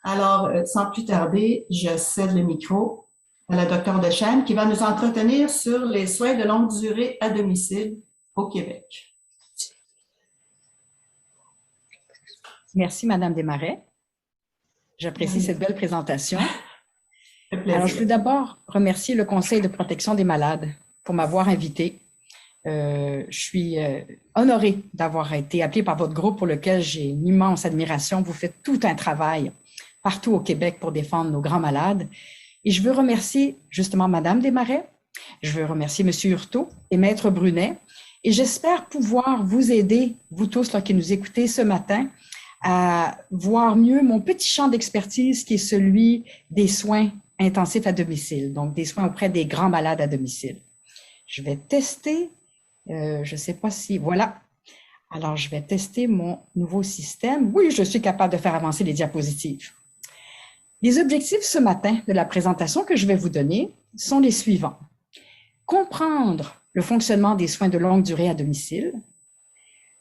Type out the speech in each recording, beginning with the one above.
Alors, sans plus tarder, je cède le micro à la docteure Dechaine qui va nous entretenir sur les soins de longue durée à domicile au Québec. Merci, Madame Desmarais. J'apprécie cette belle présentation. Alors, je veux d'abord remercier le Conseil de protection des malades pour m'avoir invité. Je suis honorée d'avoir été appelée par votre groupe pour lequel j'ai une immense admiration. Vous faites tout un travail partout au Québec pour défendre nos grands malades. Et je veux remercier justement Madame Desmarais, je veux remercier Monsieur Hurtaud et Maître Brunet. Et j'espère pouvoir vous aider, vous tous là, qui nous écoutez ce matin, à voir mieux mon petit champ d'expertise qui est celui des soins intensifs à domicile, donc des soins auprès des grands malades à domicile. Je vais tester, je ne sais pas si, voilà. Alors, je vais tester mon nouveau système. Oui, je suis capable de faire avancer les diapositives. Les objectifs ce matin de la présentation que je vais vous donner sont les suivants. Comprendre le fonctionnement des soins de longue durée à domicile,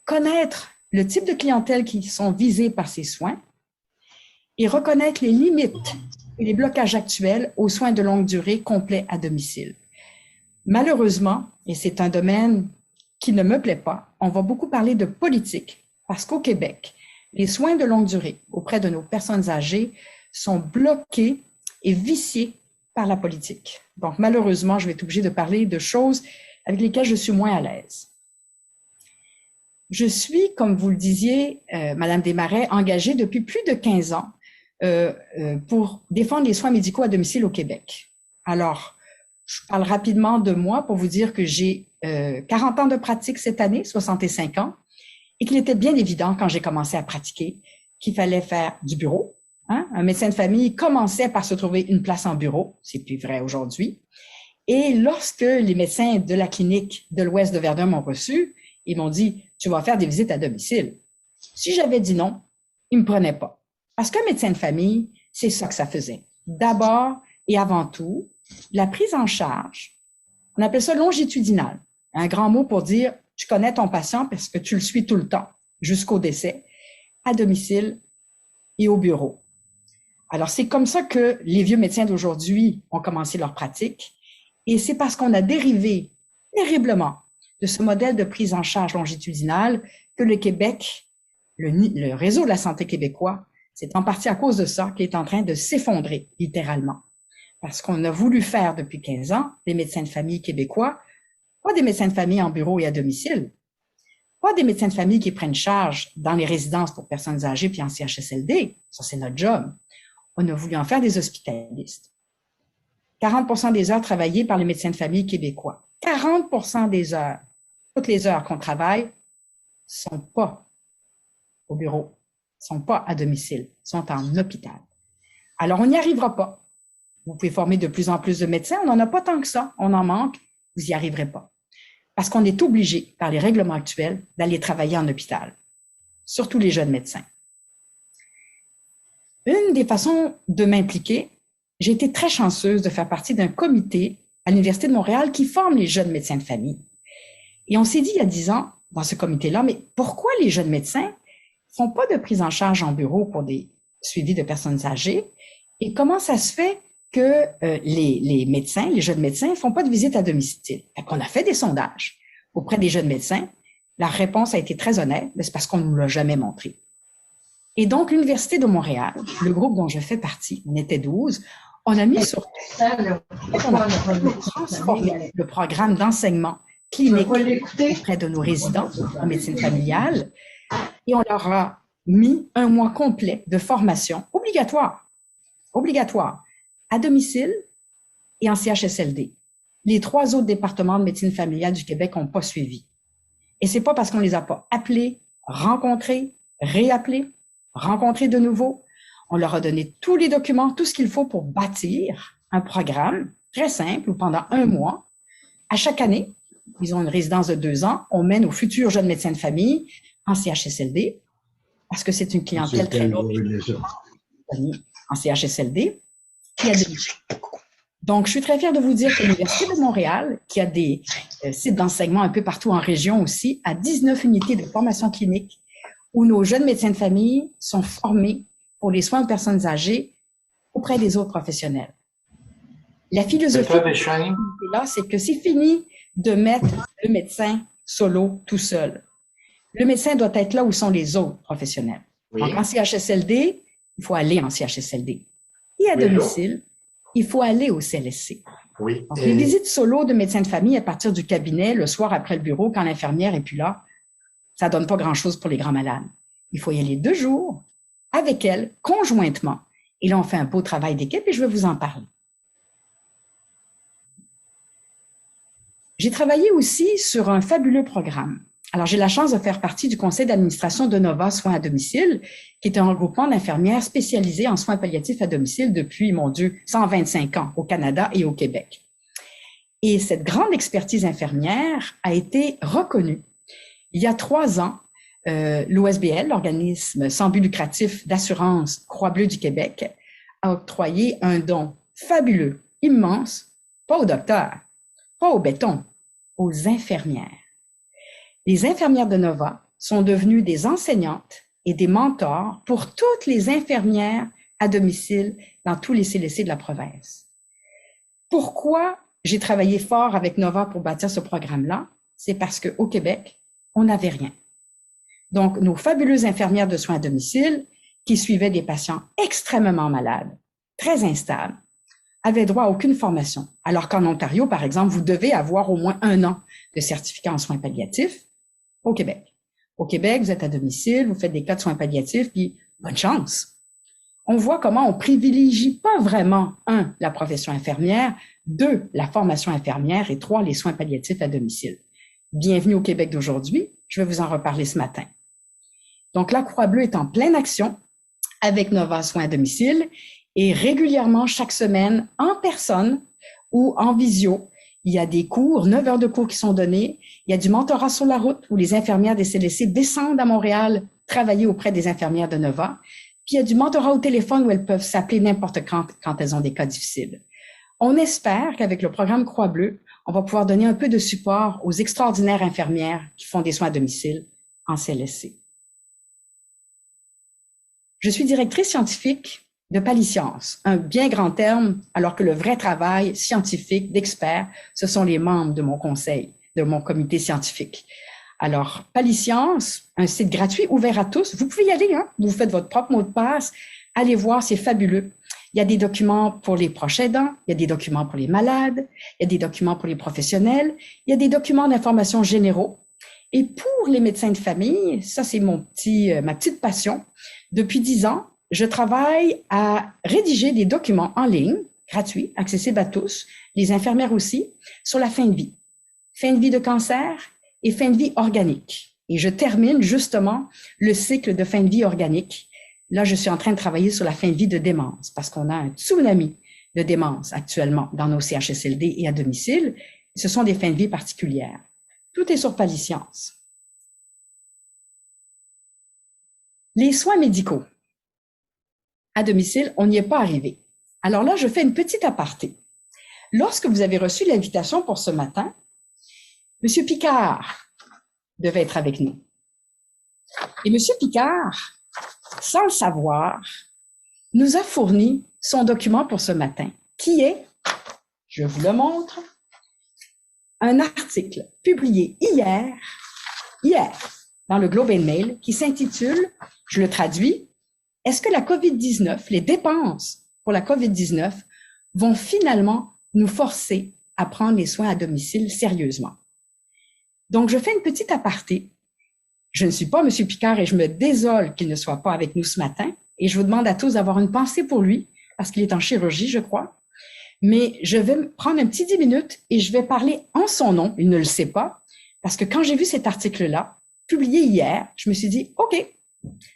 connaître le type de clientèle qui sont visés par ces soins et reconnaître les limites et les blocages actuels aux soins de longue durée complets à domicile. Malheureusement, et c'est un domaine qui ne me plaît pas, on va beaucoup parler de politique parce qu'au Québec, les soins de longue durée auprès de nos personnes âgées sont bloqués et viciés par la politique. Donc, malheureusement, je vais être obligée de parler de choses avec lesquelles je suis moins à l'aise. Je suis, comme vous le disiez, Madame Desmarais, engagée depuis plus de 15 ans pour défendre les soins médicaux à domicile au Québec. Alors, je parle rapidement de moi pour vous dire que j'ai 40 ans de pratique cette année, 65 ans, et qu'il était bien évident quand j'ai commencé à pratiquer qu'il fallait faire du bureau. Hein? Un médecin de famille commençait par se trouver une place en bureau, c'est plus vrai aujourd'hui. Et lorsque les médecins de la clinique de l'Ouest de Verdun m'ont reçu, ils m'ont dit « Tu vas faire des visites à domicile ». Si j'avais dit non, ils me prenaient pas. Parce qu'un médecin de famille, c'est ça que ça faisait. D'abord et avant tout, la prise en charge, on appelle ça longitudinal, un grand mot pour dire « Tu connais ton patient parce que tu le suis tout le temps, jusqu'au décès, à domicile et au bureau ». Alors, c'est comme ça que les vieux médecins d'aujourd'hui ont commencé leur pratique. Et c'est parce qu'on a dérivé terriblement de ce modèle de prise en charge longitudinale que le Québec, le réseau de la santé québécois, c'est en partie à cause de ça qu'il est en train de s'effondrer, littéralement. Parce qu'on a voulu faire depuis 15 ans des médecins de famille québécois, pas des médecins de famille en bureau et à domicile, pas des médecins de famille qui prennent charge dans les résidences pour personnes âgées puis en CHSLD, ça c'est notre job. On a voulu en faire des hospitalistes. 40% des heures travaillées par les médecins de famille québécois. 40% des heures, toutes les heures qu'on travaille, sont pas au bureau, sont pas à domicile, sont en hôpital. Alors, on n'y arrivera pas. Vous pouvez former de plus en plus de médecins, on n'en a pas tant que ça, on en manque, vous n'y arriverez pas. Parce qu'on est obligé, par les règlements actuels, d'aller travailler en hôpital, surtout les jeunes médecins. Une des façons de m'impliquer, j'ai été très chanceuse de faire partie d'un comité à l'Université de Montréal qui forme les jeunes médecins de famille. Et on s'est dit il y a 10 ans, dans ce comité-là, mais pourquoi les jeunes médecins font pas de prise en charge en bureau pour des suivis de personnes âgées? Et comment ça se fait que les médecins, les jeunes médecins, font pas de visite à domicile? On a fait des sondages auprès des jeunes médecins. La réponse a été très honnête, mais c'est parce qu'on ne nous l'a jamais montré. Et donc, l'Université de Montréal, le groupe dont je fais partie, on était 12, on a mis sur on a transformé le programme d'enseignement clinique auprès de nos résidents en médecine familiale et on leur a mis un mois complet de formation obligatoire à domicile et en CHSLD. Les 3 autres départements de médecine familiale du Québec n'ont pas suivi. Et c'est pas parce qu'on les a pas appelés, rencontrés, réappelés, rencontrés de nouveau. On leur a donné tous les documents, tout ce qu'il faut pour bâtir un programme très simple où pendant 1 mois, à chaque année, ils ont une résidence de 2 ans, on mène aux futurs jeunes médecins de famille en CHSLD parce que c'est une clientèle très lourde en CHSLD. Donc, je suis très fière de vous dire que l'Université de Montréal, qui a des sites d'enseignement un peu partout en région aussi, a 19 unités de formation clinique où nos jeunes médecins de famille sont formés pour les soins aux personnes âgées auprès des autres professionnels. La philosophie là, c'est que c'est fini de mettre le médecin solo tout seul. Le médecin doit être là où sont les autres professionnels. Oui. Donc, en CHSLD, il faut aller en CHSLD. Et à domicile, il faut aller au CLSC. Oui. Donc, les visites solo de médecins de famille à partir du cabinet, le soir après le bureau, quand l'infirmière n'est plus là, ça donne pas grand-chose pour les grands malades. Il faut y aller 2 jours avec elle, conjointement. Et là, on fait un beau travail d'équipe et je vais vous en parler. J'ai travaillé aussi sur un fabuleux programme. Alors, j'ai la chance de faire partie du conseil d'administration de Nova Soins à domicile, qui est un regroupement d'infirmières spécialisées en soins palliatifs à domicile depuis, mon Dieu, 125 ans au Canada et au Québec. Et cette grande expertise infirmière a été reconnue. Il y a 3 ans, l'OSBL, l'organisme sans but lucratif d'assurance Croix-Bleue du Québec, a octroyé un don fabuleux, immense, pas aux docteurs, pas au béton, aux infirmières. Les infirmières de Nova sont devenues des enseignantes et des mentors pour toutes les infirmières à domicile dans tous les CLSC de la province. Pourquoi j'ai travaillé fort avec Nova pour bâtir ce programme-là? C'est parce qu'au Québec, on n'avait rien. Donc, nos fabuleuses infirmières de soins à domicile qui suivaient des patients extrêmement malades, très instables, avaient droit à aucune formation. Alors qu'en Ontario, par exemple, vous devez avoir au moins 1 an de certificat en soins palliatifs au Québec. Au Québec, vous êtes à domicile, vous faites des cas de soins palliatifs, puis bonne chance. On voit comment on privilégie pas vraiment, 1, la profession infirmière, 2, la formation infirmière et 3, les soins palliatifs à domicile. Bienvenue au Québec d'aujourd'hui, je vais vous en reparler ce matin. Donc, la Croix-Bleue est en pleine action avec Nova Soins à domicile et régulièrement, chaque semaine, en personne ou en visio, il y a des cours, 9 heures de cours qui sont donnés. Il y a du mentorat sur la route où les infirmières des CLSC descendent à Montréal travailler auprès des infirmières de Nova. Puis il y a du mentorat au téléphone où elles peuvent s'appeler n'importe quand elles ont des cas difficiles. On espère qu'avec le programme Croix-Bleue, on va pouvoir donner un peu de support aux extraordinaires infirmières qui font des soins à domicile en CLSC. Je suis directrice scientifique de Paliscience, un bien grand terme, alors que le vrai travail scientifique d'experts, ce sont les membres de mon conseil, de mon comité scientifique. Alors, Paliscience, un site gratuit ouvert à tous. Vous pouvez y aller, hein? Vous faites votre propre mot de passe. Allez voir, c'est fabuleux. Il y a des documents pour les proches aidants, il y a des documents pour les malades, il y a des documents pour les professionnels, il y a des documents d'information généraux. Et pour les médecins de famille, ça c'est ma petite passion. Depuis 10 ans, je travaille à rédiger des documents en ligne, gratuits, accessibles à tous, les infirmières aussi, sur la fin de vie. Fin de vie de cancer et fin de vie organique. Et je termine justement le cycle de fin de vie organique. Là, je suis en train de travailler sur la fin de vie de démence parce qu'on a un tsunami de démence actuellement dans nos CHSLD et à domicile. Ce sont des fins de vie particulières. Tout est sur Paliscience. Les soins médicaux. À domicile, on n'y est pas arrivé. Alors là, je fais une petite aparté. Lorsque vous avez reçu l'invitation pour ce matin, M. Picard devait être avec nous. Et M. Picard, sans le savoir, nous a fourni son document pour ce matin, qui est, je vous le montre, un article publié hier, dans le Globe and Mail, qui s'intitule, je le traduis, « Est-ce que la COVID-19, les dépenses pour la COVID-19 vont finalement nous forcer à prendre les soins à domicile sérieusement? » Donc, je fais une petite aparté. Je ne suis pas M. Picard et je me désole qu'il ne soit pas avec nous ce matin. Et je vous demande à tous d'avoir une pensée pour lui, parce qu'il est en chirurgie, je crois. Mais je vais me prendre un petit 10 minutes et je vais parler en son nom. Il ne le sait pas, parce que quand j'ai vu cet article-là, publié hier, je me suis dit, OK,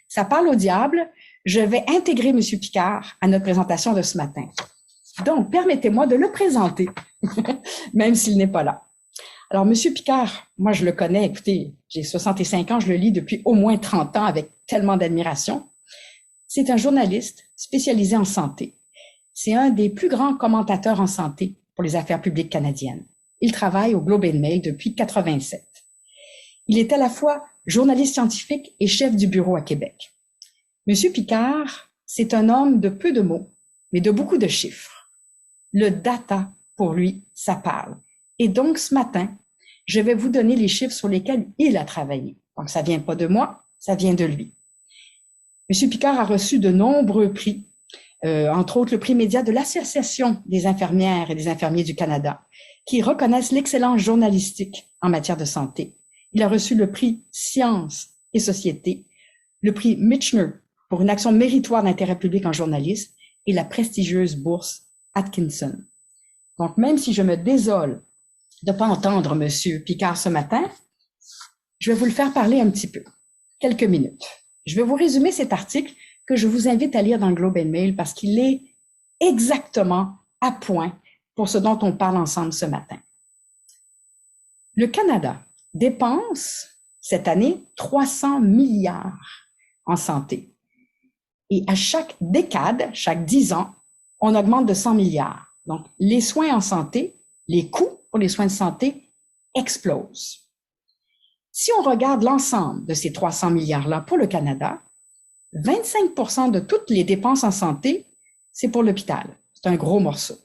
ça parle au diable. Je vais intégrer M. Picard à notre présentation de ce matin. Donc, permettez-moi de le présenter, même s'il n'est pas là. Alors, M. Picard, moi, je le connais. Écoutez, j'ai 65 ans, je le lis depuis au moins 30 ans avec tellement d'admiration. C'est un journaliste spécialisé en santé. C'est un des plus grands commentateurs en santé pour les affaires publiques canadiennes. Il travaille au Globe and Mail depuis 87. Il est à la fois journaliste scientifique et chef du bureau à Québec. M. Picard C'est un homme de peu de mots, mais de beaucoup de chiffres. Le data, pour lui, ça parle. Et donc, ce matin, je vais vous donner les chiffres sur lesquels il a travaillé. Donc, ça vient pas de moi, ça vient de lui. M. Picard a reçu de nombreux prix, entre autres le prix média de l'Association des infirmières et des infirmiers du Canada, qui reconnaissent l'excellence journalistique en matière de santé. Il a reçu le prix Sciences et Société, le prix Michener pour une action méritoire d'intérêt public en journalisme et la prestigieuse bourse Atkinson. Donc, même si je me désole de ne pas entendre M. Picard ce matin, je vais vous le faire parler un petit peu, quelques minutes. Je vais vous résumer cet article que je vous invite à lire dans le Globe and Mail parce qu'il est exactement à point pour ce dont on parle ensemble ce matin. Le Canada dépense cette année 300 milliards en santé. Et à chaque décade, chaque 10 ans, on augmente de 100 milliards. Donc, les soins en santé, les coûts pour les soins de santé explosent. Si on regarde l'ensemble de ces 300 milliards-là pour le Canada, 25% de toutes les dépenses en santé, c'est pour l'hôpital. C'est un gros morceau.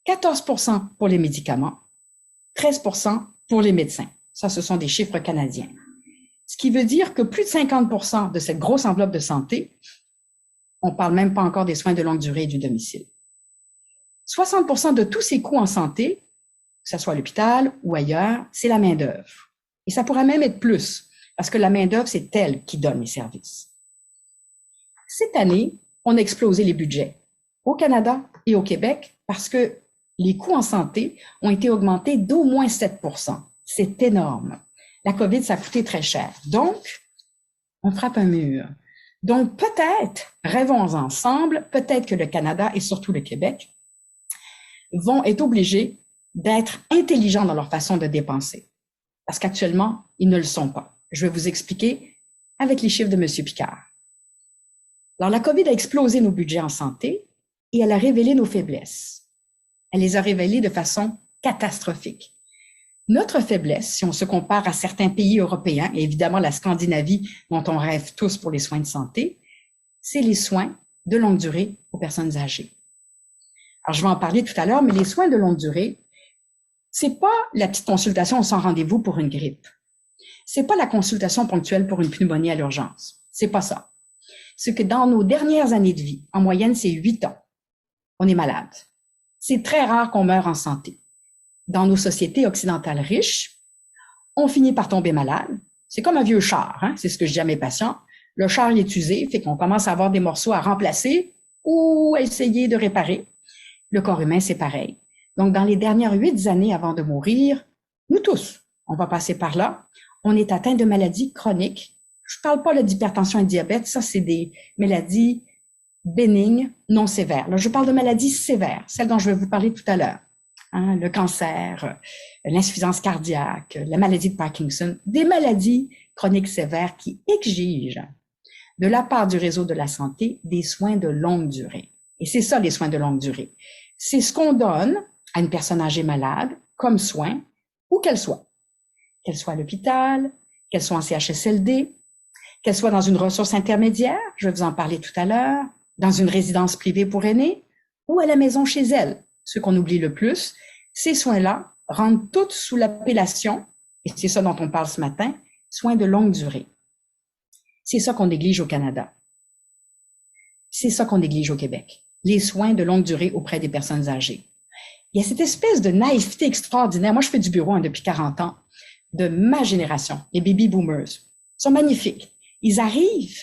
14% pour les médicaments, 13% pour les médecins. Ça, ce sont des chiffres canadiens. Ce qui veut dire que plus de 50% de cette grosse enveloppe de santé, on ne parle même pas encore des soins de longue durée et du domicile. 60% de tous ces coûts en santé, que ce soit à l'hôpital ou ailleurs, c'est la main-d'œuvre. Et ça pourrait même être plus, parce que la main-d'œuvre, c'est elle qui donne les services. Cette année, on a explosé les budgets au Canada et au Québec parce que les coûts en santé ont été augmentés d'au moins 7%. C'est énorme. La COVID, ça a coûté très cher. Donc, on frappe un mur. Donc, peut-être, rêvons ensemble, peut-être que le Canada et surtout le Québec vont être obligés d'être intelligents dans leur façon de dépenser. Parce qu'actuellement, ils ne le sont pas. Je vais vous expliquer avec les chiffres de M. Picard. Alors, la COVID a explosé nos budgets en santé et elle a révélé nos faiblesses. Elle les a révélées de façon catastrophique. Notre faiblesse, si on se compare à certains pays européens, et évidemment la Scandinavie dont on rêve tous pour les soins de santé, c'est les soins de longue durée aux personnes âgées. Alors, je vais en parler tout à l'heure, mais les soins de longue durée, c'est pas la petite consultation sans rendez-vous pour une grippe. C'est pas la consultation ponctuelle pour une pneumonie à l'urgence. C'est pas ça. C'est que dans nos dernières années de vie, en moyenne, c'est 8 ans, on est malade. C'est très rare qu'on meure en santé. Dans nos sociétés occidentales riches, on finit par tomber malade. C'est comme un vieux char, hein? C'est ce que je dis à mes patients. Le char, il est usé, fait qu'on commence à avoir des morceaux à remplacer ou à essayer de réparer. Le corps humain, c'est pareil. Donc, dans les dernières 8 années avant de mourir, nous tous, on va passer par là, on est atteint de maladies chroniques. Je ne parle pas d'hypertension et de diabète, ça, c'est des maladies bénignes, non sévères. Là, je parle de maladies sévères, celles dont je vais vous parler tout à l'heure. Hein, le cancer, l'insuffisance cardiaque, la maladie de Parkinson, des maladies chroniques sévères qui exigent de la part du réseau de la santé des soins de longue durée. Et c'est ça, les soins de longue durée. C'est ce qu'on donne à une personne âgée malade comme soin, où qu'elle soit à l'hôpital, qu'elle soit en CHSLD, qu'elle soit dans une ressource intermédiaire, je vais vous en parler tout à l'heure, dans une résidence privée pour aînés, ou à la maison chez elle. Ce qu'on oublie le plus, ces soins-là rentrent toutes sous l'appellation, et c'est ça dont on parle ce matin, soins de longue durée. C'est ça qu'on néglige au Canada. C'est ça qu'on néglige au Québec. Les soins de longue durée auprès des personnes âgées. Il y a cette espèce de naïveté extraordinaire. Moi, je fais du bureau depuis 40 ans, de ma génération, les baby boomers. Ils sont magnifiques. Ils arrivent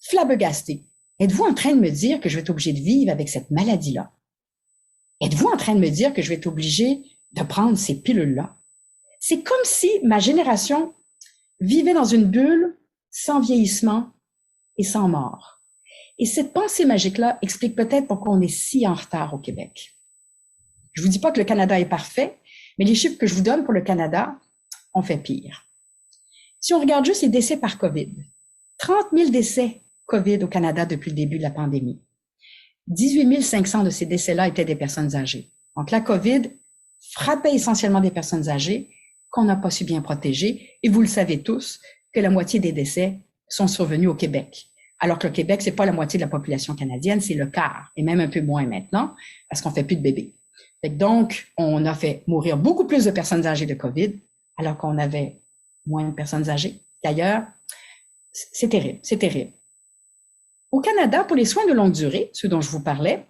flabbergastés. Êtes-vous en train de me dire que je vais être obligé de vivre avec cette maladie-là? Êtes-vous en train de me dire que je vais être obligé de prendre ces pilules-là? C'est comme si ma génération vivait dans une bulle sans vieillissement et sans mort. Et cette pensée magique-là explique peut-être pourquoi on est si en retard au Québec. Je vous dis pas que le Canada est parfait, mais les chiffres que je vous donne pour le Canada, on fait pire. Si on regarde juste les décès par COVID, 30 000 décès COVID au Canada depuis le début de la pandémie. 18 500 de ces décès-là étaient des personnes âgées. Donc la COVID frappait essentiellement des personnes âgées qu'on n'a pas su bien protéger. Et vous le savez tous que la moitié des décès sont survenus au Québec. alors que le Québec, c'est pas la moitié de la population canadienne, c'est le quart, et même un peu moins maintenant, parce qu'on fait plus de bébés. Donc, on a fait mourir beaucoup plus de personnes âgées de COVID, alors qu'on avait moins de personnes âgées. D'ailleurs, c'est terrible, c'est terrible. Au Canada, pour les soins de longue durée, ceux dont je vous parlais,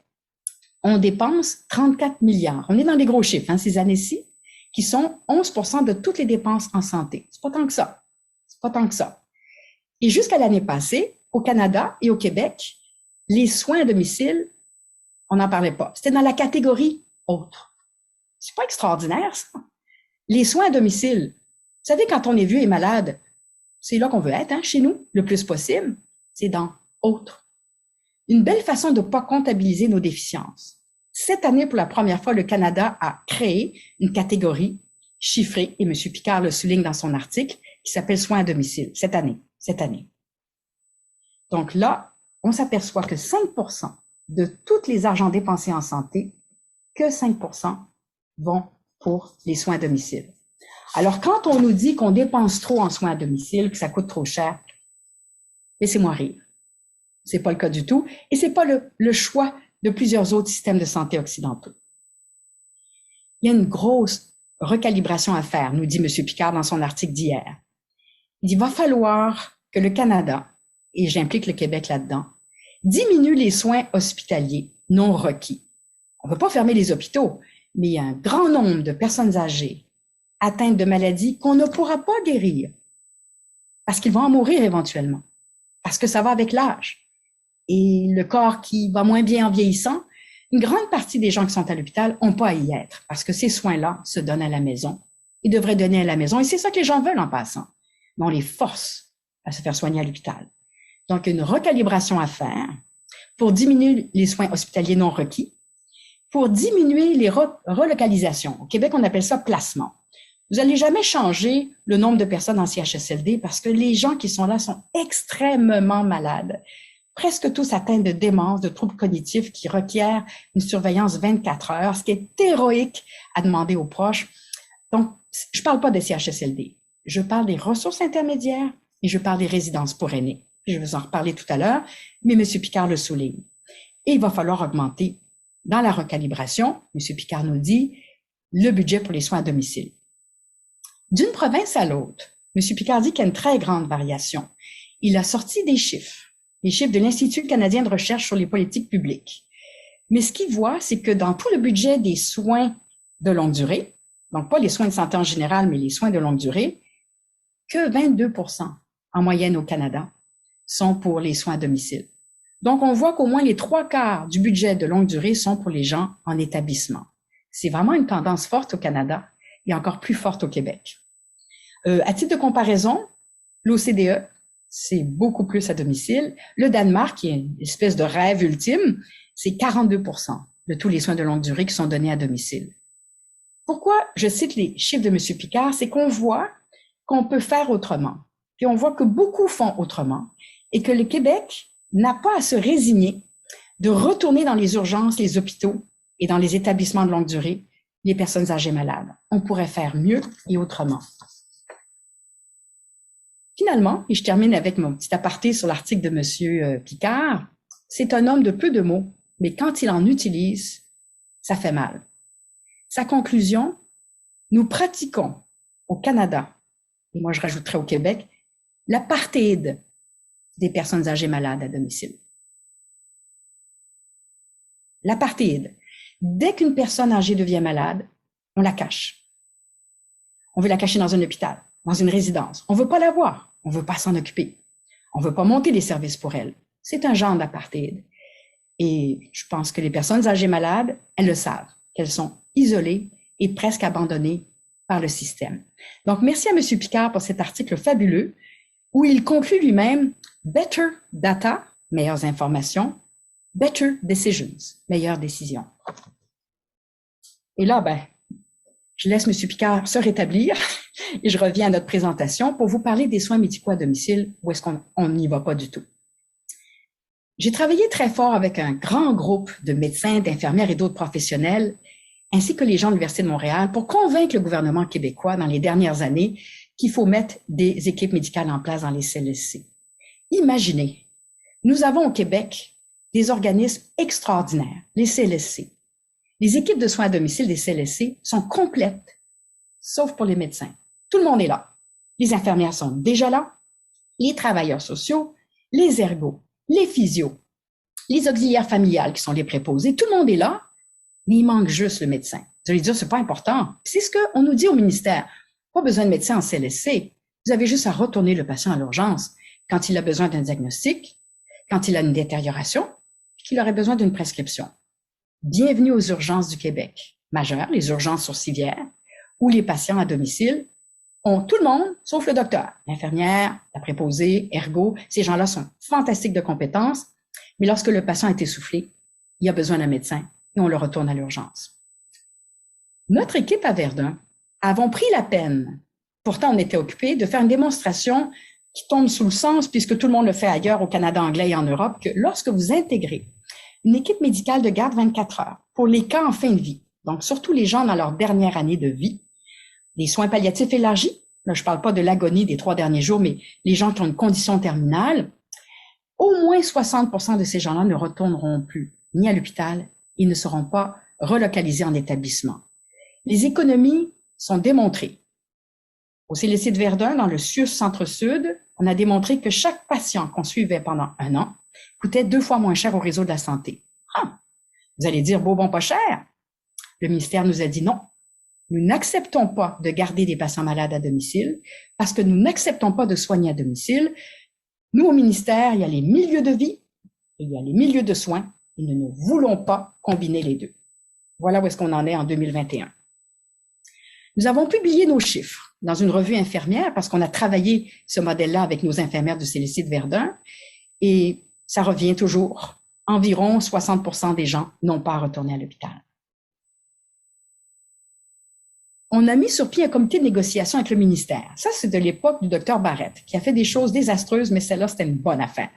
on dépense 34 milliards. On est dans les gros chiffres, ces années-ci, qui sont 11% de toutes les dépenses en santé. C'est pas tant que ça. C'est pas tant que ça. Et jusqu'à l'année passée, au Canada et au Québec, les soins à domicile, on n'en parlait pas. C'était dans la catégorie autre. C'est pas extraordinaire, ça. Les soins à domicile, vous savez, quand on est vieux et malade, c'est là qu'on veut être, chez nous, le plus possible. C'est dans autre. Une belle façon de ne pas comptabiliser nos déficiences. Cette année, pour la première fois, le Canada a créé une catégorie chiffrée, et M. Picard le souligne dans son article, qui s'appelle soins à domicile, cette année. Donc là, on s'aperçoit que 5% de tous les argents dépensés en santé, que 5% vont pour les soins à domicile. Alors, quand on nous dit qu'on dépense trop en soins à domicile, que ça coûte trop cher, laissez-moi rire. C'est pas le cas du tout, et c'est pas le choix de plusieurs autres systèmes de santé occidentaux. Il y a une grosse recalibration à faire, nous dit M. Picard dans son article d'hier. Il dit, va falloir que le Canada, et j'implique le Québec là-dedans, diminue les soins hospitaliers non requis. On ne veut pas fermer les hôpitaux, mais il y a un grand nombre de personnes âgées atteintes de maladies qu'on ne pourra pas guérir parce qu'ils vont en mourir éventuellement, parce que ça va avec l'âge. Et le corps qui va moins bien en vieillissant, une grande partie des gens qui sont à l'hôpital n'ont pas à y être parce que ces soins-là se donnent à la maison. Ils devraient donner à la maison et c'est ça que les gens veulent en passant. Mais on les force à se faire soigner à l'hôpital. Donc, une recalibration à faire pour diminuer les soins hospitaliers non requis, pour diminuer les relocalisations. Au Québec, on appelle ça placement. Vous n'allez jamais changer le nombre de personnes en CHSLD parce que les gens qui sont là sont extrêmement malades. Presque tous atteints de démence, de troubles cognitifs qui requièrent une surveillance 24 heures, ce qui est héroïque à demander aux proches. Donc, je ne parle pas des CHSLD. Je parle des ressources intermédiaires et je parle des résidences pour aînés. Je vais vous en reparler tout à l'heure, mais M. Picard le souligne. Et il va falloir augmenter dans la recalibration, M. Picard nous dit, le budget pour les soins à domicile. D'une province à l'autre, M. Picard dit qu'il y a une très grande variation. Il a sorti des chiffres, les chiffres de l'Institut canadien de recherche sur les politiques publiques. Mais ce qu'il voit, c'est que dans tout le budget des soins de longue durée, donc pas les soins de santé en général, mais les soins de longue durée, que 22% en moyenne au Canada sont pour les soins à domicile. Donc, on voit qu'au moins les 3/4 du budget de longue durée sont pour les gens en établissement. C'est vraiment une tendance forte au Canada et encore plus forte au Québec. À titre de comparaison, l'OCDE, c'est beaucoup plus à domicile. Le Danemark, qui est une espèce de rêve ultime, c'est 42% de tous les soins de longue durée qui sont donnés à domicile. Pourquoi je cite les chiffres de M. Picard? C'est qu'on voit qu'on peut faire autrement. Puis on voit que beaucoup font autrement et que le Québec n'a pas à se résigner de retourner dans les urgences, les hôpitaux et dans les établissements de longue durée les personnes âgées malades. On pourrait faire mieux et autrement. Finalement, et je termine avec mon petit aparté sur l'article de M. Picard, c'est un homme de peu de mots, mais quand il en utilise, ça fait mal. Sa conclusion, nous pratiquons au Canada, et moi je rajouterais au Québec, l'apartheid des personnes âgées malades à domicile. L'apartheid. Dès qu'une personne âgée devient malade, on la cache. On veut la cacher dans un hôpital, dans une résidence. On ne veut pas la voir. On ne veut pas s'en occuper. On ne veut pas monter les services pour elle. C'est un genre d'apartheid. Et je pense que les personnes âgées malades, elles le savent, qu'elles sont isolées et presque abandonnées par le système. Donc, merci à M. Picard pour cet article fabuleux où il conclut lui-même « Better data, meilleures informations, better decisions, meilleures décisions ». Et là, je laisse M. Picard se rétablir et je reviens à notre présentation pour vous parler des soins médicaux à domicile où est-ce qu'on n'y va pas du tout. J'ai travaillé très fort avec un grand groupe de médecins, d'infirmières et d'autres professionnels, ainsi que les gens de l'Université de Montréal, pour convaincre le gouvernement québécois dans les dernières années qu'il faut mettre des équipes médicales en place dans les CLSC. Imaginez Nous avons au Québec des organismes extraordinaires, les CLSC. Les équipes de soins à domicile des CLSC sont complètes, sauf pour les médecins. Tout le monde est là. Les infirmières sont déjà là, les travailleurs sociaux, les ergos, les physios, les auxiliaires familiales qui sont les préposés, tout le monde est là, mais il manque juste le médecin. Vous allez dire, c'est pas important. C'est ce qu'on nous dit au ministère. Pas besoin de médecin en CLSC. Vous avez juste à retourner le patient à l'urgence quand il a besoin d'un diagnostic, quand il a une détérioration, qu'il aurait besoin d'une prescription. Bienvenue aux urgences du Québec majeures, les urgences sourcilières, où les patients à domicile ont tout le monde, sauf le docteur, l'infirmière, la préposée, ergo. Ces gens-là sont fantastiques de compétences, mais lorsque le patient est essoufflé, il a besoin d'un médecin et on le retourne à l'urgence. Notre équipe à Verdun avons pris la peine, pourtant on était occupés, de faire une démonstration qui tombe sous le sens, puisque tout le monde le fait ailleurs au Canada anglais et en Europe, que lorsque vous intégrez une équipe médicale de garde 24 heures pour les cas en fin de vie, donc surtout les gens dans leur dernière année de vie, des soins palliatifs élargis, là je ne parle pas de l'agonie des 3 derniers jours, mais les gens qui ont une condition terminale, au moins 60% de ces gens-là ne retourneront plus ni à l'hôpital, ils ne seront pas relocalisés en établissement. Les économies sont démontrées. Au CLSC de Verdun, dans le CIUS Centre-Sud, on a démontré que chaque patient qu'on suivait pendant 1 an coûtait 2 fois moins cher au réseau de la santé. Ah, vous allez dire, bon, pas cher. Le ministère nous a dit non. Nous n'acceptons pas de garder des patients malades à domicile parce que nous n'acceptons pas de soigner à domicile. Nous, au ministère, il y a les milieux de vie et il y a les milieux de soins et nous ne voulons pas combiner les deux. Voilà où est-ce qu'on en est en 2021. Nous avons publié nos chiffres dans une revue infirmière parce qu'on a travaillé ce modèle-là avec nos infirmières du CLSC de Verdun et ça revient toujours. Environ 60% des gens n'ont pas à retourner à l'hôpital. On a mis sur pied un comité de négociation avec le ministère. Ça, c'est de l'époque du docteur Barrette, qui a fait des choses désastreuses, mais celle-là, c'était une bonne affaire,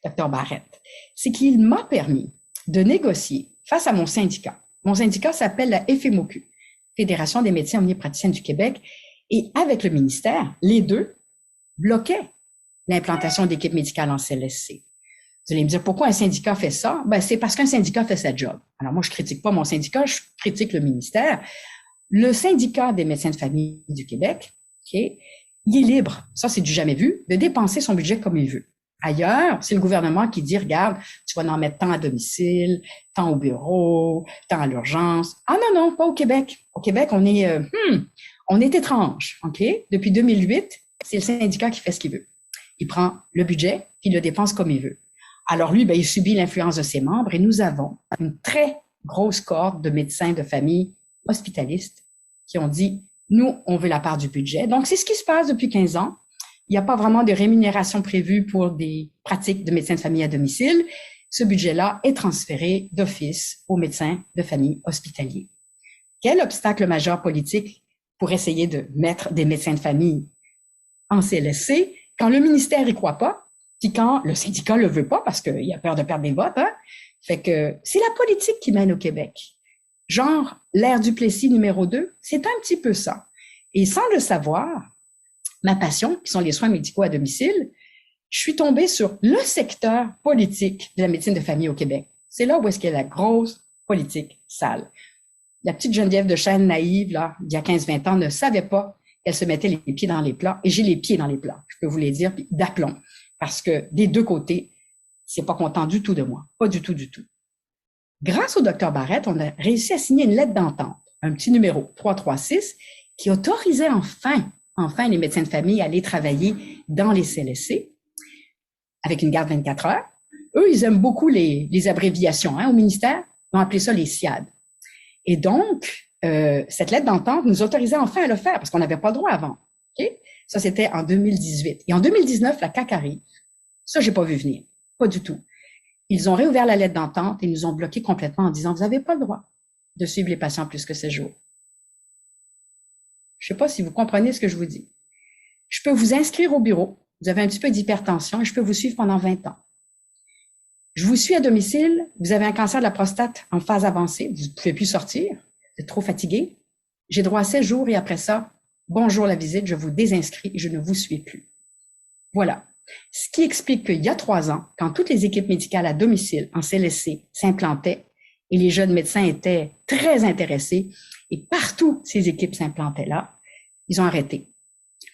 docteur Barrette. C'est qu'il m'a permis de négocier face à mon syndicat. Mon syndicat s'appelle la FMOQ, Fédération des médecins omnipraticiens du Québec, et avec le ministère, les deux bloquaient l'implantation d'équipes médicales en CLSC. Vous allez me dire, pourquoi un syndicat fait ça? Ben, c'est parce qu'un syndicat fait sa job. Alors moi, je critique pas mon syndicat, je critique le ministère. Le syndicat des médecins de famille du Québec, okay, il est libre, ça c'est du jamais vu, de dépenser son budget comme il veut. Ailleurs, c'est le gouvernement qui dit, regarde, tu vas en mettre tant à domicile, tant au bureau, tant à l'urgence. Ah non, pas au Québec. Au Québec, on est étrange, OK? Depuis 2008, c'est le syndicat qui fait ce qu'il veut. Il prend le budget, puis il le dépense comme il veut. Alors lui, il subit l'influence de ses membres et nous avons une très grosse cohorte de médecins de famille hospitalistes qui ont dit, nous, on veut la part du budget. Donc, c'est ce qui se passe depuis 15 ans. Il n'y a pas vraiment de rémunération prévue pour des pratiques de médecins de famille à domicile. Ce budget-là est transféré d'office aux médecins de famille hospitaliers. Quel obstacle majeur politique pour essayer de mettre des médecins de famille en CLSC quand le ministère n'y croit pas, puis quand le syndicat le veut pas parce qu'il a peur de perdre des votes, hein? Fait que c'est la politique qui mène au Québec. Genre, l'ère Duplessis numéro 2, c'est un petit peu ça. Et sans le savoir, ma passion, qui sont les soins médicaux à domicile, je suis tombée sur le secteur politique de la médecine de famille au Québec. C'est là où est-ce qu'il y a la grosse politique sale. La petite Geneviève de Chêne naïve, là, il y a 15-20 ans, ne savait pas qu'elle se mettait les pieds dans les plats. Et j'ai les pieds dans les plats, je peux vous les dire, puis d'aplomb. Parce que des deux côtés, c'est pas content du tout de moi. Pas du tout, du tout. Grâce au docteur Barrette, on a réussi à signer une lettre d'entente, un petit numéro 336, qui autorisait enfin les médecins de famille à aller travailler dans les CLSC avec une garde 24 heures. Eux, ils aiment beaucoup les abréviations au ministère. Ils ont appelé ça les SIAD. Et donc, cette lettre d'entente nous autorisait enfin à le faire parce qu'on n'avait pas le droit avant. Okay? Ça, c'était en 2018. Et en 2019, la CAQ arrive. Ça, j'ai pas vu venir. Pas du tout. Ils ont réouvert la lettre d'entente et nous ont bloqué complètement en disant, vous n'avez pas le droit de suivre les patients plus que 7 jours. Je ne sais pas si vous comprenez ce que je vous dis. Je peux vous inscrire au bureau. Vous avez un petit peu d'hypertension et je peux vous suivre pendant 20 ans. Je vous suis à domicile. Vous avez un cancer de la prostate en phase avancée. Vous ne pouvez plus sortir. Vous êtes trop fatigué. J'ai droit à 7 jours et après ça, bonjour la visite, je vous désinscris et je ne vous suis plus. Voilà. Ce qui explique qu'il y a 3 ans, quand toutes les équipes médicales à domicile en CLSC s'implantaient et les jeunes médecins étaient très intéressés et partout ces équipes s'implantaient là, ils ont arrêté.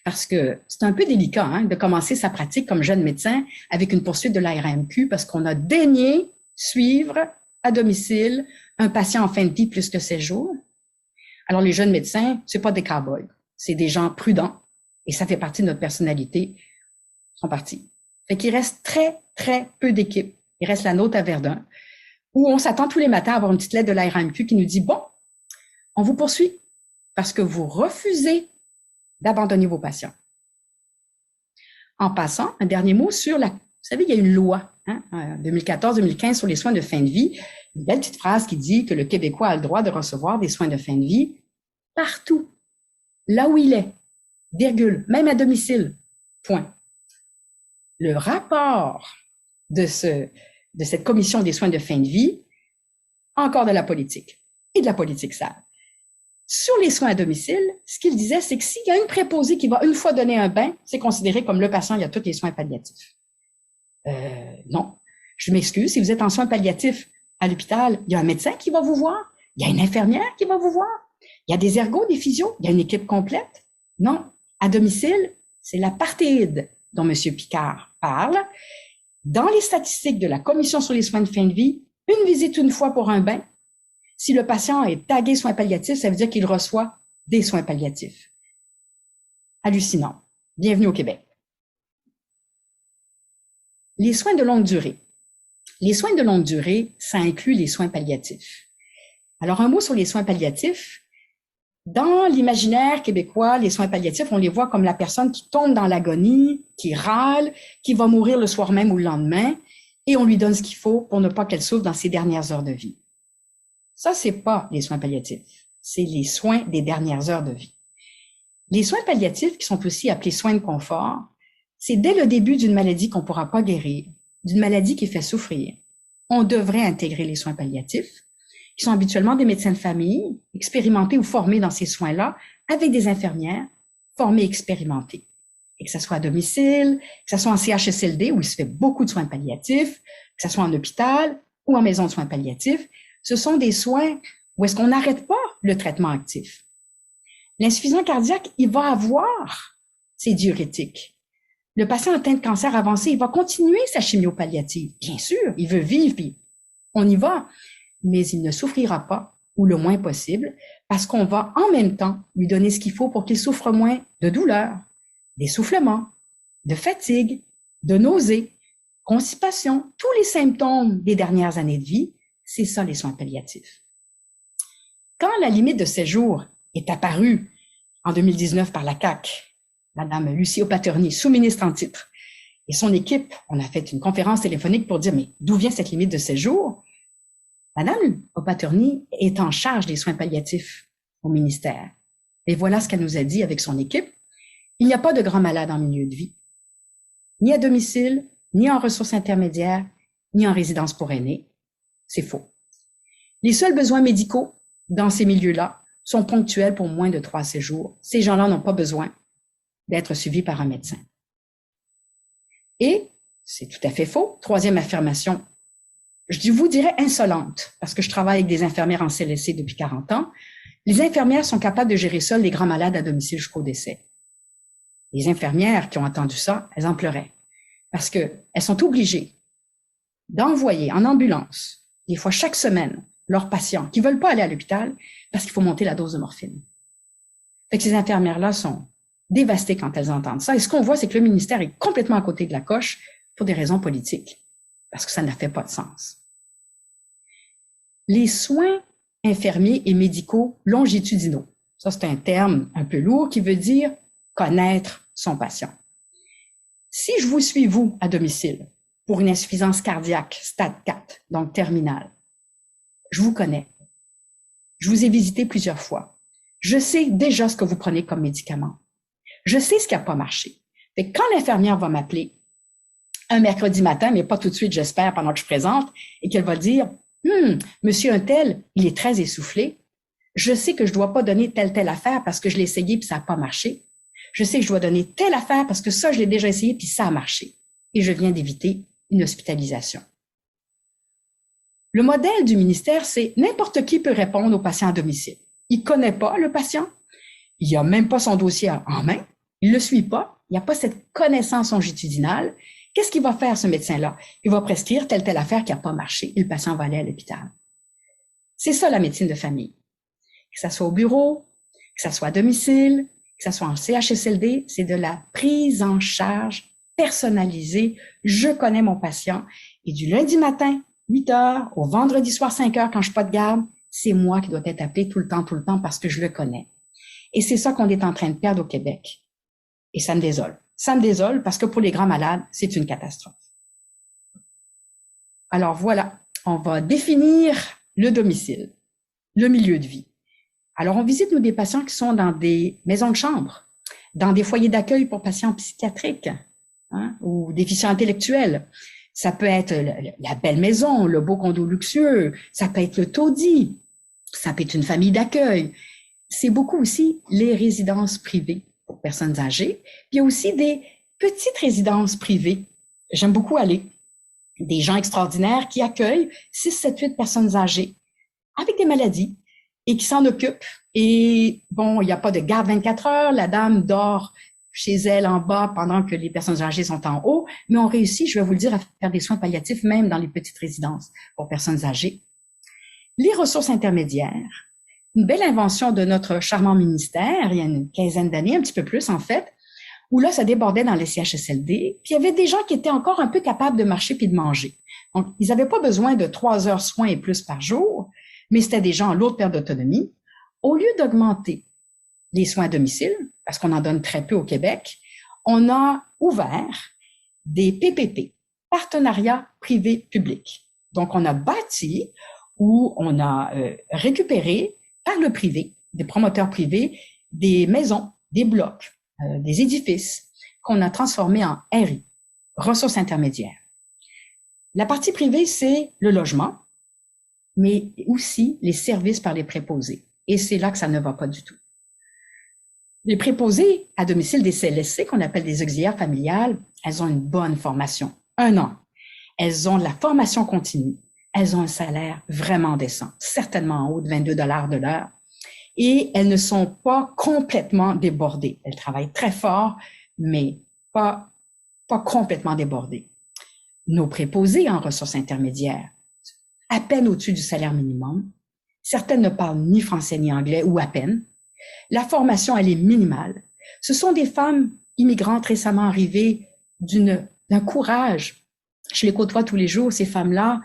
Parce que c'est un peu délicat de commencer sa pratique comme jeune médecin avec une poursuite de l'ARAMQ parce qu'on a daigné suivre à domicile un patient en fin de vie plus que 7 jours. Alors les jeunes médecins, c'est pas des cow-boys, c'est des gens prudents et ça fait partie de notre personnalité. Ils sont partis. Fait qu'il reste très, très peu d'équipes. Il reste la nôtre à Verdun où on s'attend tous les matins à avoir une petite lettre de l'ARAMQ qui nous dit « Bon, on vous poursuit parce que vous refusez d'abandonner vos patients. » En passant, un dernier mot sur vous savez, il y a une loi, 2014-2015 sur les soins de fin de vie, une belle petite phrase qui dit que le Québécois a le droit de recevoir des soins de fin de vie partout, là où il est, virgule, même à domicile, point. Le rapport de cette commission des soins de fin de vie, encore de la politique, et de la politique sale. Sur les soins à domicile, ce qu'il disait, c'est que s'il y a une préposée qui va une fois donner un bain, c'est considéré comme le patient, il y a tous les soins palliatifs. Non, je m'excuse, si vous êtes en soins palliatifs à l'hôpital, il y a un médecin qui va vous voir, il y a une infirmière qui va vous voir, il y a des ergos, des physios, il y a une équipe complète. Non, à domicile, c'est l'apartheid dont M. Picard parle. Dans les statistiques de la Commission sur les soins de fin de vie, une visite une fois pour un bain. Si le patient est tagué soins palliatifs, ça veut dire qu'il reçoit des soins palliatifs. Hallucinant. Bienvenue au Québec. Les soins de longue durée. Les soins de longue durée, ça inclut les soins palliatifs. Alors, un mot sur les soins palliatifs. Dans l'imaginaire québécois, les soins palliatifs, on les voit comme la personne qui tombe dans l'agonie, qui râle, qui va mourir le soir même ou le lendemain, et on lui donne ce qu'il faut pour ne pas qu'elle souffre dans ses dernières heures de vie. Ça, c'est pas les soins palliatifs. C'est les soins des dernières heures de vie. Les soins palliatifs, qui sont aussi appelés soins de confort, c'est dès le début d'une maladie qu'on ne pourra pas guérir, d'une maladie qui fait souffrir. On devrait intégrer les soins palliatifs, qui sont habituellement des médecins de famille, expérimentés ou formés dans ces soins-là, avec des infirmières formées, expérimentées. Et que ce soit à domicile, que ce soit en CHSLD, où il se fait beaucoup de soins palliatifs, que ce soit en hôpital ou en maison de soins palliatifs, ce sont des soins où est-ce qu'on n'arrête pas le traitement actif. L'insuffisant cardiaque, il va avoir ses diurétiques. Le patient atteint de cancer avancé, il va continuer sa chimio-palliative. Bien sûr, il veut vivre, puis on y va. Mais il ne souffrira pas, ou le moins possible, parce qu'on va en même temps lui donner ce qu'il faut pour qu'il souffre moins de douleur, d'essoufflement, de fatigue, de nausées, constipation, tous les symptômes des dernières années de vie. C'est ça, les soins palliatifs. Quand la limite de séjour est apparue en 2019 par la CAQ, Madame Lucie Opaterny, sous-ministre en titre, et son équipe, on a fait une conférence téléphonique pour dire, mais d'où vient cette limite de séjour? Madame Opaterny est en charge des soins palliatifs au ministère. Et voilà ce qu'elle nous a dit avec son équipe. Il n'y a pas de grands malades en milieu de vie, ni à domicile, ni en ressources intermédiaires, ni en résidence pour aînés. C'est faux. Les seuls besoins médicaux dans ces milieux-là sont ponctuels pour moins de 3 séjours. Ces gens-là n'ont pas besoin d'être suivis par un médecin. Et c'est tout à fait faux. 3e affirmation, je vous dirais insolente, parce que je travaille avec des infirmières en CLSC depuis 40 ans. Les infirmières sont capables de gérer seules les grands malades à domicile jusqu'au décès. Les infirmières qui ont entendu ça, elles en pleuraient, parce qu'elles sont obligées d'envoyer en ambulance, des fois chaque semaine, leurs patients qui veulent pas aller à l'hôpital parce qu'il faut monter la dose de morphine. Fait que ces infirmières-là sont dévastées quand elles entendent ça. Et ce qu'on voit, c'est que le ministère est complètement à côté de la coche pour des raisons politiques, parce que ça n'a fait pas de sens. Les soins infirmiers et médicaux longitudinaux, ça c'est un terme un peu lourd qui veut dire connaître son patient. Si je vous suis, vous, à domicile, pour une insuffisance cardiaque stade 4, donc terminale, je vous connais. Je vous ai visité plusieurs fois. Je sais déjà ce que vous prenez comme médicament. Je sais ce qui n'a pas marché. Fait que quand l'infirmière va m'appeler un mercredi matin, mais pas tout de suite, j'espère, pendant que je présente, et qu'elle va dire « Monsieur un tel, il est très essoufflé. Je sais que je ne dois pas donner telle affaire parce que je l'ai essayé puis ça n'a pas marché. Je sais que je dois donner telle affaire parce que ça, je l'ai déjà essayé puis ça a marché. » et je viens d'éviter une hospitalisation. Le modèle du ministère, c'est n'importe qui peut répondre au patient à domicile. Il ne connaît pas le patient, il n'a même pas son dossier en main, il ne le suit pas, il n'a pas cette connaissance longitudinale. Qu'est-ce qu'il va faire, ce médecin-là? Il va prescrire telle affaire qui n'a pas marché et le patient va aller à l'hôpital. C'est ça la médecine de famille. Que ça soit au bureau, que ça soit à domicile, que ça soit en CHSLD, c'est de la prise en charge personnalisée. Je connais mon patient et du lundi matin, 8 heures, au vendredi soir, 5 heures, quand je suis pas de garde, c'est moi qui dois être appelé tout le temps parce que je le connais. Et c'est ça qu'on est en train de perdre au Québec. Et ça me désole. Ça me désole parce que pour les grands malades, c'est une catastrophe. Alors voilà, on va définir le domicile, le milieu de vie. Alors on visite, nous, des patients qui sont dans des maisons de chambre, dans des foyers d'accueil pour patients psychiatriques ou déficients intellectuels. Ça peut être la belle maison, le beau condo luxueux, ça peut être le taudis, ça peut être une famille d'accueil. C'est beaucoup aussi les résidences privées pour personnes âgées. Puis il y a aussi des petites résidences privées. J'aime beaucoup aller. Des gens extraordinaires qui accueillent 6, 7, 8 personnes âgées avec des maladies et qui s'en occupent. Et bon, il n'y a pas de garde 24 heures. La dame dort chez elle en bas pendant que les personnes âgées sont en haut. Mais on réussit, je vais vous le dire, à faire des soins palliatifs même dans les petites résidences pour personnes âgées. Les ressources intermédiaires. Une belle invention de notre charmant ministère, il y a une quinzaine d'années, un petit peu plus en fait, où là, ça débordait dans les CHSLD, puis il y avait des gens qui étaient encore un peu capables de marcher puis de manger. Donc, ils n'avaient pas besoin de 3 heures soins et plus par jour, mais c'était des gens en lourde perte d'autonomie. Au lieu d'augmenter les soins à domicile, parce qu'on en donne très peu au Québec, on a ouvert des PPP, partenariats privés-publics. Donc, on a bâti ou on a récupéré par le privé, des promoteurs privés, des maisons, des blocs, des édifices qu'on a transformés en RI, ressources intermédiaires. La partie privée, c'est le logement, mais aussi les services par les préposés. Et c'est là que ça ne va pas du tout. Les préposés à domicile des CLSC, qu'on appelle des auxiliaires familiales, elles ont une bonne formation, 1 an. Elles ont de la formation continue. Elles ont un salaire vraiment décent, certainement en haut de 22 $ de l'heure. Et elles ne sont pas complètement débordées. Elles travaillent très fort, mais pas complètement débordées. Nos préposés en ressources intermédiaires, à peine au-dessus du salaire minimum. Certaines ne parlent ni français ni anglais, ou à peine. La formation, elle est minimale. Ce sont des femmes immigrantes récemment arrivées d'un courage. Je les côtoie tous les jours, ces femmes-là,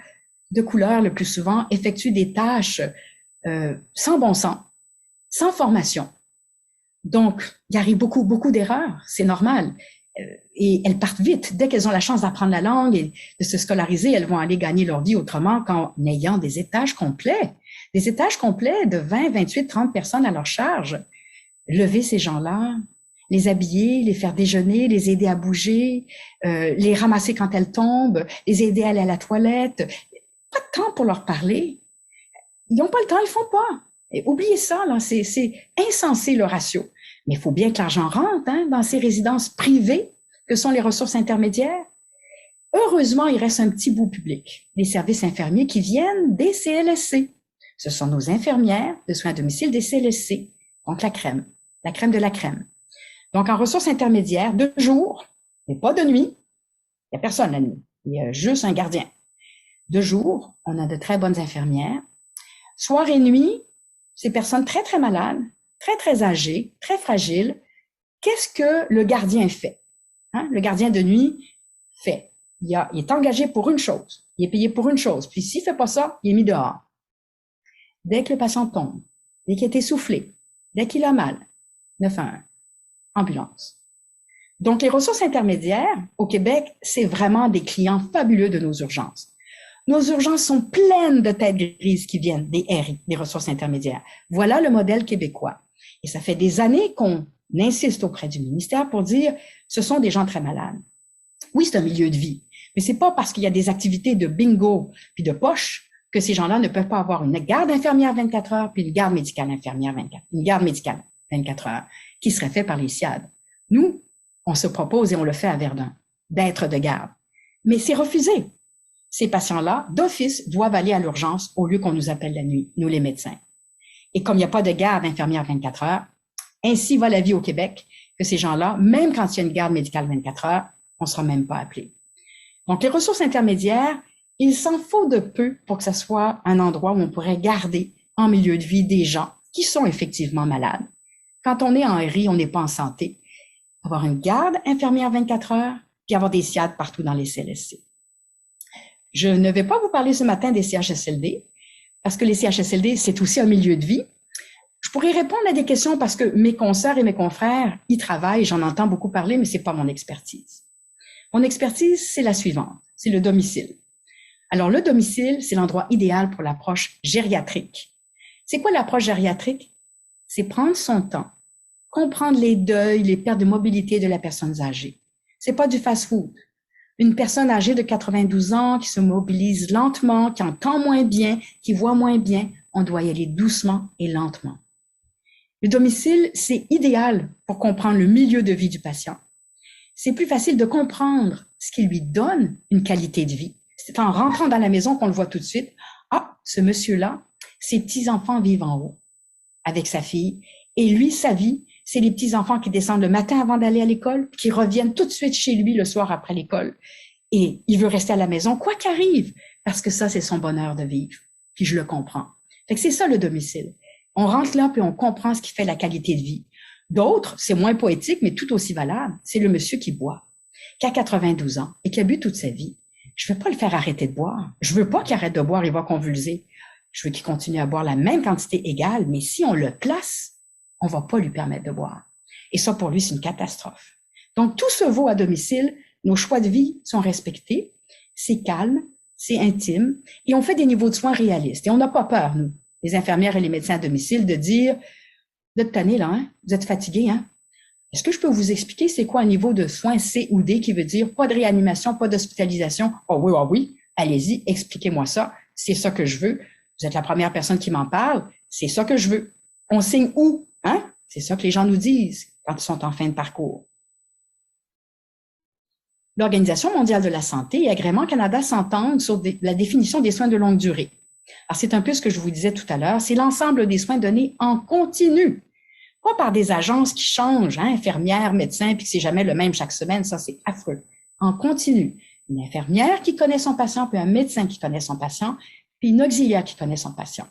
de couleur le plus souvent, effectuent des tâches sans bon sens, sans formation. Donc, il arrive beaucoup d'erreurs, c'est normal. Et elles partent vite. Dès qu'elles ont la chance d'apprendre la langue et de se scolariser, elles vont aller gagner leur vie autrement qu'en ayant des étages complets. Des étages complets de 20, 28, 30 personnes à leur charge. Lever ces gens-là, les habiller, les faire déjeuner, les aider à bouger, les ramasser quand elles tombent, les aider à aller à la toilette. Pas de temps pour leur parler. Ils n'ont pas le temps, ils font pas. Et oubliez ça, là, c'est insensé le ratio. Mais il faut bien que l'argent rentre dans ces résidences privées que sont les ressources intermédiaires. Heureusement, il reste un petit bout public, les services infirmiers qui viennent des CLSC. Ce sont nos infirmières de soins à domicile des CLSC, donc la crème de la crème. Donc, en ressources intermédiaires, de jour, mais pas de nuit. Il n'y a personne la nuit. Il y a juste un gardien. De jour, on a de très bonnes infirmières. Soir et nuit, ces personnes très, très malades, très, très âgées, très fragiles, qu'est-ce que le gardien fait? Le gardien de nuit fait. Il est engagé pour une chose. Il est payé pour une chose. Puis s'il ne fait pas ça, il est mis dehors. Dès que le patient tombe, dès qu'il est essoufflé, dès qu'il a mal, 911, ambulance. Donc, les ressources intermédiaires au Québec, c'est vraiment des clients fabuleux de nos urgences. Nos urgences sont pleines de têtes grises qui viennent des RI, des ressources intermédiaires. Voilà le modèle québécois. Et ça fait des années qu'on insiste auprès du ministère pour dire ce sont des gens très malades. Oui, c'est un milieu de vie, mais c'est pas parce qu'il y a des activités de bingo puis de poche que ces gens-là ne peuvent pas avoir une garde infirmière 24 heures puis une garde médicale infirmière 24 heures qui serait faite par les SIAD. Nous, on se propose et on le fait à Verdun d'être de garde. Mais c'est refusé. Ces patients-là, d'office, doivent aller à l'urgence au lieu qu'on nous appelle la nuit, nous les médecins. Et comme il n'y a pas de garde infirmière 24 heures, ainsi va la vie au Québec, que ces gens-là, même quand il y a une garde médicale 24 heures, on ne sera même pas appelé. Donc, les ressources intermédiaires, il s'en faut de peu pour que ce soit un endroit où on pourrait garder en milieu de vie des gens qui sont effectivement malades. Quand on est en RI, on n'est pas en santé. Avoir une garde infirmière 24 heures, puis avoir des SIAD partout dans les CLSC. Je ne vais pas vous parler ce matin des CHSLD, parce que les CHSLD, c'est aussi un milieu de vie. Je pourrais répondre à des questions parce que mes consoeurs et mes confrères y travaillent, j'en entends beaucoup parler, mais c'est pas mon expertise. Mon expertise, c'est la suivante, c'est le domicile. Alors, le domicile, c'est l'endroit idéal pour l'approche gériatrique. C'est quoi l'approche gériatrique? C'est prendre son temps, comprendre les deuils, les pertes de mobilité de la personne âgée. C'est pas du fast-food. Une personne âgée de 92 ans qui se mobilise lentement, qui entend moins bien, qui voit moins bien, on doit y aller doucement et lentement. Le domicile, c'est idéal pour comprendre le milieu de vie du patient. C'est plus facile de comprendre ce qui lui donne une qualité de vie. C'est en rentrant dans la maison qu'on le voit tout de suite. Ah, ce monsieur-là, ses petits-enfants vivent en haut avec sa fille. Et lui, sa vie, c'est les petits-enfants qui descendent le matin avant d'aller à l'école, qui reviennent tout de suite chez lui le soir après l'école. Et il veut rester à la maison, quoi qu'arrive, parce que ça, c'est son bonheur de vivre. Puis je le comprends. Fait que c'est ça le domicile. On rentre là, puis on comprend ce qui fait la qualité de vie. D'autres, c'est moins poétique, mais tout aussi valable, c'est le monsieur qui boit, qui a 92 ans et qui a bu toute sa vie. Je veux pas le faire arrêter de boire. Je veux pas qu'il arrête de boire, il va convulser. Je veux qu'il continue à boire la même quantité égale, mais si on le place, on va pas lui permettre de boire. Et ça, pour lui, c'est une catastrophe. Donc, tout se vaut à domicile. Nos choix de vie sont respectés. C'est calme, c'est intime. Et on fait des niveaux de soins réalistes. Et on n'a pas peur, nous, les infirmières et les médecins à domicile, de dire, vous êtes tannés, là, hein? Vous êtes fatigués, hein? Est-ce que je peux vous expliquer c'est quoi un niveau de soins C ou D qui veut dire pas de réanimation, pas d'hospitalisation? Oh oui, allez-y, expliquez-moi ça. C'est ça que je veux. Vous êtes la première personne qui m'en parle. C'est ça que je veux. On signe où? Hein? C'est ça que les gens nous disent quand ils sont en fin de parcours. L'Organisation mondiale de la santé et Agrément Canada s'entendent sur la définition des soins de longue durée. Alors, c'est un peu ce que je vous disais tout à l'heure. C'est l'ensemble des soins donnés en continu. Pas par des agences qui changent, hein, infirmières, médecins, puis que c'est jamais le même chaque semaine. Ça, c'est affreux. En continu. Une infirmière qui connaît son patient, puis un médecin qui connaît son patient, puis une auxiliaire qui connaît son patient.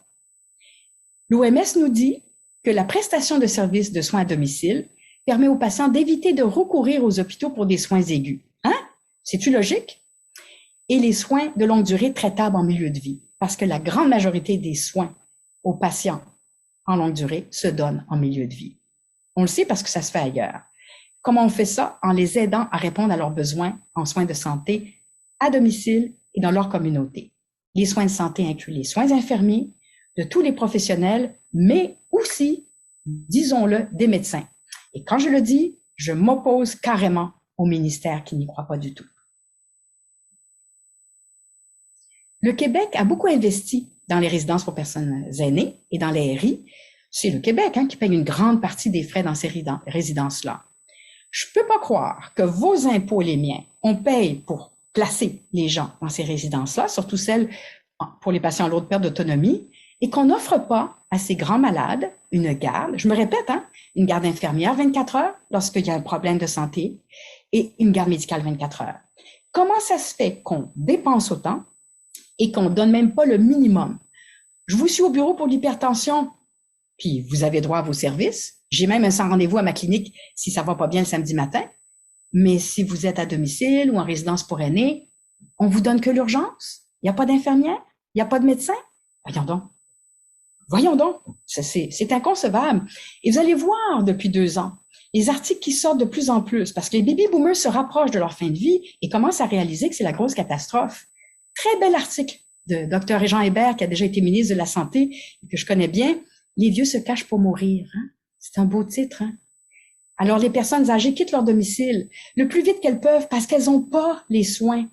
L'OMS nous dit que la prestation de services de soins à domicile permet aux patients d'éviter de recourir aux hôpitaux pour des soins aigus. Hein? C'est-tu logique? Et les soins de longue durée traitables en milieu de vie, parce que la grande majorité des soins aux patients en longue durée se donnent en milieu de vie. On le sait parce que ça se fait ailleurs. Comment on fait ça? En les aidant à répondre à leurs besoins en soins de santé à domicile et dans leur communauté. Les soins de santé incluent les soins infirmiers de tous les professionnels, mais aussi, disons-le, des médecins. Et quand je le dis, je m'oppose carrément au ministère qui n'y croit pas du tout. Le Québec a beaucoup investi dans les résidences pour personnes aînées et dans les RI. C'est le Québec qui paye une grande partie des frais dans ces résidences-là. Je peux pas croire que vos impôts et les miens, on paye pour placer les gens dans ces résidences-là, surtout celles pour les patients à lourde perte d'autonomie, et qu'on n'offre pas à ces grands malades une garde, je me répète, une garde infirmière 24 heures lorsqu'il y a un problème de santé et une garde médicale 24 heures. Comment ça se fait qu'on dépense autant et qu'on donne même pas le minimum? Je vous suis au bureau pour l'hypertension, puis vous avez droit à vos services. J'ai même un sans rendez-vous à ma clinique si ça va pas bien le samedi matin. Mais si vous êtes à domicile ou en résidence pour aînés, on vous donne que l'urgence. Il n'y a pas d'infirmière, il n'y a pas de médecin. Voyons donc, c'est inconcevable. Et vous allez voir depuis 2 ans, les articles qui sortent de plus en plus, parce que les baby-boomers se rapprochent de leur fin de vie et commencent à réaliser que c'est la grosse catastrophe. Très bel article de Dr. Jean Hébert, qui a déjà été ministre de la Santé, et que je connais bien. Les vieux se cachent pour mourir. C'est un beau titre. Alors, les personnes âgées quittent leur domicile le plus vite qu'elles peuvent parce qu'elles n'ont pas les soins.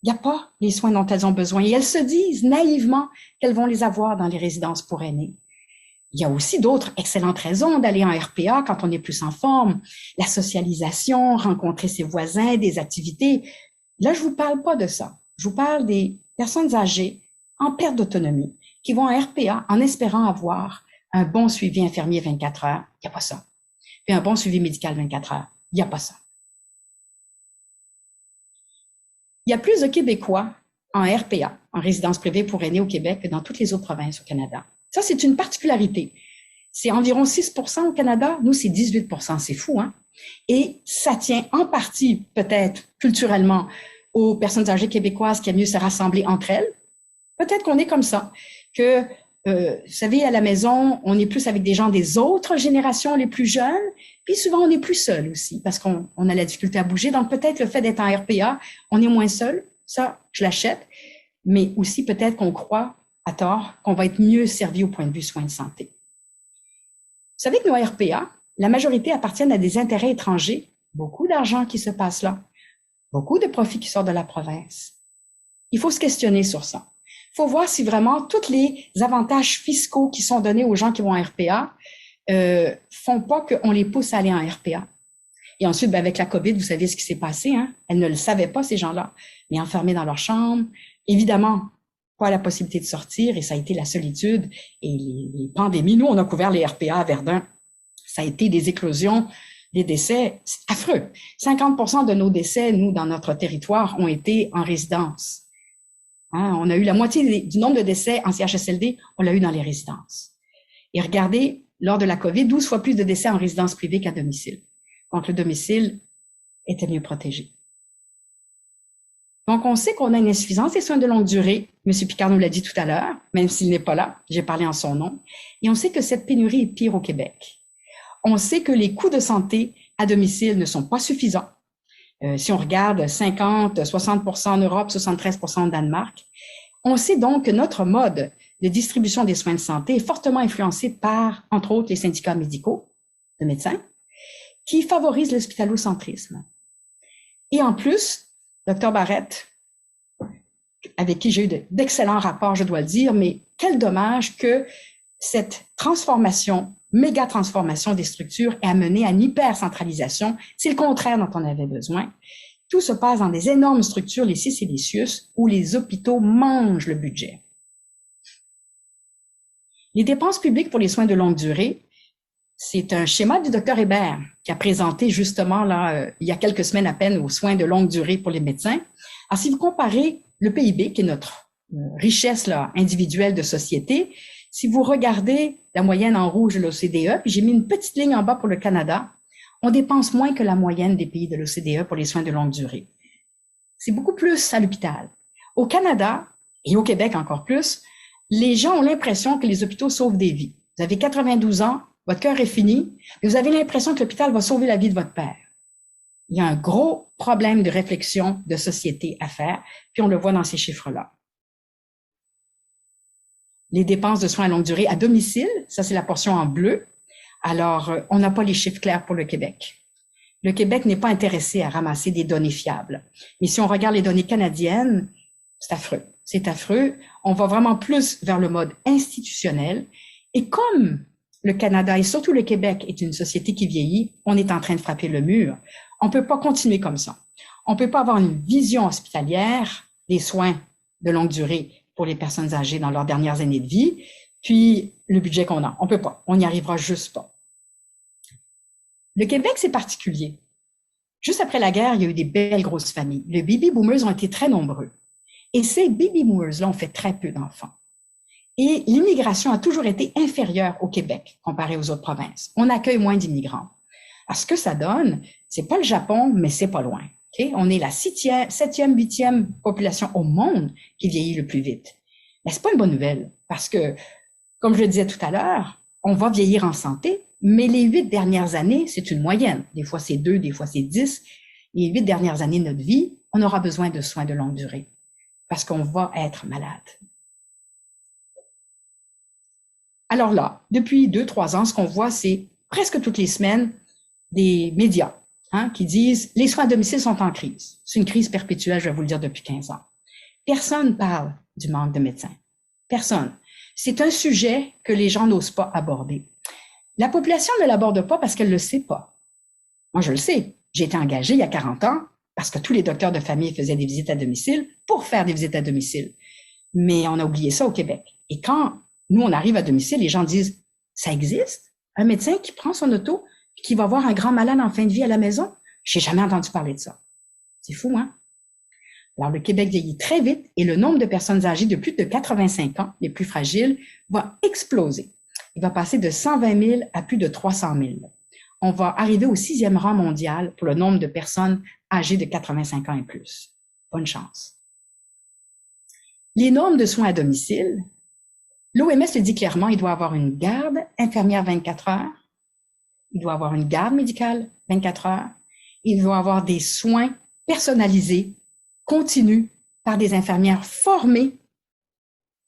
Il n'y a pas les soins dont elles ont besoin. Et elles se disent naïvement qu'elles vont les avoir dans les résidences pour aînés. Il y a aussi d'autres excellentes raisons d'aller en RPA quand on est plus en forme. La socialisation, rencontrer ses voisins, des activités. Là, je vous parle pas de ça. Je vous parle des personnes âgées en perte d'autonomie qui vont en RPA en espérant avoir un bon suivi infirmier 24 heures. Il n'y a pas ça. Puis un bon suivi médical 24 heures. Il n'y a pas ça. Il y a plus de Québécois en RPA, en résidence privée pour aînés au Québec, que dans toutes les autres provinces au Canada. Ça, c'est une particularité. C'est environ 6% au Canada. Nous, c'est 18%. C'est fou, hein? Et ça tient en partie, peut-être, culturellement, aux personnes âgées québécoises qui aiment mieux se rassembler entre elles. Peut-être qu'on est comme ça, que, vous savez, à la maison, on est plus avec des gens des autres générations, les plus jeunes, puis souvent, on est plus seul aussi, parce qu'on a la difficulté à bouger. Donc, peut-être le fait d'être en RPA, on est moins seul. Ça, je l'achète. Mais aussi, peut-être qu'on croit, à tort, qu'on va être mieux servi au point de vue soins de santé. Vous savez que nos RPA, la majorité appartiennent à des intérêts étrangers. Beaucoup d'argent qui se passe là. Beaucoup de profits qui sortent de la province. Il faut se questionner sur ça. Il faut voir si vraiment tous les avantages fiscaux qui sont donnés aux gens qui vont en RPA font pas qu'on les pousse à aller en RPA. Et ensuite, ben, avec la COVID, vous savez ce qui s'est passé, hein? Elles ne le savaient pas, ces gens-là, mais enfermés dans leur chambre. Évidemment, pas la possibilité de sortir, et ça a été la solitude et les pandémies. Nous, on a couvert les RPA à Verdun. Ça a été des éclosions, des décès. C'est affreux. 50% de nos décès, nous, dans notre territoire, ont été en résidence. Hein? On a eu la moitié du nombre de décès en CHSLD, on l'a eu dans les résidences. Et regardez, lors de la COVID, 12 fois plus de décès en résidence privée qu'à domicile. Donc, le domicile était mieux protégé. Donc, on sait qu'on a une insuffisance des soins de longue durée. M. Picard nous l'a dit tout à l'heure, même s'il n'est pas là, j'ai parlé en son nom. Et on sait que cette pénurie est pire au Québec. On sait que les coûts de santé à domicile ne sont pas suffisants. Si on regarde 50, 60% en Europe, 73% au Danemark. On sait donc que notre mode de distribution des soins de santé est fortement influencé par, entre autres, les syndicats médicaux de médecins, qui favorisent l'hospitalocentrisme. Et en plus, Dr. Barrett, avec qui j'ai eu d'excellents rapports, je dois le dire, mais quel dommage que cette transformation, méga transformation des structures ait amené à une hypercentralisation. C'est le contraire dont on avait besoin. Tout se passe dans des énormes structures, les CIS et les CIUS, où les hôpitaux mangent le budget. Les dépenses publiques pour les soins de longue durée, c'est un schéma du Dr Hébert qui a présenté justement là, il y a quelques semaines à peine aux soins de longue durée pour les médecins. Alors, si vous comparez le PIB, qui est notre richesse là, individuelle de société, si vous regardez la moyenne en rouge de l'OCDE, puis j'ai mis une petite ligne en bas pour le Canada, on dépense moins que la moyenne des pays de l'OCDE pour les soins de longue durée. C'est beaucoup plus à l'hôpital. Au Canada, et au Québec encore plus, les gens ont l'impression que les hôpitaux sauvent des vies. Vous avez 92 ans, votre cœur est fini, mais vous avez l'impression que l'hôpital va sauver la vie de votre père. Il y a un gros problème de réflexion de société à faire, puis on le voit dans ces chiffres-là. Les dépenses de soins à longue durée à domicile, ça c'est la portion en bleu. Alors, on n'a pas les chiffres clairs pour le Québec. Le Québec n'est pas intéressé à ramasser des données fiables. Mais si on regarde les données canadiennes, c'est affreux. C'est affreux. On va vraiment plus vers le mode institutionnel. Et comme le Canada et surtout le Québec est une société qui vieillit, on est en train de frapper le mur. On peut pas continuer comme ça. On peut pas avoir une vision hospitalière des soins de longue durée pour les personnes âgées dans leurs dernières années de vie, puis le budget qu'on a. On peut pas. On n'y arrivera juste pas. Le Québec, c'est particulier. Juste après la guerre, il y a eu des belles grosses familles. Les baby boomers ont été très nombreux. Et ces baby boomers-là ont fait très peu d'enfants. Et l'immigration a toujours été inférieure au Québec comparé aux autres provinces. On accueille moins d'immigrants. Alors, ce que ça donne, c'est pas le Japon, mais c'est pas loin. Okay? On est la 7e, 8e population au monde qui vieillit le plus vite. Mais c'est pas une bonne nouvelle parce que, comme je le disais tout à l'heure, on va vieillir en santé, mais les 8 dernières années, c'est une moyenne. Des fois, c'est 2, des fois, c'est 10. Les 8 dernières années de notre vie, on aura besoin de soins de longue durée parce qu'on va être malade. Alors là, depuis 2-3 ans, ce qu'on voit, c'est presque toutes les semaines des médias qui disent « les soins à domicile sont en crise ». C'est une crise perpétuelle, je vais vous le dire, depuis 15 ans. Personne ne parle du manque de médecins. Personne. C'est un sujet que les gens n'osent pas aborder. La population ne l'aborde pas parce qu'elle ne le sait pas. Moi, je le sais. J'ai été engagée il y a 40 ans parce que tous les docteurs de famille faisaient des visites à domicile pour faire des visites à domicile. Mais on a oublié ça au Québec. Et quand nous, on arrive à domicile, les gens disent, ça existe? Un médecin qui prend son auto et qui va voir un grand malade en fin de vie à la maison? J'ai jamais entendu parler de ça. C'est fou, hein? Alors, le Québec vieillit très vite et le nombre de personnes âgées de plus de 85 ans, les plus fragiles, va exploser. Il va passer de 120 000 à plus de 300 000. On va arriver au 6e rang mondial pour le nombre de personnes âgées de 85 ans et plus. Bonne chance. Les normes de soins à domicile, l'OMS le dit clairement, il doit avoir une garde infirmière 24 heures, il doit avoir une garde médicale 24 heures, il doit avoir des soins personnalisés, continus, par des infirmières formées,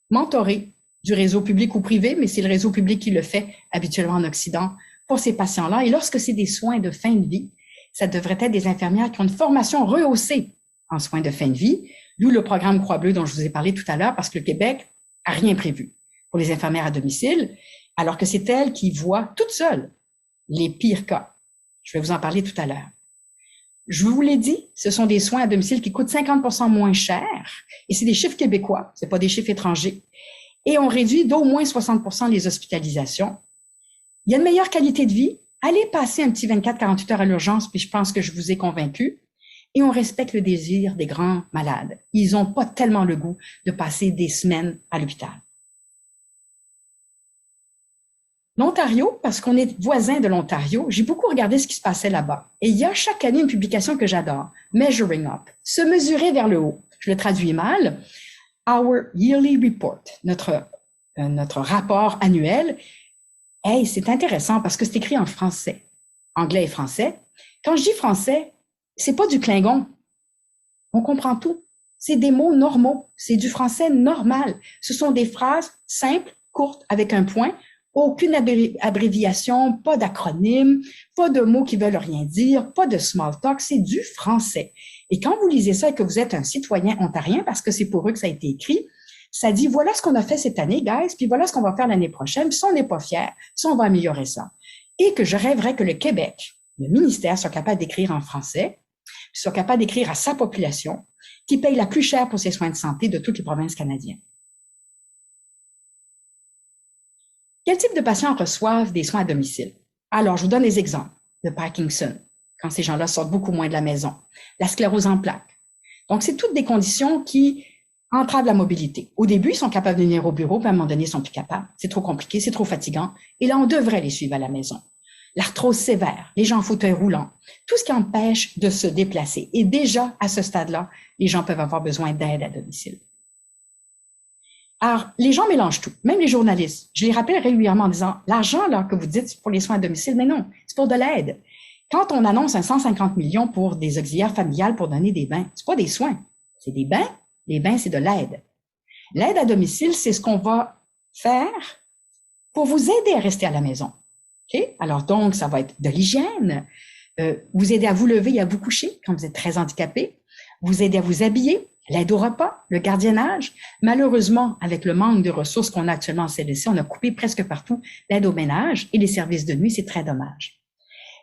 mentorées du réseau public ou privé, mais c'est le réseau public qui le fait habituellement en Occident pour ces patients-là. Et lorsque c'est des soins de fin de vie, ça devrait être des infirmières qui ont une formation rehaussée en soins de fin de vie, d'où le programme Croix-Bleue dont je vous ai parlé tout à l'heure, parce que le Québec a rien prévu pour les infirmières à domicile, alors que c'est elles qui voient toutes seules les pires cas. Je vais vous en parler tout à l'heure. Je vous l'ai dit, ce sont des soins à domicile qui coûtent 50% moins cher, et c'est des chiffres québécois, c'est pas des chiffres étrangers. Et on réduit d'au moins 60% les hospitalisations. Il y a une meilleure qualité de vie. Allez passer un petit 24-48 heures à l'urgence, puis je pense que je vous ai convaincu. Et on respecte le désir des grands malades. Ils n'ont pas tellement le goût de passer des semaines à l'hôpital. L'Ontario, parce qu'on est voisin de l'Ontario, j'ai beaucoup regardé ce qui se passait là-bas. Et il y a chaque année une publication que j'adore, Measuring Up, se mesurer vers le haut. Je le traduis mal. Our Yearly Report, notre rapport annuel. Hey, c'est intéressant parce que c'est écrit en français, anglais et français. Quand je dis français, c'est pas du Klingon. On comprend tout. C'est des mots normaux. C'est du français normal. Ce sont des phrases simples, courtes, avec un point. Aucune abréviation, pas d'acronyme, pas de mots qui veulent rien dire, pas de small talk. C'est du français. Et quand vous lisez ça et que vous êtes un citoyen ontarien, parce que c'est pour eux que ça a été écrit, ça dit, voilà ce qu'on a fait cette année, guys, puis voilà ce qu'on va faire l'année prochaine, puis si on n'est pas fiers, si on va améliorer ça. Et que je rêverais que le Québec, le ministère, soit capable d'écrire en français, soit capable d'écrire à sa population, qui paye la plus chère pour ses soins de santé de toutes les provinces canadiennes. Quel type de patients reçoivent des soins à domicile? Alors, je vous donne des exemples. Le Parkinson, quand ces gens-là sortent beaucoup moins de la maison. La sclérose en plaques. Donc, c'est toutes des conditions qui entravent la mobilité. Au début, ils sont capables de venir au bureau, puis à un moment donné, ils sont plus capables. C'est trop compliqué, c'est trop fatigant. Et là, on devrait les suivre à la maison. L'arthrose sévère, les gens en fauteuil roulant, tout ce qui empêche de se déplacer. Et déjà, à ce stade-là, les gens peuvent avoir besoin d'aide à domicile. Alors, les gens mélangent tout, même les journalistes. Je les rappelle régulièrement en disant, l'argent là que vous dites c'est pour les soins à domicile, mais non, c'est pour de l'aide. Quand on annonce un 150 millions pour des auxiliaires familiales pour donner des bains, c'est pas des soins, c'est des bains. Les bains, c'est de l'aide. L'aide à domicile, c'est ce qu'on va faire pour vous aider à rester à la maison. Okay? Alors donc, ça va être de l'hygiène, vous aider à vous lever et à vous coucher quand vous êtes très handicapé, vous aider à vous habiller, l'aide au repas, le gardiennage. Malheureusement, avec le manque de ressources qu'on a actuellement en CLSC, on a coupé presque partout l'aide au ménage et les services de nuit, c'est très dommage.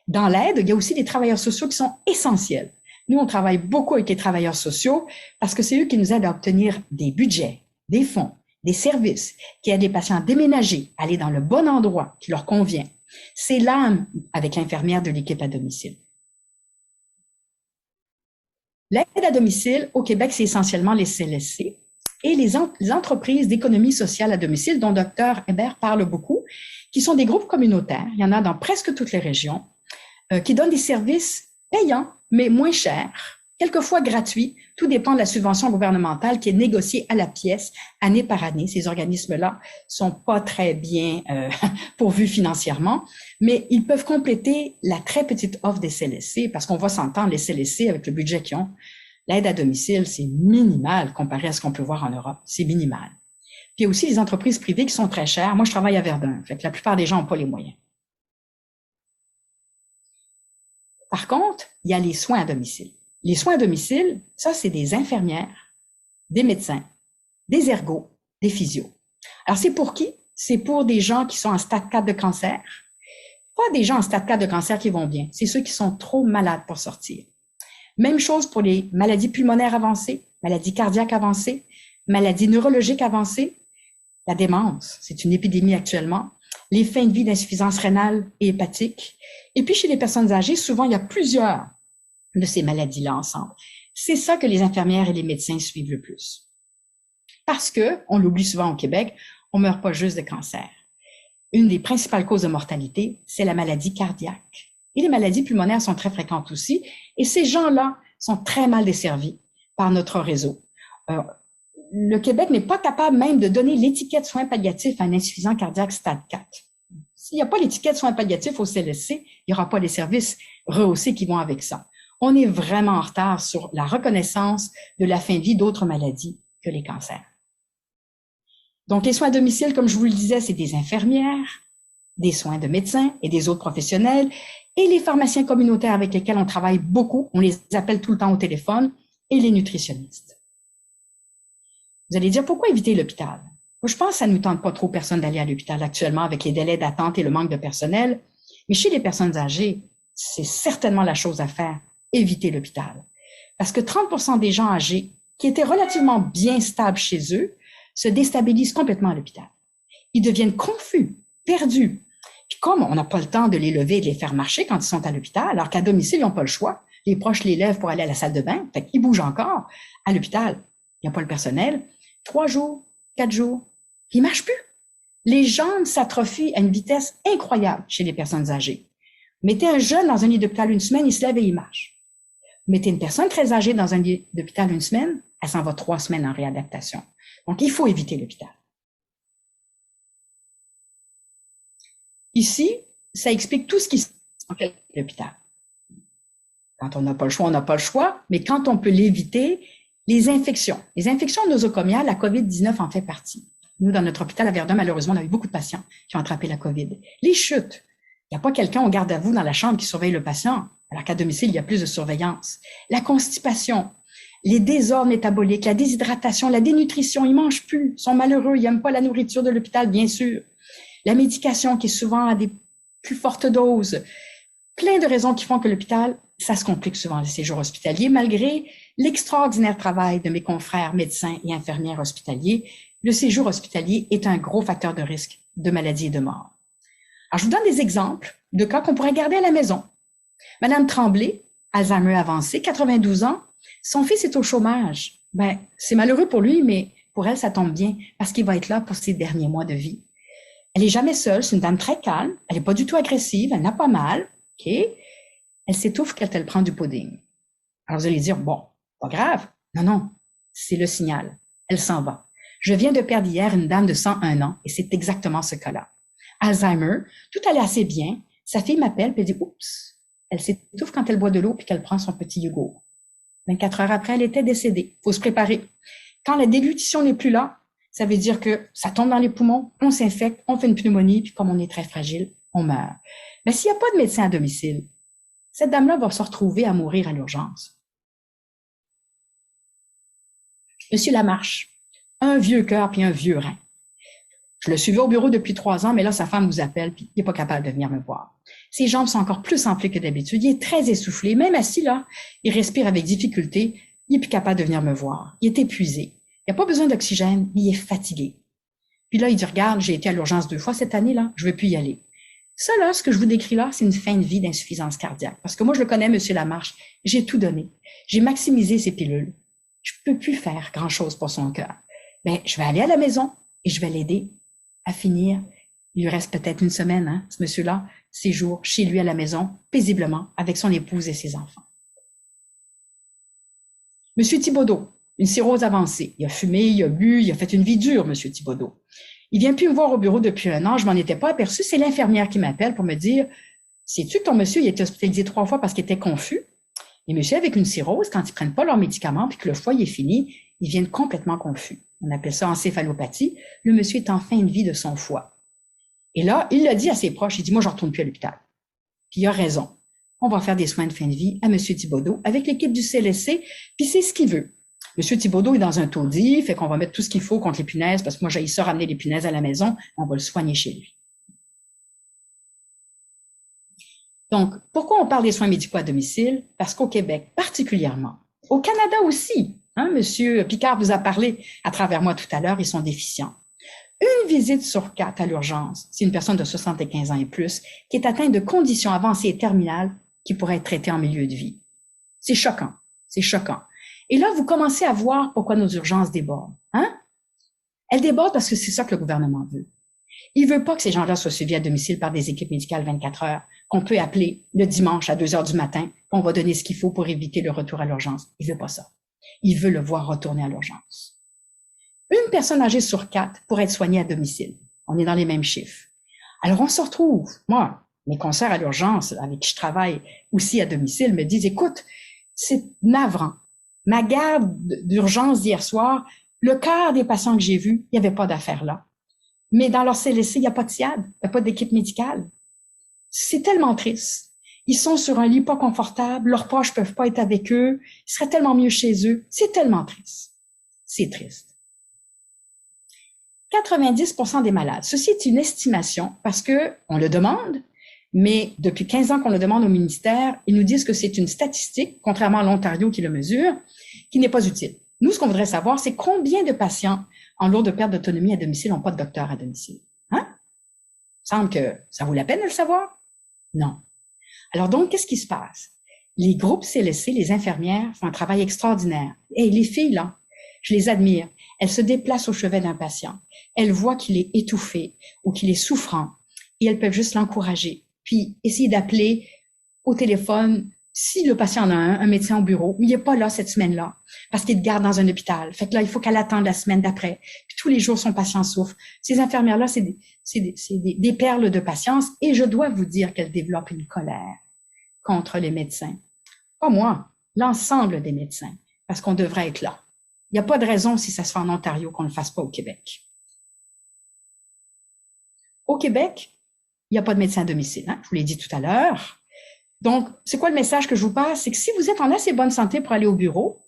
Dans l'aide, il y a aussi des travailleurs sociaux qui sont essentiels. Nous, on travaille beaucoup avec les travailleurs sociaux parce que c'est eux qui nous aident à obtenir des budgets, des fonds, des services, qui aident les patients à déménager, à aller dans le bon endroit qui leur convient. C'est l'âme avec l'infirmière de l'équipe à domicile. L'aide à domicile au Québec, c'est essentiellement les CLSC et les entreprises d'économie sociale à domicile dont Dr Hébert parle beaucoup, qui sont des groupes communautaires. Il y en a dans presque toutes les régions, qui donnent des services payants, mais moins chers, quelquefois gratuits. Tout dépend de la subvention gouvernementale qui est négociée à la pièce, année par année. Ces organismes-là sont pas très bien pourvus financièrement, mais ils peuvent compléter la très petite offre des CLSC, parce qu'on va s'entendre, les CLSC, avec le budget qu'ils ont, l'aide à domicile, c'est minimal comparé à ce qu'on peut voir en Europe. C'est minimal. Puis il y a aussi les entreprises privées qui sont très chères. Moi, je travaille à Verdun, fait que la plupart des gens n'ont pas les moyens. Par contre, il y a les soins à domicile. Les soins à domicile, ça, c'est des infirmières, des médecins, des ergos, des physios. Alors, c'est pour qui? C'est pour des gens qui sont en stade 4 de cancer. Pas des gens en stade 4 de cancer qui vont bien. C'est ceux qui sont trop malades pour sortir. Même chose pour les maladies pulmonaires avancées, maladies cardiaques avancées, maladies neurologiques avancées. La démence, c'est une épidémie actuellement. Les fins de vie d'insuffisance rénale et hépatique. Et puis, chez les personnes âgées, souvent, il y a plusieurs de ces maladies-là ensemble. C'est ça que les infirmières et les médecins suivent le plus. Parce que, on l'oublie souvent au Québec, on meurt pas juste de cancer. Une des principales causes de mortalité, c'est la maladie cardiaque. Et les maladies pulmonaires sont très fréquentes aussi. Et ces gens-là sont très mal desservis par notre réseau. Le Québec n'est pas capable même de donner l'étiquette soins palliatifs à un insuffisant cardiaque stade 4. S'il n'y a pas l'étiquette soins palliatifs au CLSC, il n'y aura pas les services rehaussés qui vont avec ça. On est vraiment en retard sur la reconnaissance de la fin de vie d'autres maladies que les cancers. Donc, les soins à domicile, comme je vous le disais, c'est des infirmières, des soins de médecins et des autres professionnels, et les pharmaciens communautaires avec lesquels on travaille beaucoup, on les appelle tout le temps au téléphone, et les nutritionnistes. Vous allez dire, pourquoi éviter l'hôpital? Moi, je pense que ça ne nous tente pas trop personne d'aller à l'hôpital actuellement avec les délais d'attente et le manque de personnel, mais chez les personnes âgées, c'est certainement la chose à faire, éviter l'hôpital. Parce que 30% des gens âgés qui étaient relativement bien stables chez eux se déstabilisent complètement à l'hôpital. Ils deviennent confus, perdus. Puis comme on n'a pas le temps de les lever et de les faire marcher quand ils sont à l'hôpital, alors qu'à domicile, ils n'ont pas le choix. Les proches les lèvent pour aller à la salle de bain, fait qu'ils bougent encore. À l'hôpital, il n'y a pas le personnel. 3 jours, 4 jours, puis ils ne marchent plus. Les jambes s'atrophient à une vitesse incroyable chez les personnes âgées. Mettez un jeune dans un lit d'hôpital une semaine, il se lève et il marche. Mettez une personne très âgée dans un lit d'hôpital une semaine, elle s'en va 3 semaines en réadaptation. Donc, il faut éviter l'hôpital. Ici, ça explique tout ce qui se passe à l'hôpital. Quand on n'a pas le choix, on n'a pas le choix, mais quand on peut l'éviter, les infections nosocomiales, la COVID-19 en fait partie. Nous, dans notre hôpital à Verdun, malheureusement, on a eu beaucoup de patients qui ont attrapé la COVID. Les chutes. Il n'y a pas quelqu'un au garde à vous dans la chambre qui surveille le patient, alors qu'à domicile, il y a plus de surveillance. La constipation, les désordres métaboliques, la déshydratation, la dénutrition, ils ne mangent plus, ils sont malheureux, ils n'aiment pas la nourriture de l'hôpital, bien sûr. La médication qui est souvent à des plus fortes doses. Plein de raisons qui font que l'hôpital, ça se complique souvent, les séjours hospitaliers, malgré l'extraordinaire travail de mes confrères médecins et infirmières hospitaliers. Le séjour hospitalier est un gros facteur de risque de maladie et de mort. Alors, je vous donne des exemples de cas qu'on pourrait garder à la maison. Madame Tremblay, Alzheimer avancé, 92 ans, son fils est au chômage. Ben, c'est malheureux pour lui, mais pour elle, ça tombe bien parce qu'il va être là pour ses derniers mois de vie. Elle est jamais seule, c'est une dame très calme, elle n'est pas du tout agressive, elle n'a pas mal, ok? Elle s'étouffe quand elle prend du pudding. Alors, vous allez dire, bon, pas grave. Non, non, c'est le signal. Elle s'en va. Je viens de perdre hier une dame de 101 ans et c'est exactement ce cas-là. Alzheimer, tout allait assez bien. Sa fille m'appelle et dit, oups, elle s'étouffe quand elle boit de l'eau puis qu'elle prend son petit yogourt. 24 heures après, elle était décédée. Faut se préparer. Quand la déglutition n'est plus là, ça veut dire que ça tombe dans les poumons, on s'infecte, on fait une pneumonie, puis comme on est très fragile, on meurt. Mais s'il n'y a pas de médecin à domicile, cette dame-là va se retrouver à mourir à l'urgence. Monsieur Lamarche, un vieux cœur puis un vieux rein. Je le suivais au bureau depuis 3 ans, mais là, sa femme vous appelle puis il n'est pas capable de venir me voir. Ses jambes sont encore plus enflées que d'habitude. Il est très essoufflé. Même assis là, il respire avec difficulté. Il n'est plus capable de venir me voir. Il est épuisé. Il n'a pas besoin d'oxygène, mais il est fatigué. Puis là, il dit, regarde, j'ai été à l'urgence 2 fois cette année, là, je ne veux plus y aller. Ça, là, ce que je vous décris là, c'est une fin de vie d'insuffisance cardiaque. Parce que moi, je le connais, monsieur Lamarche. J'ai tout donné. J'ai maximisé ses pilules. Je ne peux plus faire grand-chose pour son cœur. Ben, je vais aller à la maison et je vais l'aider à finir. Il lui reste peut-être une semaine, hein, ce monsieur-là, 6 jours chez lui à la maison, paisiblement, avec son épouse et ses enfants. Monsieur Thibodeau, une cirrhose avancée. Il a fumé, il a bu, il a fait une vie dure, monsieur Thibodeau. Il vient plus me voir au bureau depuis 1 an, je m'en étais pas aperçu. C'est l'infirmière qui m'appelle pour me dire, sais-tu que ton monsieur, il a été hospitalisé 3 fois parce qu'il était confus? Les messieurs avec une cirrhose, quand ils prennent pas leurs médicaments puis que le foie est fini, ils viennent complètement confus. On appelle ça encéphalopathie. Le monsieur est en fin de vie de son foie. Et là, il l'a dit à ses proches, il dit, moi, je ne retourne plus à l'hôpital. Puis il a raison. On va faire des soins de fin de vie à monsieur Thibodeau avec l'équipe du CLSC, puis c'est ce qu'il veut. Monsieur Thibodeau est dans un taudis, fait qu'on va mettre tout ce qu'il faut contre les punaises, parce que moi, j'ai ça ramener les punaises à la maison, on va le soigner chez lui. Donc, pourquoi on parle des soins médicaux à domicile? Parce qu'au Québec, particulièrement, au Canada aussi, hein, Monsieur Picard vous a parlé à travers moi tout à l'heure, ils sont déficients. Une visite sur 4 à l'urgence, c'est une personne de 75 ans et plus qui est atteinte de conditions avancées et terminales qui pourraient être traitées en milieu de vie. C'est choquant, c'est choquant. Et là, vous commencez à voir pourquoi nos urgences débordent. Hein? Elles débordent parce que c'est ça que le gouvernement veut. Il veut pas que ces gens-là soient suivis à domicile par des équipes médicales 24 heures, qu'on peut appeler le dimanche à 2 heures du matin, qu'on va donner ce qu'il faut pour éviter le retour à l'urgence. Il veut pas ça. Il veut le voir retourner à l'urgence. Une personne âgée sur 4 pourrait être soignée à domicile. On est dans les mêmes chiffres. Alors, on se retrouve. Moi, mes consoeurs à l'urgence, avec qui je travaille aussi à domicile, me disent, écoute, c'est navrant. Ma garde d'urgence d'hier soir, le quart des patients que j'ai vus, il n'y avait pas d'affaires là. Mais dans leur CLSC, il n'y a pas de SIAD, il n'y a pas d'équipe médicale. C'est tellement triste. Ils sont sur un lit pas confortable, leurs proches peuvent pas être avec eux, ils seraient tellement mieux chez eux. C'est tellement triste. C'est triste. 90% des malades. Ceci est une estimation parce que on le demande, mais depuis 15 ans qu'on le demande au ministère, ils nous disent que c'est une statistique, contrairement à l'Ontario qui le mesure, qui n'est pas utile. Nous, ce qu'on voudrait savoir, c'est combien de patients en lourde perte d'autonomie à domicile n'ont pas de docteur à domicile. Hein? Il semble que ça vaut la peine de le savoir? Non. Alors donc, qu'est-ce qui se passe? Les groupes CLSC, les infirmières, font un travail extraordinaire. Et les filles, là, je les admire. Elles se déplacent au chevet d'un patient. Elles voient qu'il est étouffé ou qu'il est souffrant et elles peuvent juste l'encourager. Puis essayer d'appeler au téléphone si le patient a un médecin au bureau, mais il n'est pas là cette semaine-là parce qu'il te garde dans un hôpital. Fait que là, il faut qu'elle attende la semaine d'après. Puis tous les jours, son patient souffre. Ces infirmières-là, c'est des perles de patience et je dois vous dire qu'elles développent une colère contre les médecins. Pas moi, l'ensemble des médecins, parce qu'on devrait être là. Il n'y a pas de raison, si ça se fait en Ontario, qu'on ne le fasse pas au Québec. Au Québec, il n'y a pas de médecin à domicile, hein? Je vous l'ai dit tout à l'heure. Donc, c'est quoi le message que je vous passe? C'est que si vous êtes en assez bonne santé pour aller au bureau,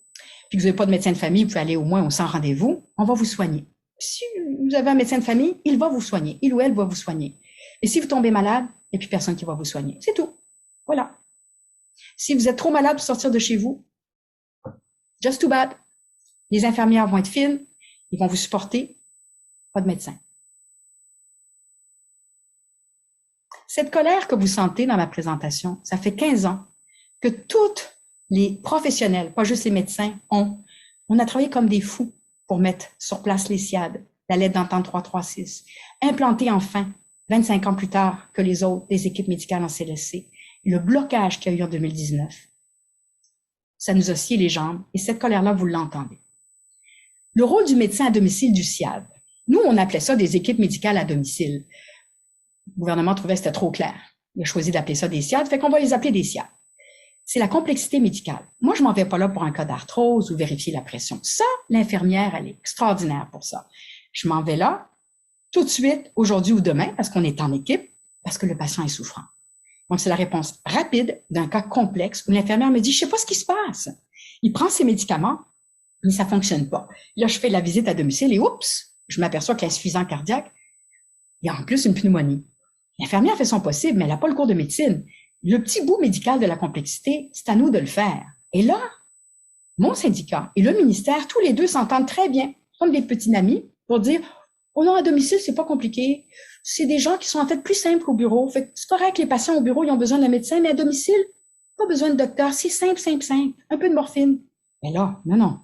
puis que vous n'avez pas de médecin de famille, vous pouvez aller au moins au sans rendez-vous, on va vous soigner. Si vous avez un médecin de famille, il va vous soigner. Il ou elle va vous soigner. Et si vous tombez malade, il n'y a plus personne qui va vous soigner. C'est tout. Voilà. Si vous êtes trop malade pour sortir de chez vous, just too bad. Les infirmières vont être fines, ils vont vous supporter, pas de médecin. Cette colère que vous sentez dans ma présentation, ça fait 15 ans que toutes les professionnels, pas juste les médecins, on a travaillé comme des fous pour mettre sur place les SIAD, la lettre d'entente 336, implanter enfin, 25 ans plus tard que les autres, des équipes médicales en CLSC, le blocage qu'il y a eu en 2019. Ça nous a scié les jambes et cette colère-là, vous l'entendez. Le rôle du médecin à domicile du SIAD. Nous, on appelait ça des équipes médicales à domicile. Le gouvernement trouvait que c'était trop clair. Il a choisi d'appeler ça des SIAD, fait qu'on va les appeler des SIAD. C'est la complexité médicale. Moi, je m'en vais pas là pour un cas d'arthrose ou vérifier la pression. Ça, l'infirmière, elle est extraordinaire pour ça. Je m'en vais là tout de suite, aujourd'hui ou demain, parce qu'on est en équipe, parce que le patient est souffrant. Donc, c'est la réponse rapide d'un cas complexe où l'infirmière me dit, je sais pas ce qui se passe. Il prend ses médicaments, mais ça fonctionne pas. Là, je fais la visite à domicile et oups, je m'aperçois qu'il y a insuffisance cardiaque. Il y a en plus une pneumonie. L'infirmière fait son possible, mais elle n'a pas le cours de médecine. Le petit bout médical de la complexité, c'est à nous de le faire. Et là, mon syndicat et le ministère, tous les deux s'entendent très bien, comme des petits amis, pour dire, oh non, à domicile, c'est pas compliqué. C'est des gens qui sont en fait plus simples au bureau. Fait que c'est correct, les patients au bureau, ils ont besoin d'un médecin, mais à domicile, pas besoin de docteur. C'est simple, simple, simple. Un peu de morphine. Mais là, non.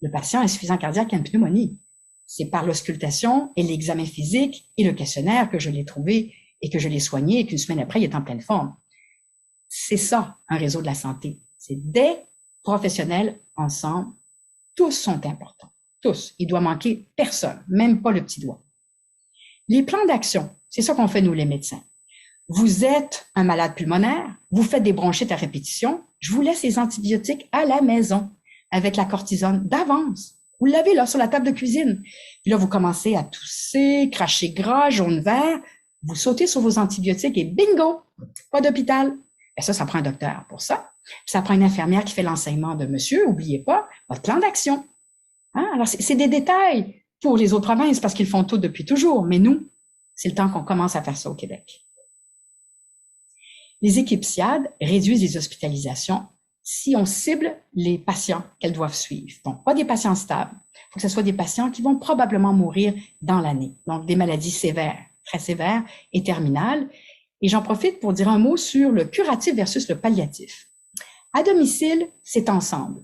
Le patient a insuffisance cardiaque et une pneumonie. C'est par l'auscultation et l'examen physique et le questionnaire que je l'ai trouvé et que je l'ai soigné et qu'une semaine après, il est en pleine forme. C'est ça, un réseau de la santé. C'est des professionnels ensemble. Tous sont importants. Tous. Il doit manquer personne, même pas le petit doigt. Les plans d'action, c'est ça qu'on fait nous les médecins. Vous êtes un malade pulmonaire, vous faites des bronchites à répétition, je vous laisse les antibiotiques à la maison avec la cortisone d'avance. Vous l'avez là sur la table de cuisine. Puis là, vous commencez à tousser, cracher gras, jaune vert, vous sautez sur vos antibiotiques et bingo, pas d'hôpital. Et ça prend un docteur pour ça. Puis ça prend une infirmière qui fait l'enseignement de monsieur, oubliez pas, votre plan d'action. Hein? Alors, c'est des détails pour les autres provinces parce qu'ils font tout depuis toujours. Mais nous, c'est le temps qu'on commence à faire ça au Québec. Les équipes SIAD réduisent les hospitalisations si on cible les patients qu'elles doivent suivre. Donc, pas des patients stables. Il faut que ce soit des patients qui vont probablement mourir dans l'année. Donc, des maladies sévères, très sévères et terminales. Et j'en profite pour dire un mot sur le curatif versus le palliatif. À domicile, c'est ensemble.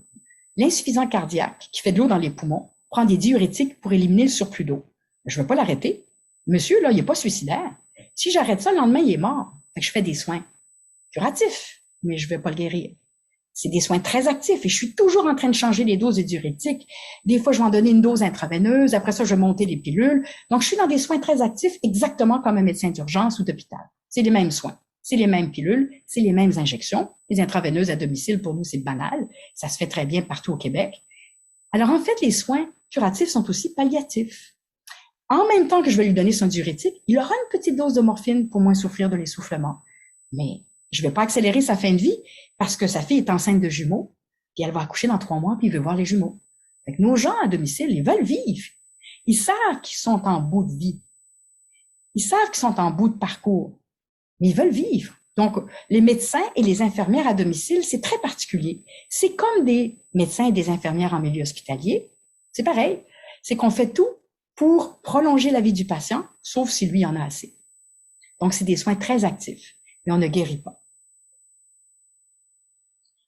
L'insuffisant cardiaque qui fait de l'eau dans les poumons prend des diurétiques pour éliminer le surplus d'eau. Je ne veux pas l'arrêter. Monsieur, là, il n'est pas suicidaire. Si j'arrête ça, le lendemain, il est mort. Fait que je fais des soins curatifs, mais je ne vais pas le guérir. C'est des soins très actifs et je suis toujours en train de changer les doses de diurétiques. Des fois, je vais en donner une dose intraveineuse. Après ça, je vais monter les pilules. Donc, je suis dans des soins très actifs exactement comme un médecin d'urgence ou d'hôpital. C'est les mêmes soins. C'est les mêmes pilules, c'est les mêmes injections. Les intraveineuses à domicile, pour nous, c'est banal. Ça se fait très bien partout au Québec. Alors, en fait, les soins curatifs sont aussi palliatifs. En même temps que je vais lui donner son diurétique, il aura une petite dose de morphine pour moins souffrir de l'essoufflement. Mais je ne vais pas accélérer sa fin de vie parce que sa fille est enceinte de jumeaux, puis elle va accoucher dans 3 mois, puis il veut voir les jumeaux. Fait que nos gens à domicile, ils veulent vivre. Ils savent qu'ils sont en bout de vie. Ils savent qu'ils sont en bout de parcours, mais ils veulent vivre. Donc, les médecins et les infirmières à domicile, c'est très particulier. C'est comme des médecins et des infirmières en milieu hospitalier. C'est pareil. C'est qu'on fait tout pour prolonger la vie du patient, sauf si lui en a assez. Donc, c'est des soins très actifs, mais on ne guérit pas.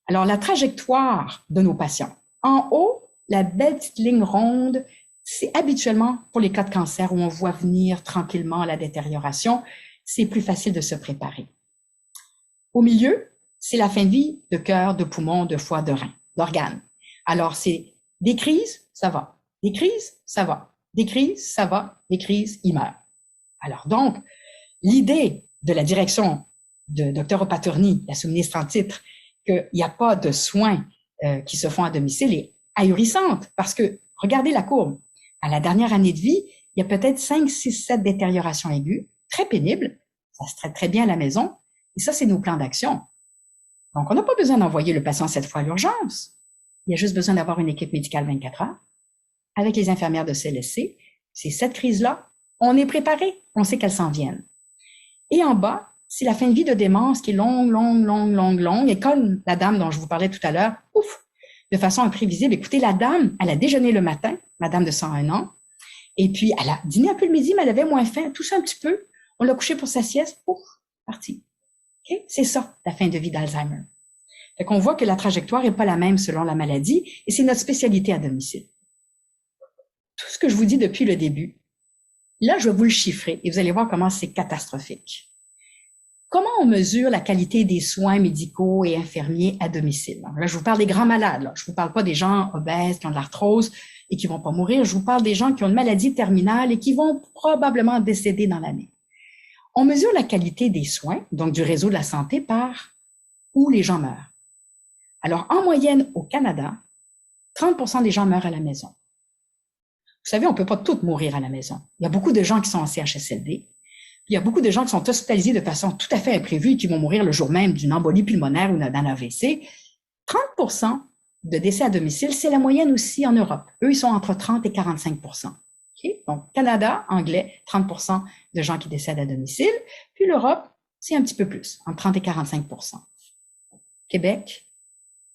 Alors, la trajectoire de nos patients. En haut, la belle petite ligne ronde, c'est habituellement pour les cas de cancer où on voit venir tranquillement la détérioration. C'est plus facile de se préparer. Au milieu, c'est la fin de vie de cœur, de poumon, de foie, de rein, d'organes. Alors, c'est des crises, ça va. Des crises, ça va. Des crises, ça va. Des crises, il meurt. Alors donc, l'idée de la direction de Dr. Opaturny, la sous-ministre en titre, qu'il n'y a pas de soins qui se font à domicile est ahurissante parce que, regardez la courbe. À la dernière année de vie, il y a peut-être 5, 6, 7 détériorations aiguës, très pénibles. Ça se traite très bien à la maison. Et ça, c'est nos plans d'action. Donc, on n'a pas besoin d'envoyer le patient 7 fois à l'urgence. Il y a juste besoin d'avoir une équipe médicale 24 heures avec les infirmières de CLSC. C'est cette crise-là, on est préparé, on sait qu'elles s'en viennent. Et en bas, c'est la fin de vie de démence qui est longue. Et comme la dame dont je vous parlais tout à l'heure, ouf, de façon imprévisible. Écoutez, la dame, elle a déjeuné le matin, madame de 101 ans, et puis elle a dîné un peu le midi, mais elle avait moins faim, tout ça un petit peu. On l'a couché pour sa sieste, ouf, parti. Okay? C'est ça, la fin de vie d'Alzheimer. Fait qu'on voit que la trajectoire n'est pas la même selon la maladie, et c'est notre spécialité à domicile. Tout ce que je vous dis depuis le début, là, je vais vous le chiffrer, et vous allez voir comment c'est catastrophique. Comment on mesure la qualité des soins médicaux et infirmiers à domicile? Là, je vous parle des grands malades. Là. Je vous parle pas des gens obèses qui ont de l'arthrose et qui vont pas mourir. Je vous parle des gens qui ont une maladie terminale et qui vont probablement décéder dans l'année. On mesure la qualité des soins, donc du réseau de la santé, par où les gens meurent. Alors, en moyenne, au Canada, 30% des gens meurent à la maison. Vous savez, on peut pas tous mourir à la maison. Il y a beaucoup de gens qui sont en CHSLD. Il y a beaucoup de gens qui sont hospitalisés de façon tout à fait imprévue et qui vont mourir le jour même d'une embolie pulmonaire ou d'un AVC. 30% de décès à domicile, c'est la moyenne aussi en Europe. Eux, ils sont entre 30 et 45%. Okay? Donc, Canada, anglais, 30% de gens qui décèdent à domicile. Puis l'Europe, c'est un petit peu plus, entre 30 et 45%. Québec,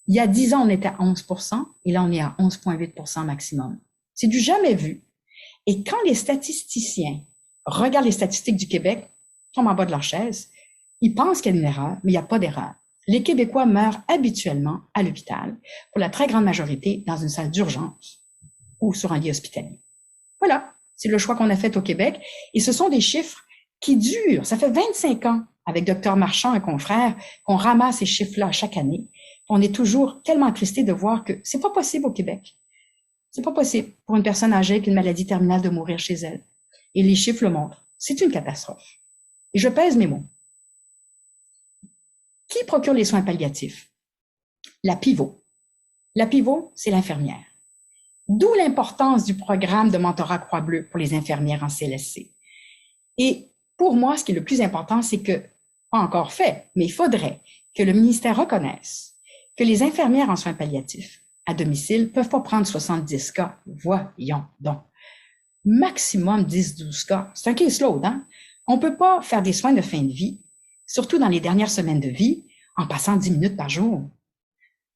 il y a 10 ans, on était à 11% et là, on est à 11,8% maximum. C'est du jamais vu. Et quand les statisticiens regardent les statistiques du Québec, tombent en bas de leur chaise, ils pensent qu'il y a une erreur, mais il n'y a pas d'erreur. Les Québécois meurent habituellement à l'hôpital, pour la très grande majorité dans une salle d'urgence ou sur un lit hospitalier. Voilà, c'est le choix qu'on a fait au Québec. Et ce sont des chiffres qui durent. Ça fait 25 ans, avec Dr Marchand, un confrère, qu'on ramasse ces chiffres-là chaque année. On est toujours tellement attristé de voir que c'est pas possible au Québec. C'est pas possible pour une personne âgée avec une maladie terminale de mourir chez elle. Et les chiffres le montrent. C'est une catastrophe. Et je pèse mes mots. Qui procure les soins palliatifs? La pivot. La pivot, c'est l'infirmière. D'où l'importance du programme de mentorat Croix-Bleue pour les infirmières en CLSC. Et pour moi, ce qui est le plus important, c'est que, pas encore fait, mais il faudrait que le ministère reconnaisse que les infirmières en soins palliatifs à domicile peuvent pas prendre 70 cas. Voyons donc. Maximum 10-12 cas. C'est un caseload, hein? On peut pas faire des soins de fin de vie surtout dans les dernières semaines de vie, en passant 10 minutes par jour.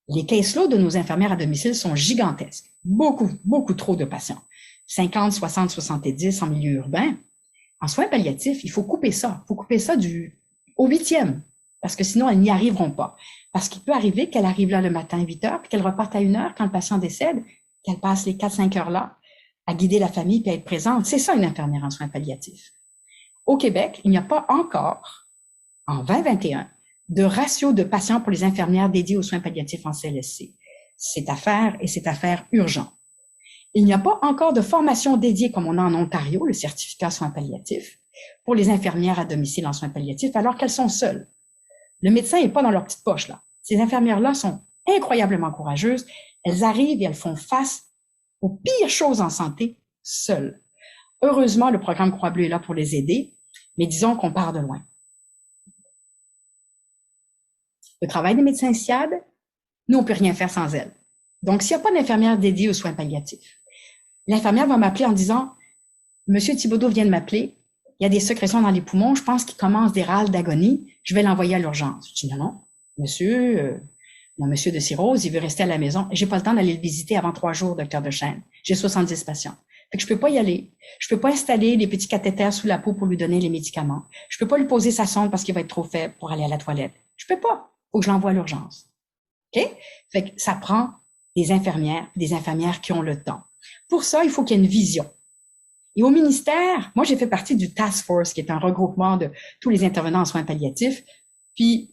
Les caseloads de nos infirmières à domicile sont gigantesques. Beaucoup, beaucoup trop de patients. 50, 60, 70 en milieu urbain. En soins palliatifs, il faut couper ça. Il faut couper ça au 8e, parce que sinon, elles n'y arriveront pas. Parce qu'il peut arriver qu'elle arrive là le matin à 8 heures, puis qu'elle reparte à 1 heure quand le patient décède, qu'elle passe les 4-5 heures là à guider la famille puis à être présente. C'est ça, une infirmière en soins palliatifs. Au Québec, il n'y a pas encore, en 2021, de ratio de patients pour les infirmières dédiées aux soins palliatifs en CLSC. C'est à faire et c'est à faire urgent. Il n'y a pas encore de formation dédiée comme on a en Ontario, le certificat soins palliatifs, pour les infirmières à domicile en soins palliatifs, alors qu'elles sont seules. Le médecin n'est pas dans leur petite poche, là. Ces infirmières-là sont incroyablement courageuses. Elles arrivent et elles font face aux pires choses en santé seules. Heureusement, le programme Croix-Bleue est là pour les aider, mais disons qu'on part de loin. Le travail des médecins SIAD, nous, on ne peut rien faire sans elles. Donc, s'il n'y a pas d'infirmière dédiée aux soins palliatifs, l'infirmière va m'appeler en disant « Monsieur Thibodeau vient de m'appeler, il y a des sécrétions dans les poumons, je pense qu'il commence des râles d'agonie, je vais l'envoyer à l'urgence. » Je dis « Non, monsieur, mon monsieur de cirrhose, il veut rester à la maison. J'ai pas le temps d'aller le visiter avant 3 jours, docteur Dechaine. J'ai 70 patients. Fait que je peux pas y aller. Je peux pas installer les petits cathéters sous la peau pour lui donner les médicaments. Je peux pas lui poser sa sonde parce qu'il va être trop faible pour aller à la toilette. Je peux pas. Faut que je l'envoie à l'urgence. OK? Fait que ça prend des infirmières qui ont le temps. Pour ça, il faut qu'il y ait une vision. Et au ministère, moi, j'ai fait partie du Task Force, qui est un regroupement de tous les intervenants en soins palliatifs. Puis,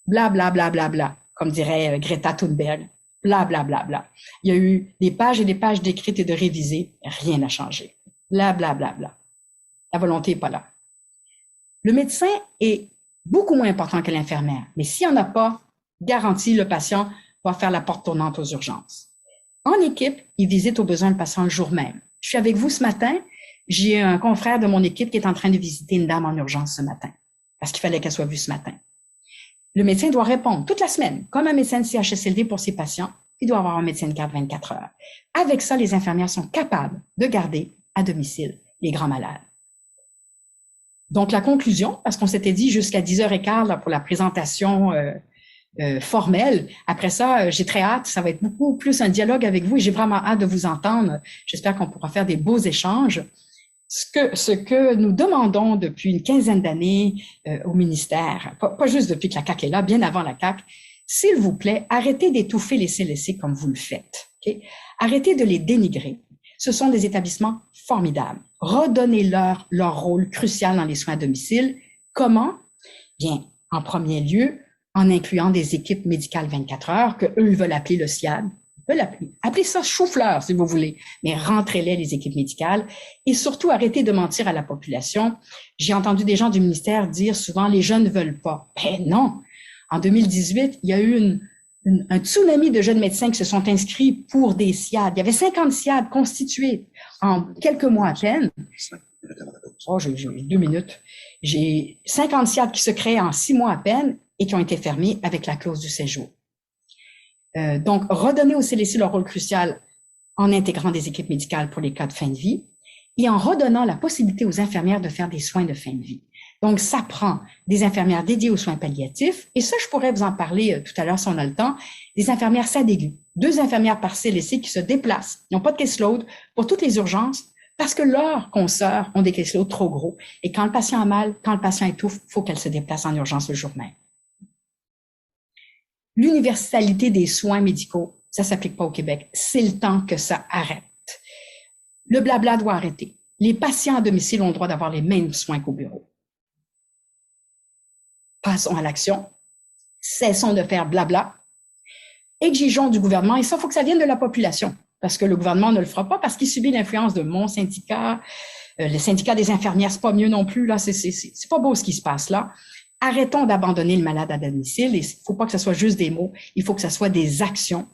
bla, bla, bla, bla, bla, comme dirait Greta Thunberg. Bla, bla, bla, bla. Il y a eu des pages et des pages d'écrites et de révisées. Rien n'a changé. Bla, bla, bla, bla. La volonté n'est pas là. Le médecin est beaucoup moins important que l'infirmière. Mais s'il n'y en a pas, garantie, le patient va faire la porte tournante aux urgences. En équipe, il visite aux besoins le patient le jour même. Je suis avec vous ce matin. J'ai un confrère de mon équipe qui est en train de visiter une dame en urgence ce matin, parce qu'il fallait qu'elle soit vue ce matin. Le médecin doit répondre toute la semaine, comme un médecin de CHSLD pour ses patients. Il doit avoir un médecin de garde 24 heures. Avec ça, les infirmières sont capables de garder à domicile les grands malades. Donc, la conclusion, parce qu'on s'était dit jusqu'à 10h15 là, pour la présentation formelle. Après ça, j'ai très hâte. Ça va être beaucoup plus un dialogue avec vous et j'ai vraiment hâte de vous entendre. J'espère qu'on pourra faire des beaux échanges. Ce que nous demandons depuis une quinzaine d'années au ministère, pas juste depuis que la CAQ est là, bien avant la CAQ, s'il vous plaît, arrêtez d'étouffer les CLSC comme vous le faites. Okay? Arrêtez de les dénigrer. Ce sont des établissements formidables. Redonnez-leur leur rôle crucial dans les soins à domicile. Comment? Bien, en premier lieu, en incluant des équipes médicales 24 heures, que eux veulent appeler le SIAD. Appelez ça chou-fleur, si vous voulez, mais rentrez-les équipes médicales et surtout arrêtez de mentir à la population. J'ai entendu des gens du ministère dire souvent les jeunes ne veulent pas. Ben non. En 2018, il y a eu un tsunami de jeunes médecins qui se sont inscrits pour des SIAD. Il y avait 50 SIAD constitués en quelques mois à peine. Oh, j'ai 2 minutes. J'ai 50 SIAD qui se créent en 6 mois à peine et qui ont été fermés avec la clause du séjour. Donc, redonner aux CLSC leur rôle crucial en intégrant des équipes médicales pour les cas de fin de vie et en redonnant la possibilité aux infirmières de faire des soins de fin de vie. Donc, ça prend des infirmières dédiées aux soins palliatifs et ça, je pourrais vous en parler tout à l'heure si on a le temps, des infirmières SADAIGU, 2 infirmières par CLSC qui se déplacent, ils n'ont pas de caseload pour toutes les urgences parce que leurs consoeurs ont des caseloads trop gros et quand le patient a mal, quand le patient étouffe, il faut qu'elle se déplace en urgence le jour même. L'universalité des soins médicaux, ça s'applique pas au Québec. C'est le temps que ça arrête. Le blabla doit arrêter. Les patients à domicile ont le droit d'avoir les mêmes soins qu'au bureau. Passons à l'action. Cessons de faire blabla. Exigeons du gouvernement, et ça, il faut que ça vienne de la population, parce que le gouvernement ne le fera pas, parce qu'il subit l'influence de mon syndicat, le syndicat des infirmières, c'est pas mieux non plus, là, c'est pas beau ce qui se passe là. Arrêtons d'abandonner le malade à domicile. Il ne faut pas que ce soit juste des mots, il faut que ce soit des actions.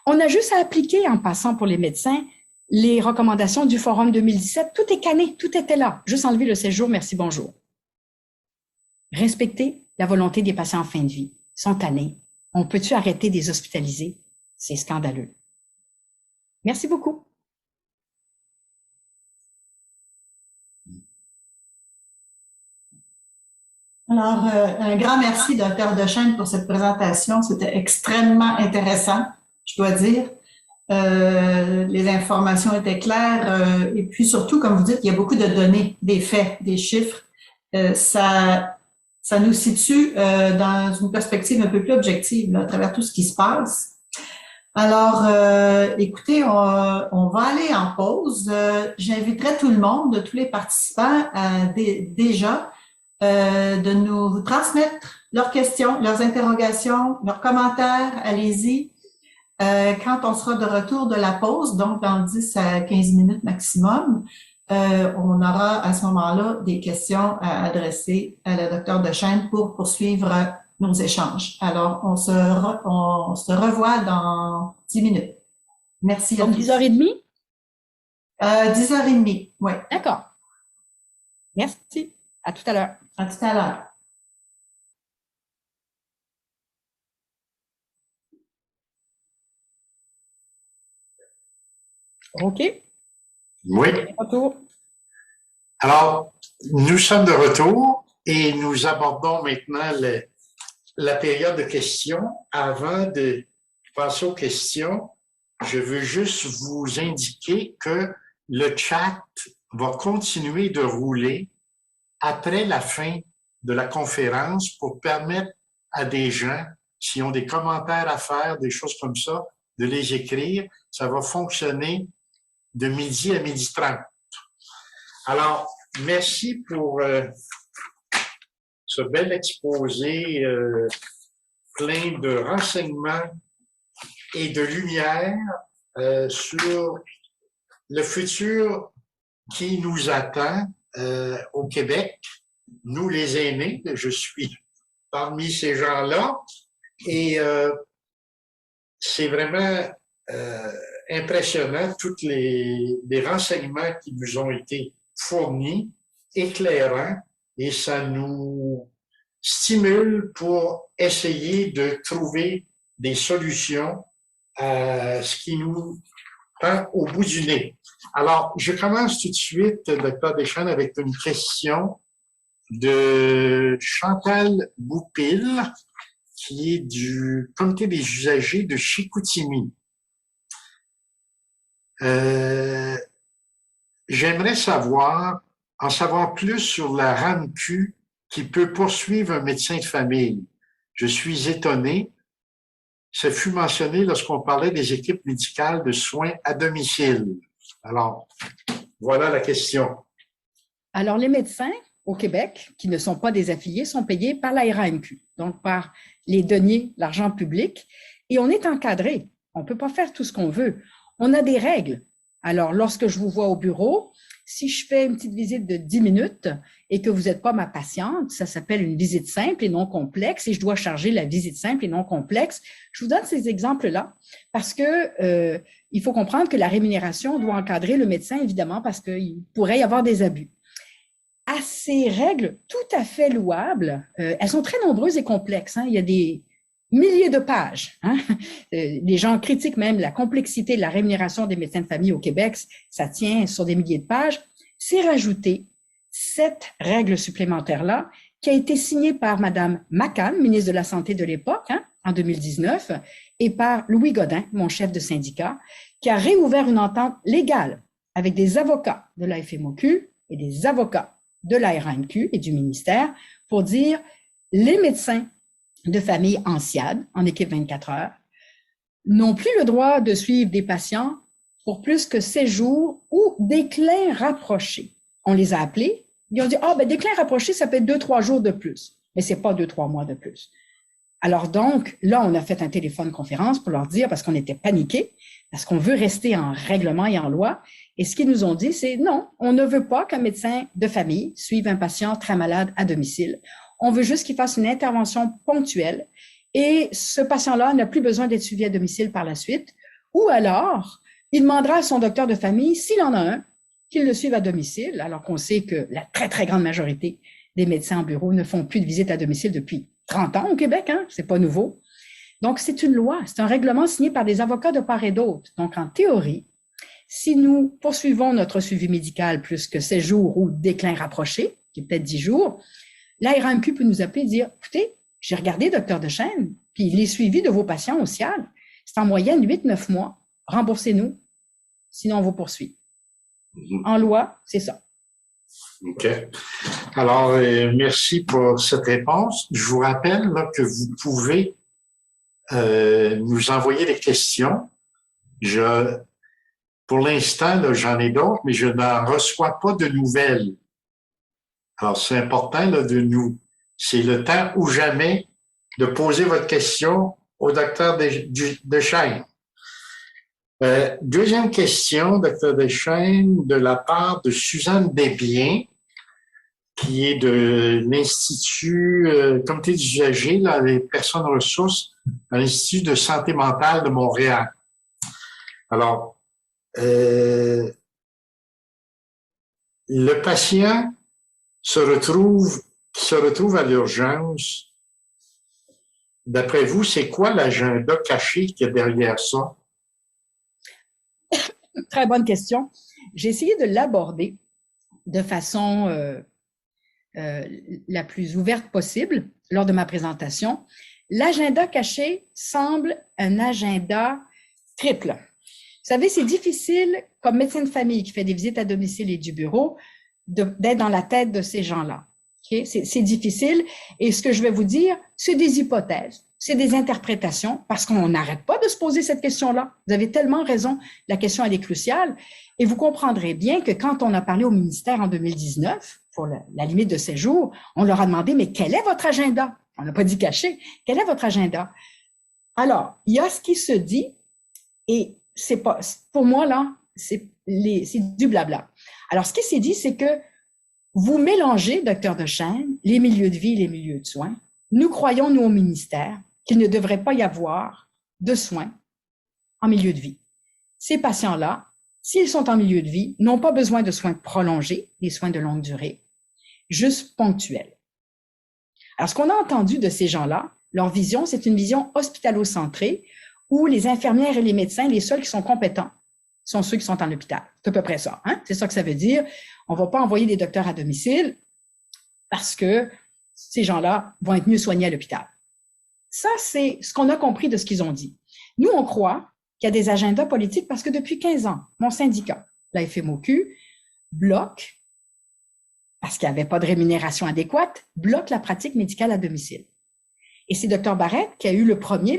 On a juste à appliquer, en passant pour les médecins, les recommandations du Forum 2017. Tout est canné, tout était là. Juste enlever le séjour, merci, bonjour. Respecter la volonté des patients en fin de vie. Ils sont tannés. On peut-tu arrêter de les hospitaliser? C'est scandaleux. Merci beaucoup. Alors, un grand merci, Dr. Dechaine, pour cette présentation. C'était extrêmement intéressant, je dois dire. Les informations étaient claires et puis surtout, comme vous dites, il y a beaucoup de données, des faits, des chiffres. Ça nous situe dans une perspective un peu plus objective là, à travers tout ce qui se passe. Alors, écoutez, on va aller en pause. J'inviterai tout le monde, tous les participants, déjà de nous transmettre leurs questions, leurs interrogations, leurs commentaires. Allez-y. Quand on sera de retour de la pause, donc dans 10 à 15 minutes maximum, on aura à ce moment-là des questions à adresser à la Dr. Dechaine pour poursuivre nos échanges. Alors, on se revoit dans 10 minutes. Merci. Donc, 10h30? 10h30, oui. D'accord. Merci. À tout à l'heure. À tout à l'heure. OK. Oui. Retour. Alors, nous sommes de retour et nous abordons maintenant la période de questions. Avant de passer aux questions, je veux juste vous indiquer que le chat va continuer de rouler après la fin de la conférence pour permettre à des gens, s'ils ont des commentaires à faire, des choses comme ça, de les écrire. Ça va fonctionner de midi à 12h30. Alors, merci pour ce bel exposé plein de renseignements et de lumière sur le futur qui nous attend au Québec. Nous, les aînés, je suis parmi ces gens-là et c'est vraiment impressionnant tous les renseignements qui nous ont été fournis, éclairants, et ça nous stimule pour essayer de trouver des solutions à ce qui nous prend au bout du nez. Alors, je commence tout de suite, Dr. Dechaine, avec une question de Chantal Boupil, qui est du Comité des usagers de Chicoutimi. J'aimerais en savoir plus sur la RAMQ qui peut poursuivre un médecin de famille. Je suis étonné. Ça fut mentionné lorsqu'on parlait des équipes médicales de soins à domicile. Alors, voilà la question. Alors, les médecins au Québec, qui ne sont pas des affiliés, sont payés par la RAMQ, donc par les deniers, l'argent public, et on est encadré. On ne peut pas faire tout ce qu'on veut. On a des règles. Alors, lorsque je vous vois au bureau, si je fais une petite visite de 10 minutes et que vous n'êtes pas ma patiente, ça s'appelle une visite simple et non complexe et je dois charger la visite simple et non complexe. Je vous donne ces exemples-là parce que il faut comprendre que la rémunération doit encadrer le médecin, évidemment, parce qu'il pourrait y avoir des abus. À ces règles tout à fait louables, elles sont très nombreuses et complexes. Hein. Il y a des milliers de pages. Hein? Les gens critiquent même la complexité de la rémunération des médecins de famille au Québec. Ça tient sur des milliers de pages. C'est rajouté cette règle supplémentaire-là qui a été signée par Mme McCann, ministre de la Santé de l'époque, hein, en 2019, et par Louis Godin, mon chef de syndicat, qui a réouvert une entente légale avec des avocats de la FMOQ et des avocats de la RAMQ et du ministère pour dire les médecins de famille en SIAD, en équipe 24 heures, n'ont plus le droit de suivre des patients pour plus que 7 jours ou déclin rapproché. On les a appelés, ils ont dit, déclin rapproché, ça peut être 2-3 jours de plus, mais c'est pas 2-3 mois de plus. Alors donc, là, on a fait un téléphone conférence pour leur dire, parce qu'on était paniqués, parce qu'on veut rester en règlement et en loi, et ce qu'ils nous ont dit, c'est non, on ne veut pas qu'un médecin de famille suive un patient très malade à domicile. On veut juste qu'il fasse une intervention ponctuelle et ce patient-là n'a plus besoin d'être suivi à domicile par la suite. Ou alors, il demandera à son docteur de famille, s'il en a un, qu'il le suive à domicile, alors qu'on sait que la très, très grande majorité des médecins en bureau ne font plus de visite à domicile depuis 30 ans au Québec, hein, c'est pas nouveau. Donc, c'est une loi, c'est un règlement signé par des avocats de part et d'autre. Donc, en théorie, si nous poursuivons notre suivi médical plus que 16 jours ou déclin rapproché, qui est peut-être 10 jours, la RAMQ peut nous appeler et dire, écoutez, j'ai regardé Dr. Dechaine, puis les suivis de vos patients au CIAL, c'est en moyenne 8-9 mois. Remboursez-nous, sinon on vous poursuit. En loi, c'est ça. OK. Alors, merci pour cette réponse. Je vous rappelle là, que vous pouvez nous envoyer des questions. Pour l'instant, j'en ai d'autres, mais je n'en reçois pas de nouvelles. Alors, c'est important là, c'est le temps ou jamais de poser votre question au docteur Dechaine. Deuxième question, docteur Dechaine, de la part de Suzanne Desbiens, qui est de l'Institut Comité d'usagers, les personnes ressources, à l'Institut de santé mentale de Montréal. Alors, le patient se retrouve à l'urgence. D'après vous, c'est quoi l'agenda caché qu'il y a derrière ça? Très bonne question. J'ai essayé de l'aborder de façon la plus ouverte possible lors de ma présentation. L'agenda caché semble un agenda triple. Vous savez, c'est difficile, comme médecin de famille qui fait des visites à domicile et du bureau, d'être dans la tête de ces gens-là. Okay? C'est difficile. Et ce que je vais vous dire, c'est des hypothèses, c'est des interprétations, parce qu'on n'arrête pas de se poser cette question-là. Vous avez tellement raison, la question, elle est cruciale. Et vous comprendrez bien que quand on a parlé au ministère en 2019, pour la limite de séjour, on leur a demandé, mais quel est votre agenda? On n'a pas dit caché. Quel est votre agenda? Alors, il y a ce qui se dit, et c'est pas, pour moi, là, c'est du blabla. Alors, ce qui s'est dit, c'est que vous mélangez, docteur Dechaine, les milieux de vie et les milieux de soins. Nous croyons, nous, au ministère, qu'il ne devrait pas y avoir de soins en milieu de vie. Ces patients-là, s'ils sont en milieu de vie, n'ont pas besoin de soins prolongés, des soins de longue durée, juste ponctuels. Alors, ce qu'on a entendu de ces gens-là, leur vision, c'est une vision hospitalo-centrée où les infirmières et les médecins, les seuls qui sont compétents, sont ceux qui sont en l'hôpital. C'est à peu près ça. Hein? C'est ça que ça veut dire. On ne va pas envoyer des docteurs à domicile parce que ces gens-là vont être mieux soignés à l'hôpital. Ça, c'est ce qu'on a compris de ce qu'ils ont dit. Nous, on croit qu'il y a des agendas politiques parce que depuis 15 ans, mon syndicat, la FMOQ, bloque, parce qu'il n'y avait pas de rémunération adéquate, bloque la pratique médicale à domicile. Et c'est Dr Barrette qui a eu le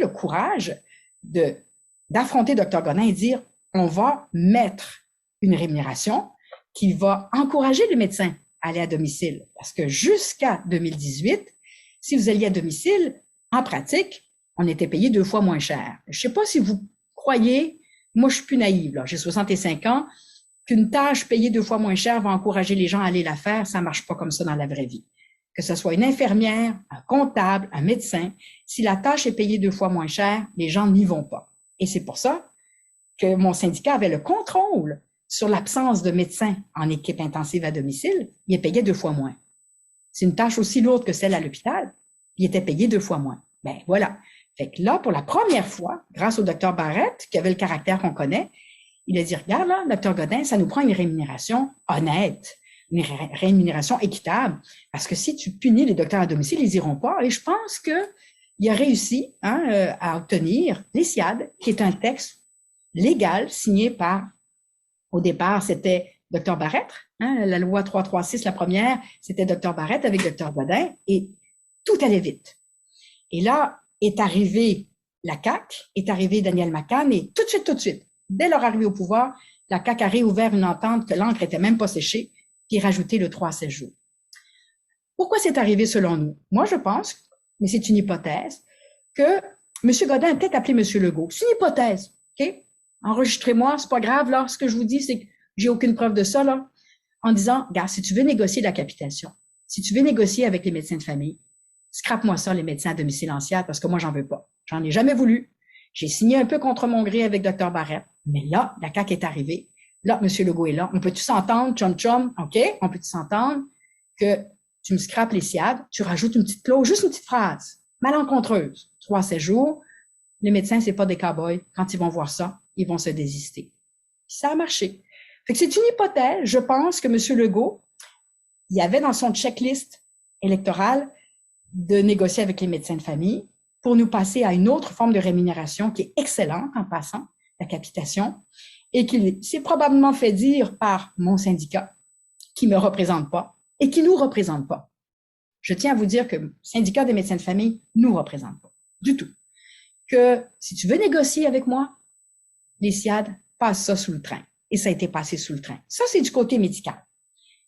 courage d'affronter Dr Godin et dire on va mettre une rémunération qui va encourager les médecins à aller à domicile. Parce que jusqu'à 2018, si vous alliez à domicile, en pratique, on était payé 2 fois moins cher. Je ne sais pas si vous croyez, moi je suis plus naïve, là, j'ai 65 ans, qu'une tâche payée 2 fois moins cher va encourager les gens à aller la faire, ça ne marche pas comme ça dans la vraie vie. Que ce soit une infirmière, un comptable, un médecin, si la tâche est payée 2 fois moins cher, les gens n'y vont pas. Et c'est pour ça que mon syndicat avait le contrôle sur l'absence de médecins en équipe intensive à domicile, il est payé 2 fois moins. C'est une tâche aussi lourde que celle à l'hôpital, il était payé 2 fois moins. Ben voilà. Fait que là, pour la première fois, grâce au docteur Barrette, qui avait le caractère qu'on connaît, il a dit, regarde là, docteur Godin, ça nous prend une rémunération honnête, une rémunération équitable, parce que si tu punis les docteurs à domicile, ils iront pas. Et je pense qu'il a réussi à obtenir l'ESIAD, qui est un texte légal signé par, au départ, c'était Dr Barrette, la loi 336, la première, c'était Dr Barrette avec Dr Godin, et tout allait vite. Et là, est arrivé la CAQ, est arrivé Daniel McCann, et tout de suite, dès leur arrivée au pouvoir, la CAQ a réouvert une entente que l'encre était même pas séchée, puis rajouté le 3 à 16 jours. Pourquoi c'est arrivé selon nous? Moi, je pense, mais c'est une hypothèse, que M. Godin a peut-être appelé M. Legault. C'est une hypothèse, OK? Enregistrez-moi, c'est pas grave, là. Ce que je vous dis, c'est que j'ai aucune preuve de ça, là. En disant, regarde, si tu veux négocier la capitation, si tu veux négocier avec les médecins de famille, scrape-moi ça, les médecins à domicile anciens, parce que moi, j'en veux pas. J'en ai jamais voulu. J'ai signé un peu contre mon gré avec Dr Barrette, mais là, la CAQ est arrivée. Là, M. Legault est là. On peut-tu s'entendre, chum, OK? On peut-tu s'entendre que tu me scrapes les SIAD, tu rajoutes une petite clause, juste une petite phrase, malencontreuse. 3 à 7 jours, les médecins, c'est pas des cow-boys. Quand ils vont voir ça, ils vont se désister. Puis ça a marché. Fait que c'est une hypothèse. Je pense que M. Legault, il y avait dans son checklist électorale de négocier avec les médecins de famille pour nous passer à une autre forme de rémunération qui est excellente en passant, la capitation, et qui s'est probablement fait dire par mon syndicat, qui ne me représente pas et qui ne nous représente pas. Je tiens à vous dire que le syndicat des médecins de famille ne nous représente pas du tout. Que si tu veux négocier avec moi, les SIAD passent ça sous le train. Et ça a été passé sous le train. Ça, c'est du côté médical.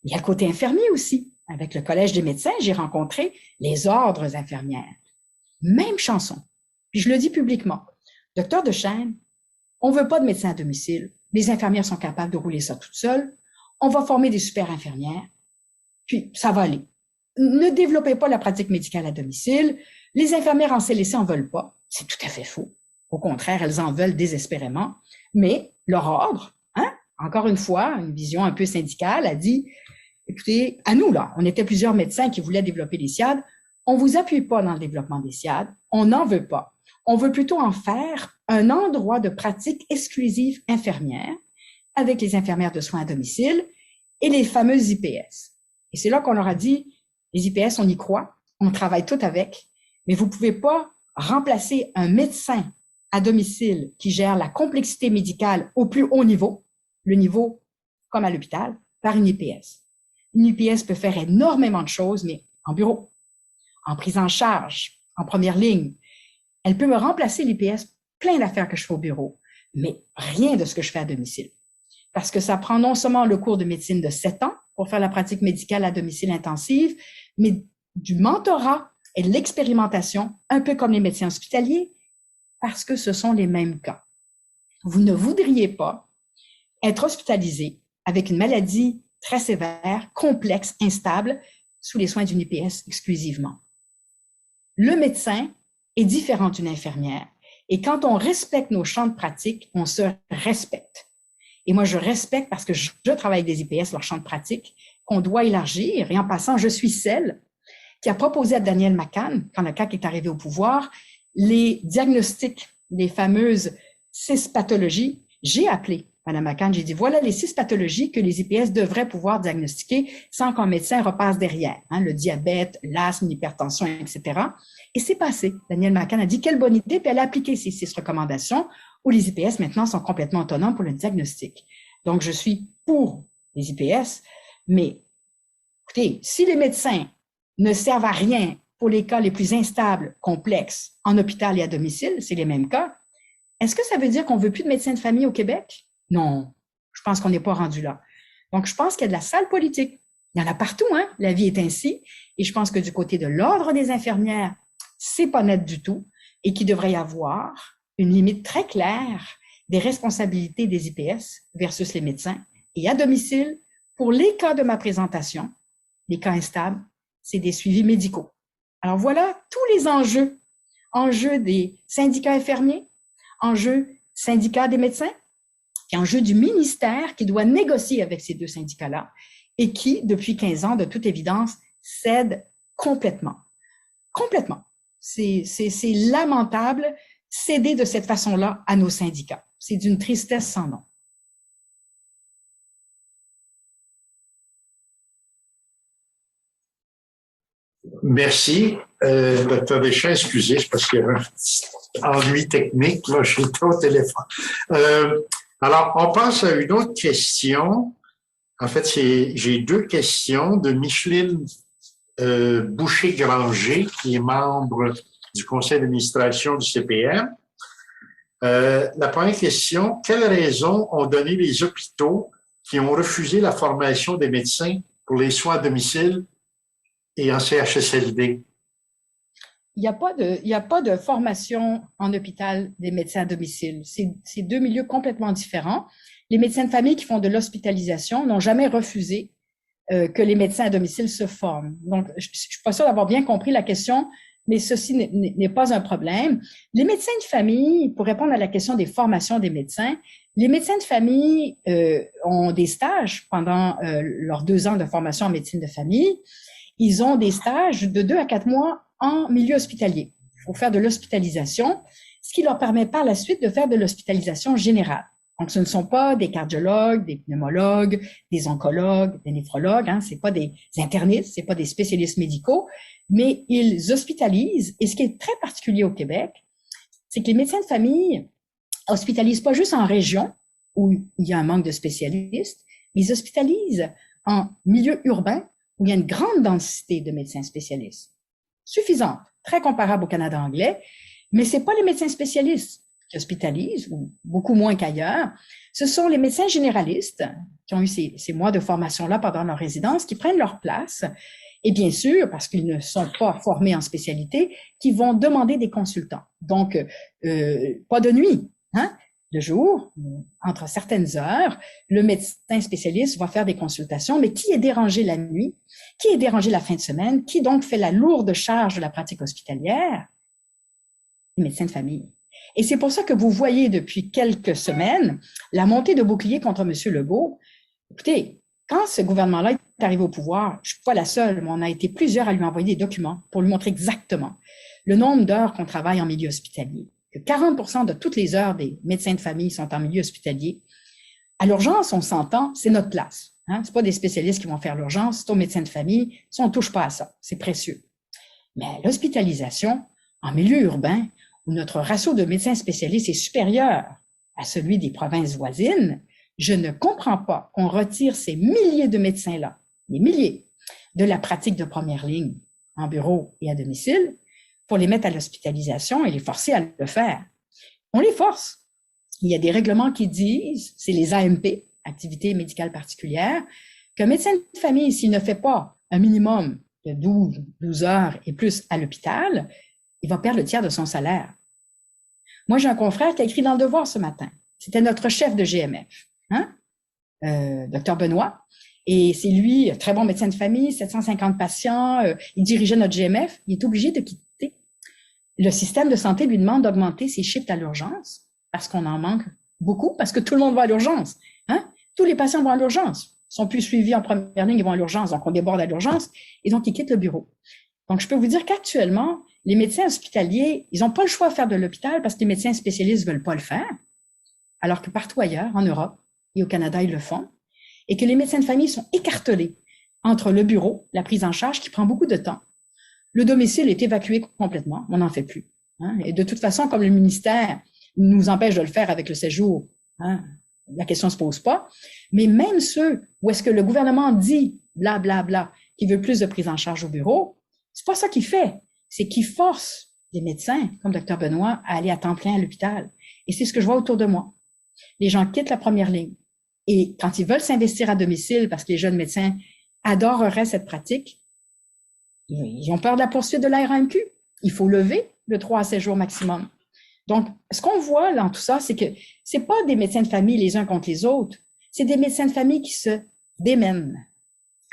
Il y a le côté infirmier aussi. Avec le Collège des médecins, j'ai rencontré les ordres infirmières. Même chanson. Puis je le dis publiquement. Docteur Dechaine, on veut pas de médecins à domicile. Les infirmières sont capables de rouler ça toutes seules. On va former des super infirmières. Puis ça va aller. Ne développez pas la pratique médicale à domicile. Les infirmières en CLSC en veulent pas. C'est tout à fait faux. Au contraire, elles en veulent désespérément. Mais leur ordre, encore une fois, une vision un peu syndicale, a dit, écoutez, à nous, là, on était plusieurs médecins qui voulaient développer les SIAD. On vous appuie pas dans le développement des SIAD. On n'en veut pas. On veut plutôt en faire un endroit de pratique exclusive infirmière avec les infirmières de soins à domicile et les fameuses IPS. Et c'est là qu'on leur a dit, les IPS, on y croit, on travaille tout avec, mais vous pouvez pas remplacer un médecin à domicile qui gère la complexité médicale au plus haut niveau, le niveau comme à l'hôpital, par une IPS. Une IPS peut faire énormément de choses, mais en bureau, en prise en charge, en première ligne. Elle peut me remplacer l'IPS, plein d'affaires que je fais au bureau, mais rien de ce que je fais à domicile. Parce que ça prend non seulement le cours de médecine de 7 ans pour faire la pratique médicale à domicile intensive, mais du mentorat et de l'expérimentation, un peu comme les médecins hospitaliers, parce que ce sont les mêmes cas. Vous ne voudriez pas être hospitalisé avec une maladie très sévère, complexe, instable, sous les soins d'une IPS exclusivement. Le médecin est différent d'une infirmière. Et quand on respecte nos champs de pratique, on se respecte. Et moi, je respecte parce que je travaille avec des IPS, leur champ de pratique, qu'on doit élargir. Et en passant, je suis celle qui a proposé à Daniel McCann, quand le CAQ est arrivé au pouvoir, les diagnostics, les fameuses 6 pathologies. J'ai appelé Mme McCann, j'ai dit, voilà les 6 pathologies que les IPS devraient pouvoir diagnostiquer sans qu'un médecin repasse derrière. Le diabète, l'asthme, l'hypertension, etc. Et c'est passé. Daniel McCann a dit, quelle bonne idée, puis elle a appliqué ces 6 recommandations où les IPS maintenant sont complètement autonomes pour le diagnostic. Donc, je suis pour les IPS, mais écoutez, si les médecins ne servent à rien pour les cas les plus instables, complexes, en hôpital et à domicile, c'est les mêmes cas, est-ce que ça veut dire qu'on ne veut plus de médecins de famille au Québec? Non, je pense qu'on n'est pas rendu là. Donc, je pense qu'il y a de la sale politique. Il y en a partout, la vie est ainsi. Et je pense que du côté de l'Ordre des infirmières, c'est pas net du tout et qu'il devrait y avoir une limite très claire des responsabilités des IPS versus les médecins. Et à domicile, pour les cas de ma présentation, les cas instables, c'est des suivis médicaux. Alors voilà tous les enjeux. Enjeux des syndicats infirmiers, enjeux syndicats des médecins, puis enjeux du ministère qui doit négocier avec ces 2 syndicats-là et qui, depuis 15 ans, de toute évidence, cède complètement. Complètement. C'est lamentable céder de cette façon-là à nos syndicats. C'est d'une tristesse sans nom. Merci. Dr. Deschamps, excusez, c'est parce qu'il y avait un petit ennui technique. Là, j'étais au téléphone. Alors, on passe à une autre question. En fait, j'ai 2 questions de Micheline Boucher-Granger, qui est membre du conseil d'administration du CPM. La première question, quelles raisons ont donné les hôpitaux qui ont refusé la formation des médecins pour les soins à domicile et en CHSLD? Il n'y a pas de formation en hôpital des médecins à domicile. C'est 2 milieux complètement différents. Les médecins de famille qui font de l'hospitalisation n'ont jamais refusé que les médecins à domicile se forment. Donc, je suis pas sûre d'avoir bien compris la question, mais ceci n'est pas un problème. Les médecins de famille, pour répondre à la question des formations des médecins, les médecins de famille ont des stages pendant leurs 2 ans de formation en médecine de famille. Ils ont des stages de 2 à 4 mois en milieu hospitalier. Il faut faire de l'hospitalisation, ce qui leur permet par la suite de faire de l'hospitalisation générale. Donc, ce ne sont pas des cardiologues, des pneumologues, des oncologues, des néphrologues, hein, c'est pas des internistes, c'est pas des spécialistes médicaux, mais ils hospitalisent. Et ce qui est très particulier au Québec, c'est que les médecins de famille hospitalisent pas juste en région où il y a un manque de spécialistes, mais ils hospitalisent en milieu urbain où il y a une grande densité de médecins spécialistes. Suffisante, très comparable au Canada anglais, mais c'est pas les médecins spécialistes qui hospitalisent, ou beaucoup moins qu'ailleurs. Ce sont les médecins généralistes qui ont eu ces mois de formation-là pendant leur résidence, qui prennent leur place, et bien sûr, parce qu'ils ne sont pas formés en spécialité, qui vont demander des consultants. Donc, pas de nuit, hein? De jour, entre certaines heures, le médecin spécialiste va faire des consultations, mais qui est dérangé la nuit? Qui est dérangé la fin de semaine? Qui donc fait la lourde charge de la pratique hospitalière? Les médecins de famille. Et c'est pour ça que vous voyez depuis quelques semaines la montée de boucliers contre M. Legault. Écoutez, quand ce gouvernement-là est arrivé au pouvoir, je ne suis pas la seule, mais on a été plusieurs à lui envoyer des documents pour lui montrer exactement le nombre d'heures qu'on travaille en milieu hospitalier. Que 40% de toutes les heures des médecins de famille sont en milieu hospitalier. À l'urgence, on s'entend, c'est notre place. Hein? C'est pas des spécialistes qui vont faire l'urgence, c'est aux médecins de famille. Ça, on touche pas à ça. C'est précieux. Mais l'hospitalisation, en milieu urbain, où notre ratio de médecins spécialistes est supérieur à celui des provinces voisines, je ne comprends pas qu'on retire ces milliers de médecins-là, des milliers, de la pratique de première ligne en bureau et à domicile, pour les mettre à l'hospitalisation et les forcer à le faire. On les force. Il y a des règlements qui disent, c'est les AMP, activités médicales particulières, qu'un médecin de famille, s'il ne fait pas un minimum de 12 heures et plus à l'hôpital, il va perdre le tiers de son salaire. Moi, j'ai un confrère qui a écrit dans Le Devoir ce matin. C'était notre chef de GMF, hein? Dr Benoît. Et c'est lui, très bon médecin de famille, 750 patients, il dirigeait notre GMF. Il est obligé de quitter. Le système de santé lui demande d'augmenter ses shifts à l'urgence parce qu'on en manque beaucoup, parce que tout le monde va à l'urgence. Hein? Tous les patients vont à l'urgence. Ils sont plus suivis en première ligne, ils vont à l'urgence, donc on déborde à l'urgence, et donc ils quittent le bureau. Donc, je peux vous dire qu'actuellement, les médecins hospitaliers, ils n'ont pas le choix de faire de l'hôpital parce que les médecins spécialistes ne veulent pas le faire, alors que partout ailleurs, en Europe et au Canada, ils le font, et que les médecins de famille sont écartelés entre le bureau, la prise en charge qui prend beaucoup de temps. Le domicile est évacué complètement, on n'en fait plus. Hein? Et de toute façon, comme le ministère nous empêche de le faire avec le séjour, hein, la question ne se pose pas. Mais même ceux où est-ce que le gouvernement dit, blablabla, qu'il veut plus de prise en charge au bureau, c'est pas ça qu'il fait. C'est qu'il force les médecins, comme Dr Benoît, à aller à temps plein à l'hôpital. Et c'est ce que je vois autour de moi. Les gens quittent la première ligne. Et quand ils veulent s'investir à domicile, parce que les jeunes médecins adoreraient cette pratique, ils ont peur de la poursuite de la RAMQ. Il faut lever le 3 à 7 jours maximum. Donc, ce qu'on voit dans tout ça, c'est que c'est pas des médecins de famille les uns contre les autres. C'est des médecins de famille qui se démènent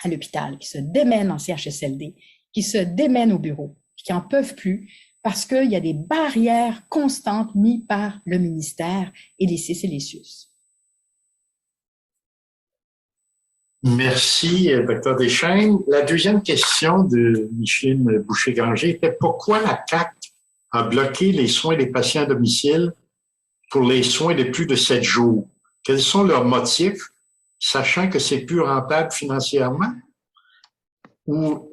à l'hôpital, qui se démènent en CHSLD, qui se démènent au bureau, qui en peuvent plus parce qu'il y a des barrières constantes mises par le ministère et les CIS et les CIUS. Merci, Dr Deschênes. La deuxième question de Micheline Boucher-Granger était pourquoi la CAQ a bloqué les soins des patients à domicile pour les soins de plus de 7 jours? Quels sont leurs motifs, sachant que c'est plus rentable financièrement? Où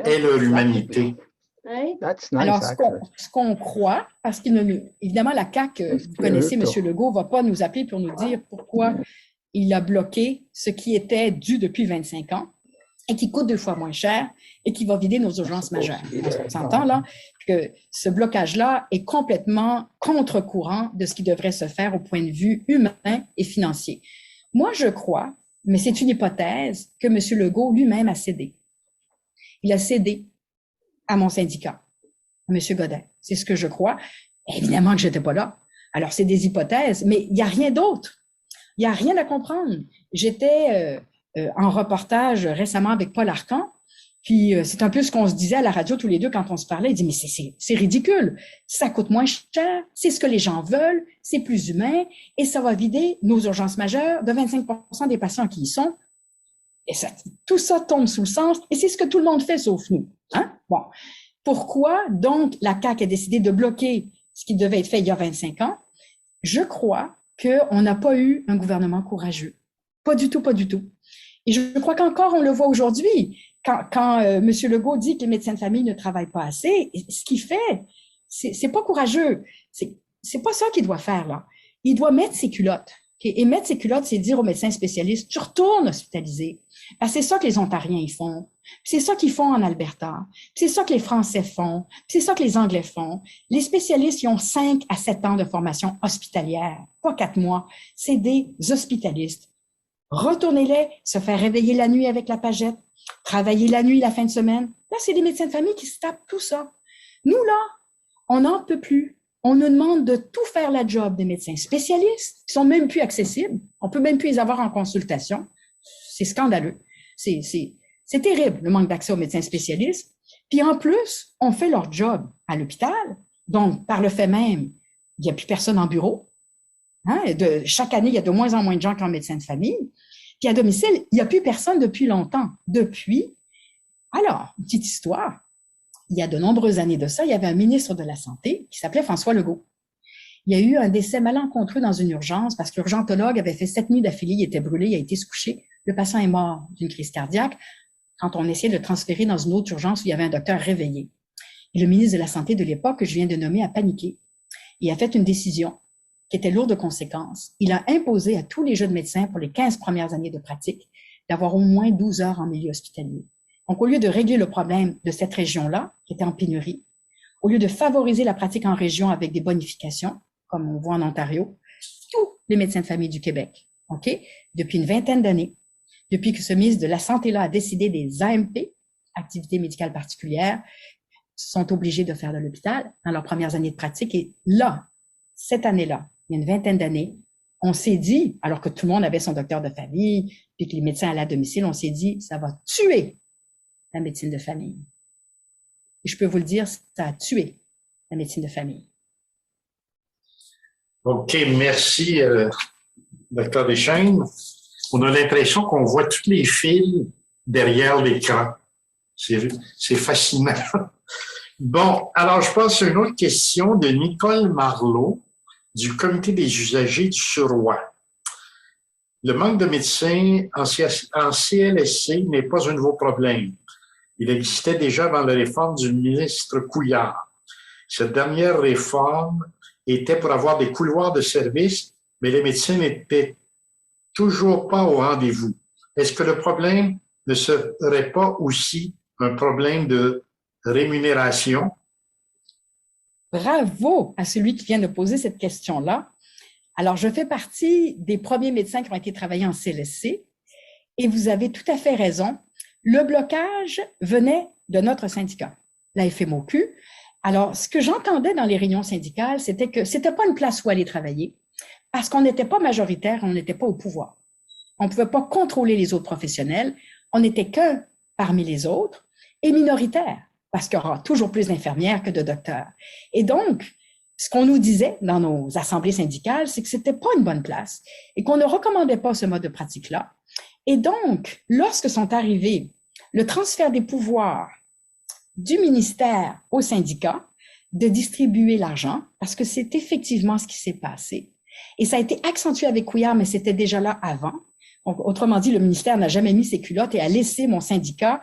est l'humanité? Alors, ce qu'on croit, parce qu'évidemment, la CAQ, vous connaissez, M. Legault, ne va pas nous appeler pour nous dire pourquoi il a bloqué ce qui était dû depuis 25 ans et qui coûte 2 fois moins cher et qui va vider nos urgences majeures. On s'entend là que ce blocage-là est complètement contre-courant de ce qui devrait se faire au point de vue humain et financier. Moi, je crois, mais c'est une hypothèse, que M. Legault lui-même a cédé. Il a cédé à mon syndicat, à M. Godin. C'est ce que je crois. Évidemment que je n'étais pas là. Alors, c'est des hypothèses, mais il n'y a rien d'autre. Il n'y a rien à comprendre. J'étais en reportage récemment avec Paul Arcan, puis c'est un peu ce qu'on se disait à la radio tous les deux quand on se parlait. Il dit, mais c'est ridicule. Ça coûte moins cher, c'est ce que les gens veulent, c'est plus humain, et ça va vider nos urgences majeures de 25% des patients qui y sont. Et ça, tout ça tombe sous le sens, et c'est ce que tout le monde fait sauf nous. Hein? Bon. Pourquoi donc la CAQ a décidé de bloquer ce qui devait être fait il y a 25 ans? Je crois qu'on n'a pas eu un gouvernement courageux. Pas du tout, pas du tout. Et je crois qu'encore on le voit aujourd'hui. Quand M. Legault dit que les médecins de famille ne travaillent pas assez, ce qu'il fait, c'est pas courageux. C'est pas ça qu'il doit faire, là. Il doit mettre ses culottes. Okay? Et mettre ses culottes, c'est dire aux médecins spécialistes, tu retournes hospitaliser. Parce que c'est ça que les Ontariens ils font. C'est ça qu'ils font en Alberta. C'est ça que les Français font. C'est ça que les Anglais font. Les spécialistes, ils ont 5 à 7 ans de formation hospitalière, pas 4 mois. C'est des hospitalistes. Retournez-les, se faire réveiller la nuit avec la pagette, travailler la nuit, la fin de semaine. Là, c'est des médecins de famille qui se tapent tout ça. Nous, là, on n'en peut plus. On nous demande de tout faire la job des médecins spécialistes qui sont même plus accessibles. On peut même plus les avoir en consultation. C'est scandaleux. C'est terrible, le manque d'accès aux médecins spécialistes. Puis en plus, on fait leur job à l'hôpital. Donc, par le fait même, il n'y a plus personne en bureau. Hein? Chaque année, il y a de moins en moins de gens qui ont un médecin de famille. Puis à domicile, il n'y a plus personne depuis longtemps. Alors, une petite histoire. Il y a de nombreuses années de ça, il y avait un ministre de la Santé qui s'appelait François Legault. Il y a eu un décès malencontreux dans une urgence parce que l'urgentologue avait fait 7 nuits d'affilée, il était brûlé, il a été se coucher. Le patient est mort d'une crise cardiaque quand on essayait de le transférer dans une autre urgence où il y avait un docteur réveillé. Et le ministre de la Santé de l'époque, que je viens de nommer, a paniqué. Il a fait une décision qui était lourde de conséquences. Il a imposé à tous les jeunes médecins pour les 15 premières années de pratique d'avoir au moins 12 heures en milieu hospitalier. Donc, au lieu de régler le problème de cette région-là, qui était en pénurie, au lieu de favoriser la pratique en région avec des bonifications, comme on voit en Ontario, tous les médecins de famille du Québec, depuis une vingtaine d'années, depuis que ce ministre de la Santé-là a décidé des AMP, activités médicales particulières, sont obligés de faire de l'hôpital dans leurs premières années de pratique. Et là, cette année-là, il y a une vingtaine d'années, on s'est dit, alors que tout le monde avait son docteur de famille, puis que les médecins allaient à domicile, on s'est dit, ça va tuer la médecine de famille. Et je peux vous le dire, ça a tué la médecine de famille. OK, merci, Dr. Deschênes. On a l'impression qu'on voit tous les fils derrière l'écran. C'est fascinant. Bon, alors je passe à une autre question de Nicole Marleau du Comité des usagers du Suroît. Le manque de médecins en CLSC n'est pas un nouveau problème. Il existait déjà avant la réforme du ministre Couillard. Cette dernière réforme était pour avoir des couloirs de service, mais les médecins n'étaient toujours pas au rendez-vous. Est-ce que le problème ne serait pas aussi un problème de rémunération? Bravo à celui qui vient de poser cette question-là. Alors, je fais partie des premiers médecins qui ont été travaillés en CLSC et vous avez tout à fait raison. Le blocage venait de notre syndicat, la FMOQ. Alors, ce que j'entendais dans les réunions syndicales, c'était que c'était pas une place où aller travailler parce qu'on n'était pas majoritaire, on n'était pas au pouvoir. On ne pouvait pas contrôler les autres professionnels. On n'était qu'un parmi les autres et minoritaire parce qu'il y aura toujours plus d'infirmières que de docteurs. Et donc, ce qu'on nous disait dans nos assemblées syndicales, c'est que c'était pas une bonne place et qu'on ne recommandait pas ce mode de pratique-là. Et donc, lorsque sont arrivés le transfert des pouvoirs du ministère au syndicat de distribuer l'argent, parce que c'est effectivement ce qui s'est passé. Et ça a été accentué avec Couillard, mais c'était déjà là avant. Donc, autrement dit, le ministère n'a jamais mis ses culottes et a laissé mon syndicat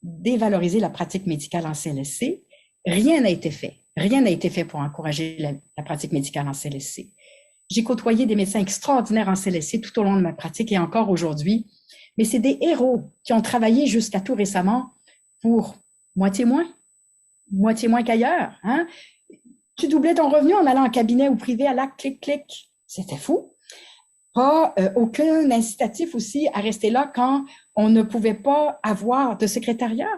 dévaloriser la pratique médicale en CLSC. Rien n'a été fait. Rien n'a été fait pour encourager la pratique médicale en CLSC. J'ai côtoyé des médecins extraordinaires en CLSC tout au long de ma pratique et encore aujourd'hui, mais c'est des héros qui ont travaillé jusqu'à tout récemment pour moitié moins qu'ailleurs. Hein? Tu doublais ton revenu en allant en cabinet ou privé à l'acte, clic, clic. C'était fou. Pas aucun incitatif aussi à rester là quand on ne pouvait pas avoir de secrétariat.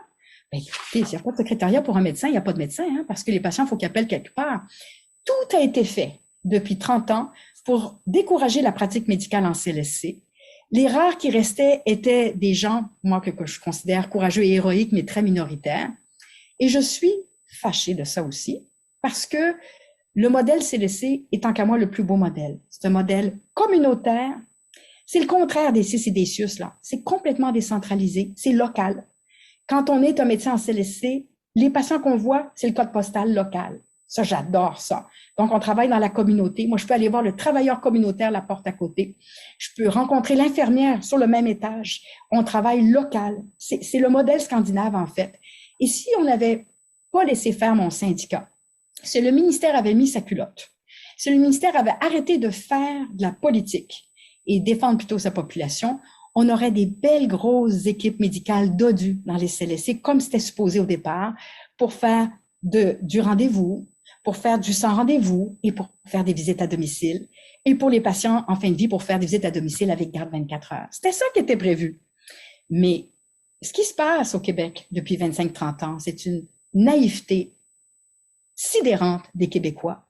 Ben, écoutez, s'il n'y a pas de secrétariat pour un médecin, il n'y a pas de médecin, hein, parce que les patients, il faut qu'ils appellent quelque part. Tout a été fait depuis 30 ans pour décourager la pratique médicale en CLSC. Les rares qui restaient étaient des gens, moi, que je considère courageux et héroïques, mais très minoritaires. Et je suis fâchée de ça aussi, parce que le modèle CLSC est tant qu'à moi le plus beau modèle. C'est un modèle communautaire. C'est le contraire des CIS et des CIUS, là. C'est complètement décentralisé. C'est local. Quand on est un médecin en CLSC, les patients qu'on voit, c'est le code postal local. Ça, j'adore ça. Donc, on travaille dans la communauté. Moi, je peux aller voir le travailleur communautaire la porte à côté. Je peux rencontrer l'infirmière sur le même étage. On travaille local. C'est le modèle scandinave, en fait. Et si on n'avait pas laissé faire mon syndicat, si le ministère avait mis sa culotte, si le ministère avait arrêté de faire de la politique et défendre plutôt sa population, on aurait des belles grosses équipes médicales dodues dans les CLSC, comme c'était supposé au départ, pour faire du rendez-vous, pour faire du sans rendez-vous et pour faire des visites à domicile, et pour les patients en fin de vie, pour faire des visites à domicile avec garde 24 heures. C'était ça qui était prévu. Mais ce qui se passe au Québec depuis 25-30 ans, c'est une naïveté sidérante des Québécois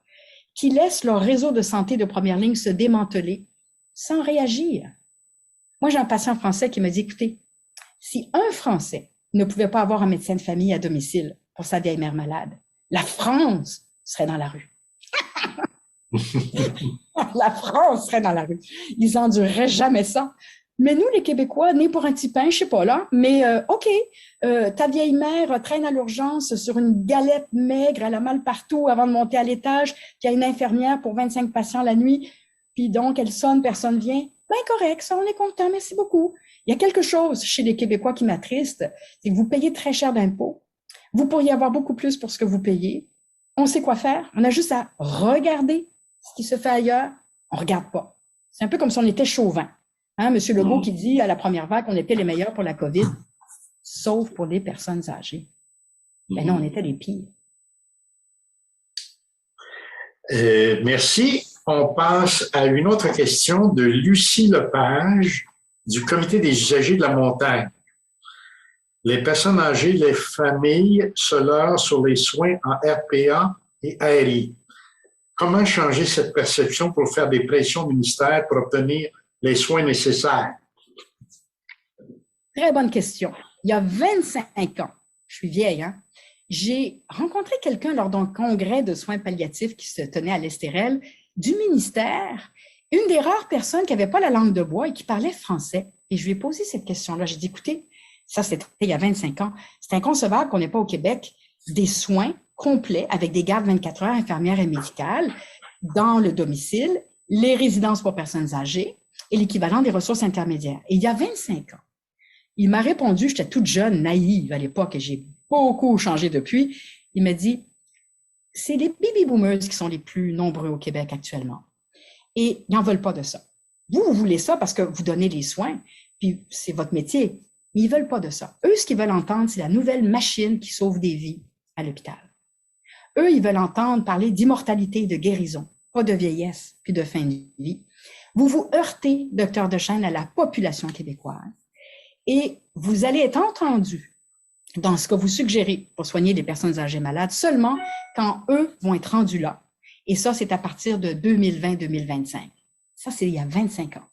qui laissent leur réseau de santé de première ligne se démanteler sans réagir. Moi, j'ai un patient français qui me dit, écoutez, si un Français ne pouvait pas avoir un médecin de famille à domicile pour sa vieille mère malade, la France serait dans la rue. La France serait dans la rue. Ils endureraient jamais ça. Mais nous, les Québécois, nés pour un petit pain, je sais pas là, mais OK, ta vieille mère traîne à l'urgence sur une galette maigre, elle a mal partout avant de monter à l'étage, puis il y a une infirmière pour 25 patients la nuit, puis donc elle sonne, personne vient. Ben correct, ça, on est content, merci beaucoup. Il y a quelque chose chez les Québécois qui m'attriste, c'est que vous payez très cher d'impôts. Vous pourriez avoir beaucoup plus pour ce que vous payez. On sait quoi faire. On a juste à regarder ce qui se fait ailleurs. On regarde pas. C'est un peu comme si on était chauvin. Hein, Monsieur Legault qui dit à la première vague qu'on était les meilleurs pour la COVID, sauf pour les personnes âgées. Ben non, on était les pires. Merci. On passe à une autre question de Lucie Lepage du Comité des usagers de la montagne. Les personnes âgées, les familles se leurrent sur les soins en RPA et ARI. Comment changer cette perception pour faire des pressions au ministère pour obtenir les soins nécessaires? Très bonne question. Il y a 25 ans, je suis vieille, hein, j'ai rencontré quelqu'un lors d'un congrès de soins palliatifs qui se tenait à l'Estérel du ministère, une des rares personnes qui n'avait pas la langue de bois et qui parlait français. Et je lui ai posé cette question-là. J'ai dit, écoutez, ça c'était il y a 25 ans, c'est inconcevable qu'on n'ait pas au Québec des soins complets avec des gardes 24 heures infirmières et médicales dans le domicile, les résidences pour personnes âgées et l'équivalent des ressources intermédiaires. Et il y a 25 ans, il m'a répondu, j'étais toute jeune, naïve à l'époque et j'ai beaucoup changé depuis. Il m'a dit, c'est les baby boomers qui sont les plus nombreux au Québec actuellement. Et ils n'en veulent pas de ça. Vous voulez ça parce que vous donnez les soins, puis c'est votre métier. Mais ils ne veulent pas de ça. Eux, ce qu'ils veulent entendre, c'est la nouvelle machine qui sauve des vies à l'hôpital. Eux, ils veulent entendre parler d'immortalité et de guérison, pas de vieillesse puis de fin de vie. Vous vous heurtez, docteur Dechaine, à la population québécoise et vous allez être entendu dans ce que vous suggérez pour soigner les personnes âgées malades seulement quand eux vont être rendus là. Et ça, c'est à partir de 2020-2025. Ça, c'est il y a 25 ans.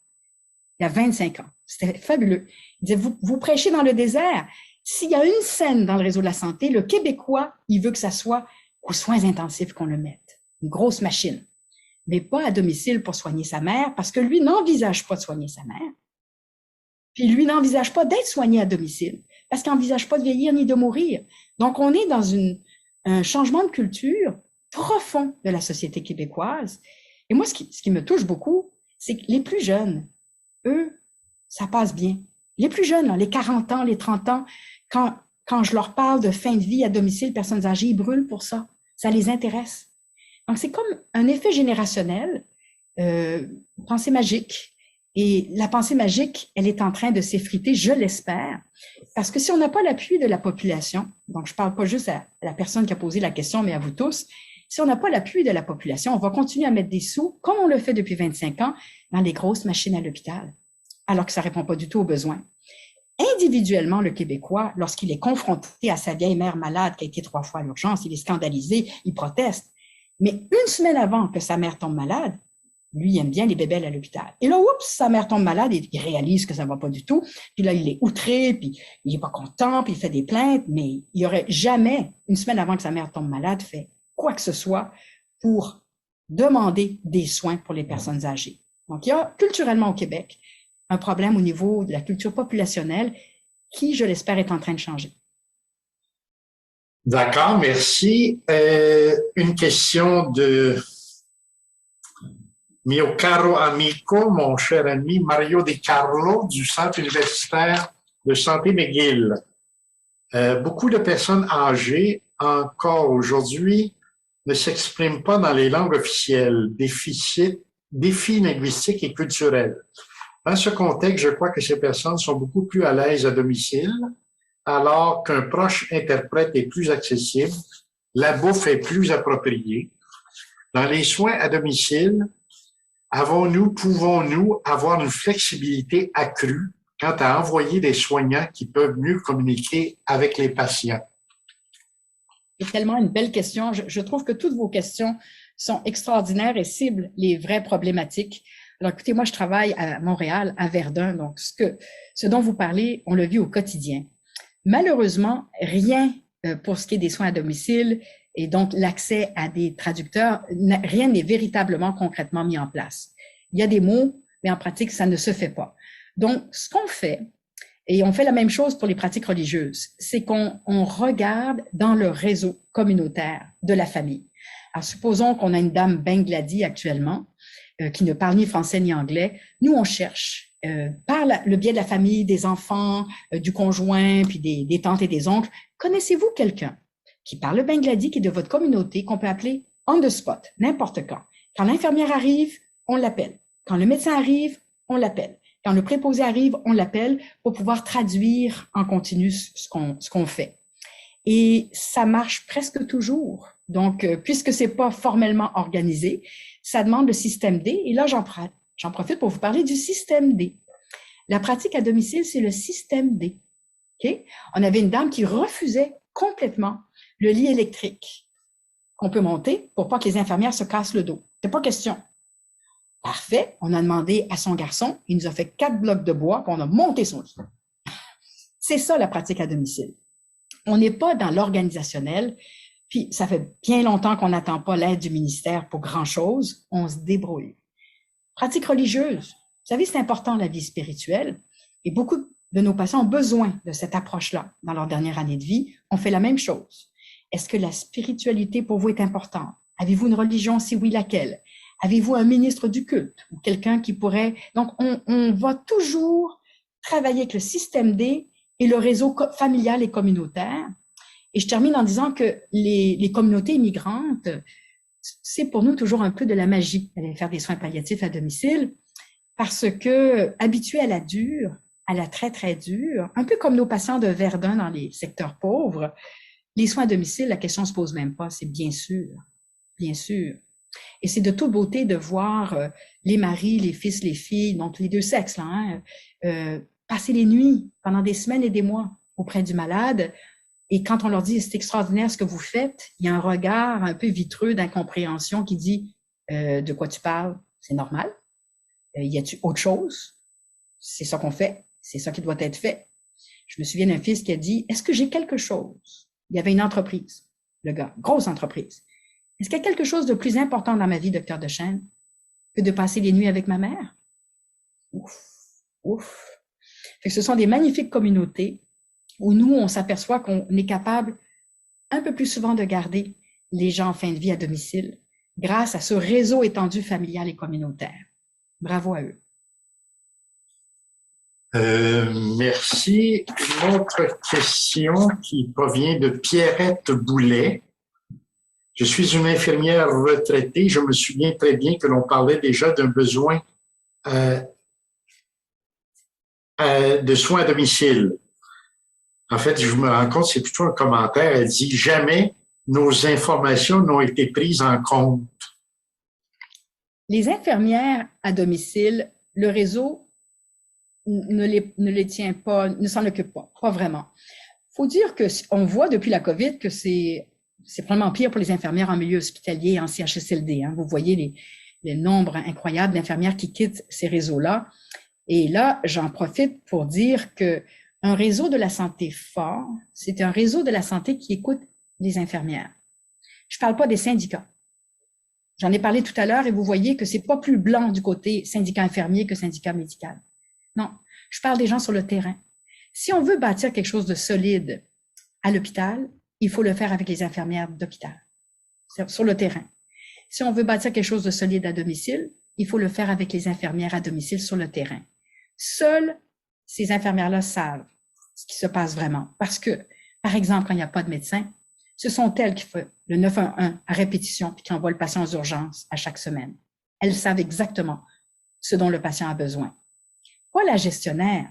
Il y a 25 ans. C'était fabuleux. Il disait, vous prêchez dans le désert. S'il y a une scène dans le réseau de la santé, le Québécois, il veut que ça soit aux soins intensifs qu'on le mette. Une grosse machine. Mais pas à domicile pour soigner sa mère, parce que lui n'envisage pas de soigner sa mère. Puis lui n'envisage pas d'être soigné à domicile, parce qu'il n'envisage pas de vieillir ni de mourir. Donc, on est dans un changement de culture profond de la société québécoise. Et moi, ce qui me touche beaucoup, c'est que les plus jeunes, eux, ça passe bien. Les plus jeunes, là, les 40 ans, les 30 ans, quand je leur parle de fin de vie à domicile, personnes âgées, ils brûlent pour ça. Ça les intéresse. Donc, c'est comme un effet générationnel, pensée magique. Et la pensée magique, elle est en train de s'effriter, je l'espère, parce que si on n'a pas l'appui de la population, donc je ne parle pas juste à la personne qui a posé la question, mais à vous tous, si on n'a pas l'appui de la population, on va continuer à mettre des sous, comme on le fait depuis 25 ans, dans les grosses machines à l'hôpital, alors que ça ne répond pas du tout aux besoins. Individuellement, le Québécois, lorsqu'il est confronté à sa vieille mère malade qui a été 3 fois à l'urgence, il est scandalisé, il proteste. Mais une semaine avant que sa mère tombe malade, lui, il aime bien les bébelles à l'hôpital. Et là, oups, sa mère tombe malade et il réalise que ça va pas du tout. Puis là, il est outré, puis il est pas content, puis il fait des plaintes, mais il aurait jamais, une semaine avant que sa mère tombe malade, fait quoi que ce soit pour demander des soins pour les personnes âgées. Donc, il y a culturellement au Québec un problème au niveau de la culture populationnelle qui, je l'espère, est en train de changer. D'accord, merci. Une question de mio caro amico, mon cher ami Mario De Carlo du Centre universitaire de santé McGill. Beaucoup de personnes âgées, encore aujourd'hui, ne s'expriment pas dans les langues officielles, défis linguistiques et culturels. Dans ce contexte, je crois que ces personnes sont beaucoup plus à l'aise à domicile, alors qu'un proche interprète est plus accessible, la bouffe est plus appropriée. Dans les soins à domicile, pouvons-nous avoir une flexibilité accrue quant à envoyer des soignants qui peuvent mieux communiquer avec les patients? C'est tellement une belle question. Je trouve que toutes vos questions sont extraordinaires et ciblent les vraies problématiques. Alors, écoutez, moi, je travaille à Montréal, à Verdun, donc ce dont vous parlez, on le vit au quotidien. Malheureusement, rien pour ce qui est des soins à domicile et donc l'accès à des traducteurs, rien n'est véritablement concrètement mis en place. Il y a des mots, mais en pratique, ça ne se fait pas. Donc, ce qu'on fait, et on fait la même chose pour les pratiques religieuses, c'est qu'on regarde dans le réseau communautaire de la famille. Alors, supposons qu'on a une dame Bengladi actuellement, qui ne parle ni français ni anglais. Nous, on cherche par le biais de la famille, des enfants, du conjoint, puis des tantes et des oncles. Connaissez-vous quelqu'un qui parle Bengladi, qui est de votre communauté, qu'on peut appeler on the spot, n'importe quand? Quand l'infirmière arrive, on l'appelle. Quand le médecin arrive, on l'appelle. Quand le préposé arrive, on l'appelle pour pouvoir traduire en continu ce qu'on fait. Et ça marche presque toujours. Donc, puisque c'est pas formellement organisé, ça demande le système D. Et là, j'en profite pour vous parler du système D. La pratique à domicile, c'est le système D. Okay? On avait une dame qui refusait complètement le lit électrique qu'on peut monter pour pas que les infirmières se cassent le dos. C'est pas question. Parfait. On a demandé à son garçon, il nous a fait 4 blocs de bois, puis on a monté son lit. C'est ça la pratique à domicile. On n'est pas dans l'organisationnel, puis ça fait bien longtemps qu'on n'attend pas l'aide du ministère pour grand-chose, on se débrouille. Pratique religieuse, vous savez, c'est important la vie spirituelle, et beaucoup de nos patients ont besoin de cette approche-là dans leur dernière année de vie. On fait la même chose. Est-ce que la spiritualité pour vous est importante? Avez-vous une religion? Si oui, laquelle? Avez-vous un ministre du culte ou quelqu'un qui pourrait... Donc, on va toujours travailler avec le système D et le réseau familial et communautaire. Et je termine en disant que les communautés immigrantes, c'est pour nous toujours un peu de la magie d'aller faire des soins palliatifs à domicile parce que habitués à la dure, à la très, très dure, un peu comme nos patients de Verdun dans les secteurs pauvres, les soins à domicile, la question ne se pose même pas, c'est bien sûr, bien sûr. Et c'est de toute beauté de voir les maris, les fils, les filles, donc les deux sexes, là, passer les nuits pendant des semaines et des mois auprès du malade. Et quand on leur dit « c'est extraordinaire ce que vous faites », il y a un regard un peu vitreux d'incompréhension qui dit « de quoi tu parles? C'est normal? Y a-tu autre chose? C'est ça qu'on fait, c'est ça qui doit être fait. » Je me souviens d'un fils qui a dit « est-ce que j'ai quelque chose? » Il y avait une entreprise, le gars, grosse entreprise. Est-ce qu'il y a quelque chose de plus important dans ma vie, docteur Dechaine, que de passer les nuits avec ma mère? Ouf, ouf. Fait que ce sont des magnifiques communautés où nous, on s'aperçoit qu'on est capable un peu plus souvent de garder les gens en fin de vie à domicile grâce à ce réseau étendu familial et communautaire. Bravo à eux. Merci. Une autre question qui provient de Pierrette Boulet. Je suis une infirmière retraitée. Je me souviens très bien que l'on parlait déjà d'un besoin de soins à domicile. En fait, je me rends compte, c'est plutôt un commentaire. Elle dit « Jamais nos informations n'ont été prises en compte ». Les infirmières à domicile, le réseau ne les tient pas, ne s'en occupe pas vraiment. Il faut dire qu'on voit depuis la COVID que c'est vraiment pire pour les infirmières en milieu hospitalier et en CHSLD. Hein. Vous voyez les nombres incroyables d'infirmières qui quittent ces réseaux-là. Et là, j'en profite pour dire que un réseau de la santé fort, c'est un réseau de la santé qui écoute les infirmières. Je ne parle pas des syndicats. J'en ai parlé tout à l'heure et vous voyez que c'est pas plus blanc du côté syndicat infirmier que syndicat médical. Non, je parle des gens sur le terrain. Si on veut bâtir quelque chose de solide à l'hôpital, il faut le faire avec les infirmières d'hôpital, sur le terrain. Si on veut bâtir quelque chose de solide à domicile, il faut le faire avec les infirmières à domicile sur le terrain. Seules ces infirmières-là savent ce qui se passe vraiment. Parce que, par exemple, quand il n'y a pas de médecin, ce sont elles qui font le 911 à répétition puis qui envoient le patient aux urgences à chaque semaine. Elles savent exactement ce dont le patient a besoin. Pas la gestionnaire,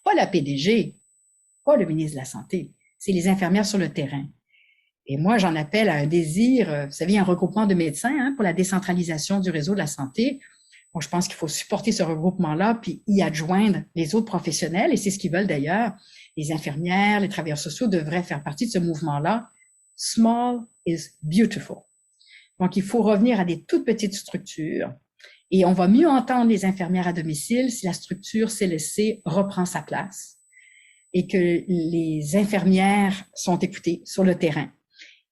pas la PDG, pas le ministre de la Santé. C'est les infirmières sur le terrain. Et moi, j'en appelle à un désir, vous savez, un regroupement de médecins pour la décentralisation du réseau de la santé. Bon, je pense qu'il faut supporter ce regroupement-là puis y adjoindre les autres professionnels, et c'est ce qu'ils veulent d'ailleurs. Les infirmières, les travailleurs sociaux devraient faire partie de ce mouvement-là. Small is beautiful. Donc, il faut revenir à des toutes petites structures et on va mieux entendre les infirmières à domicile si la structure CLSC reprend sa place et que les infirmières sont écoutées sur le terrain.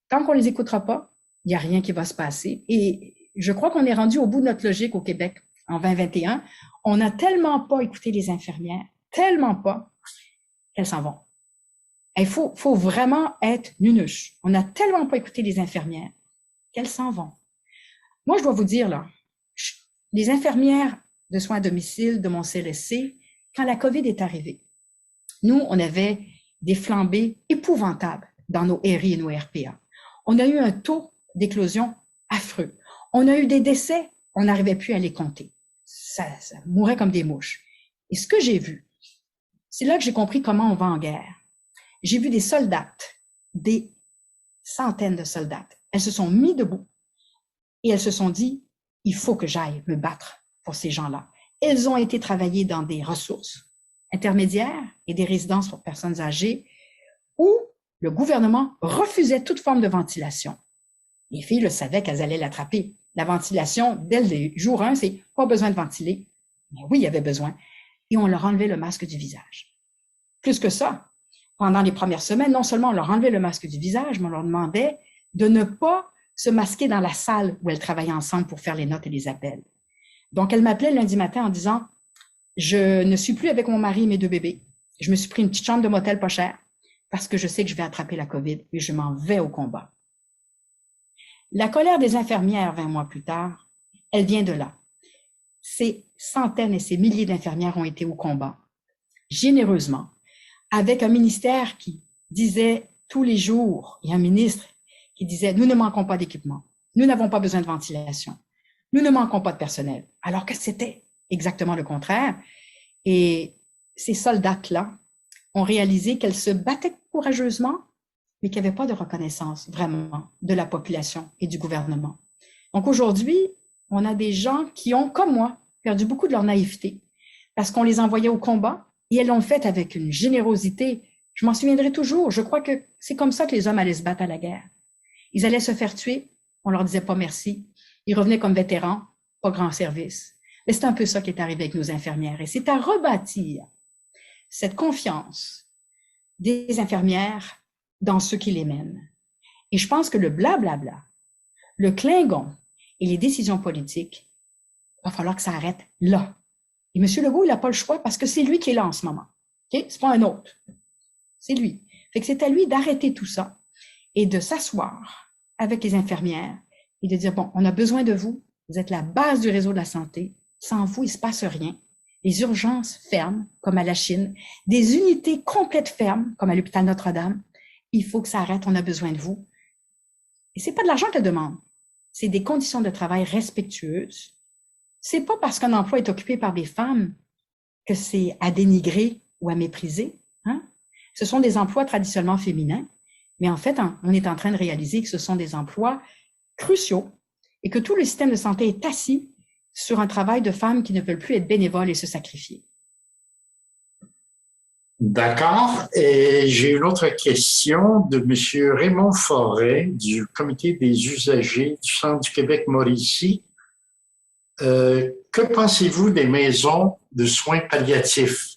Tant qu'on les écoutera pas, il n'y a rien qui va se passer. Et je crois qu'on est rendu au bout de notre logique au Québec en 2021. On n'a tellement pas écouté les infirmières, tellement pas, qu'elles s'en vont. Il faut vraiment être nunuche. On n'a tellement pas écouté les infirmières qu'elles s'en vont. Moi, je dois vous dire, là, les infirmières de soins à domicile de mon CLSC, quand la COVID est arrivée, nous, on avait des flambées épouvantables dans nos RI et nos RPA. On a eu un taux d'éclosion affreux. On a eu des décès, on n'arrivait plus à les compter. Ça mourait comme des mouches. Et ce que j'ai vu, c'est là que j'ai compris comment on va en guerre. J'ai vu des soldats, des centaines de soldats. Elles se sont mis debout et elles se sont dit, il faut que j'aille me battre pour ces gens-là. Elles ont été travailler dans des ressources intermédiaires et des résidences pour personnes âgées où le gouvernement refusait toute forme de ventilation. Les filles le savaient qu'elles allaient l'attraper. La ventilation, dès le jour 1, c'est pas besoin de ventiler. Mais oui, il y avait besoin. Et on leur enlevait le masque du visage. Plus que ça, pendant les premières semaines, non seulement on leur enlevait le masque du visage, mais on leur demandait de ne pas se masquer dans la salle où elles travaillaient ensemble pour faire les notes et les appels. Donc, elle m'appelait lundi matin en disant, je ne suis plus avec mon mari et mes 2 bébés. Je me suis pris une petite chambre de motel pas chère parce que je sais que je vais attraper la COVID et je m'en vais au combat. La colère des infirmières 20 mois plus tard, elle vient de là. Ces centaines et ces milliers d'infirmières ont été au combat, généreusement, avec un ministère qui disait tous les jours, et un ministre qui disait, nous ne manquons pas d'équipement, nous n'avons pas besoin de ventilation, nous ne manquons pas de personnel, alors que c'était exactement le contraire. Et ces soldats-là ont réalisé qu'elles se battaient courageusement, mais qu'il n'y avait pas de reconnaissance vraiment de la population et du gouvernement. Donc aujourd'hui, on a des gens qui ont, comme moi, perdu beaucoup de leur naïveté parce qu'on les envoyait au combat et elles l'ont fait avec une générosité. Je m'en souviendrai toujours. Je crois que c'est comme ça que les hommes allaient se battre à la guerre. Ils allaient se faire tuer, on leur disait pas merci. Ils revenaient comme vétérans, pas grand service. Mais c'est un peu ça qui est arrivé avec nos infirmières. Et c'est à rebâtir cette confiance des infirmières dans ceux qui les mènent. Et je pense que le blablabla, le clingon et les décisions politiques, il va falloir que ça arrête là. Et M. Legault, il n'a pas le choix parce que c'est lui qui est là en ce moment. Okay? C'est pas un autre. C'est lui. Fait que c'est à lui d'arrêter tout ça et de s'asseoir avec les infirmières et de dire, bon, on a besoin de vous. Vous êtes la base du réseau de la santé. Sans vous, il ne se passe rien. Les urgences ferment, comme à la Chine. Des unités complètes ferment, comme à l'hôpital Notre-Dame. Il faut que ça arrête, on a besoin de vous. Et c'est pas de l'argent qu'elle demande. C'est des conditions de travail respectueuses. C'est pas parce qu'un emploi est occupé par des femmes que c'est à dénigrer ou à mépriser. Hein? Ce sont des emplois traditionnellement féminins, mais en fait, on est en train de réaliser que ce sont des emplois cruciaux et que tout le système de santé est assis sur un travail de femmes qui ne veulent plus être bénévoles et se sacrifier. D'accord. Et j'ai une autre question de M. Raymond Forêt du Comité des usagers du Centre du Québec-Mauricie. Que pensez-vous des maisons de soins palliatifs?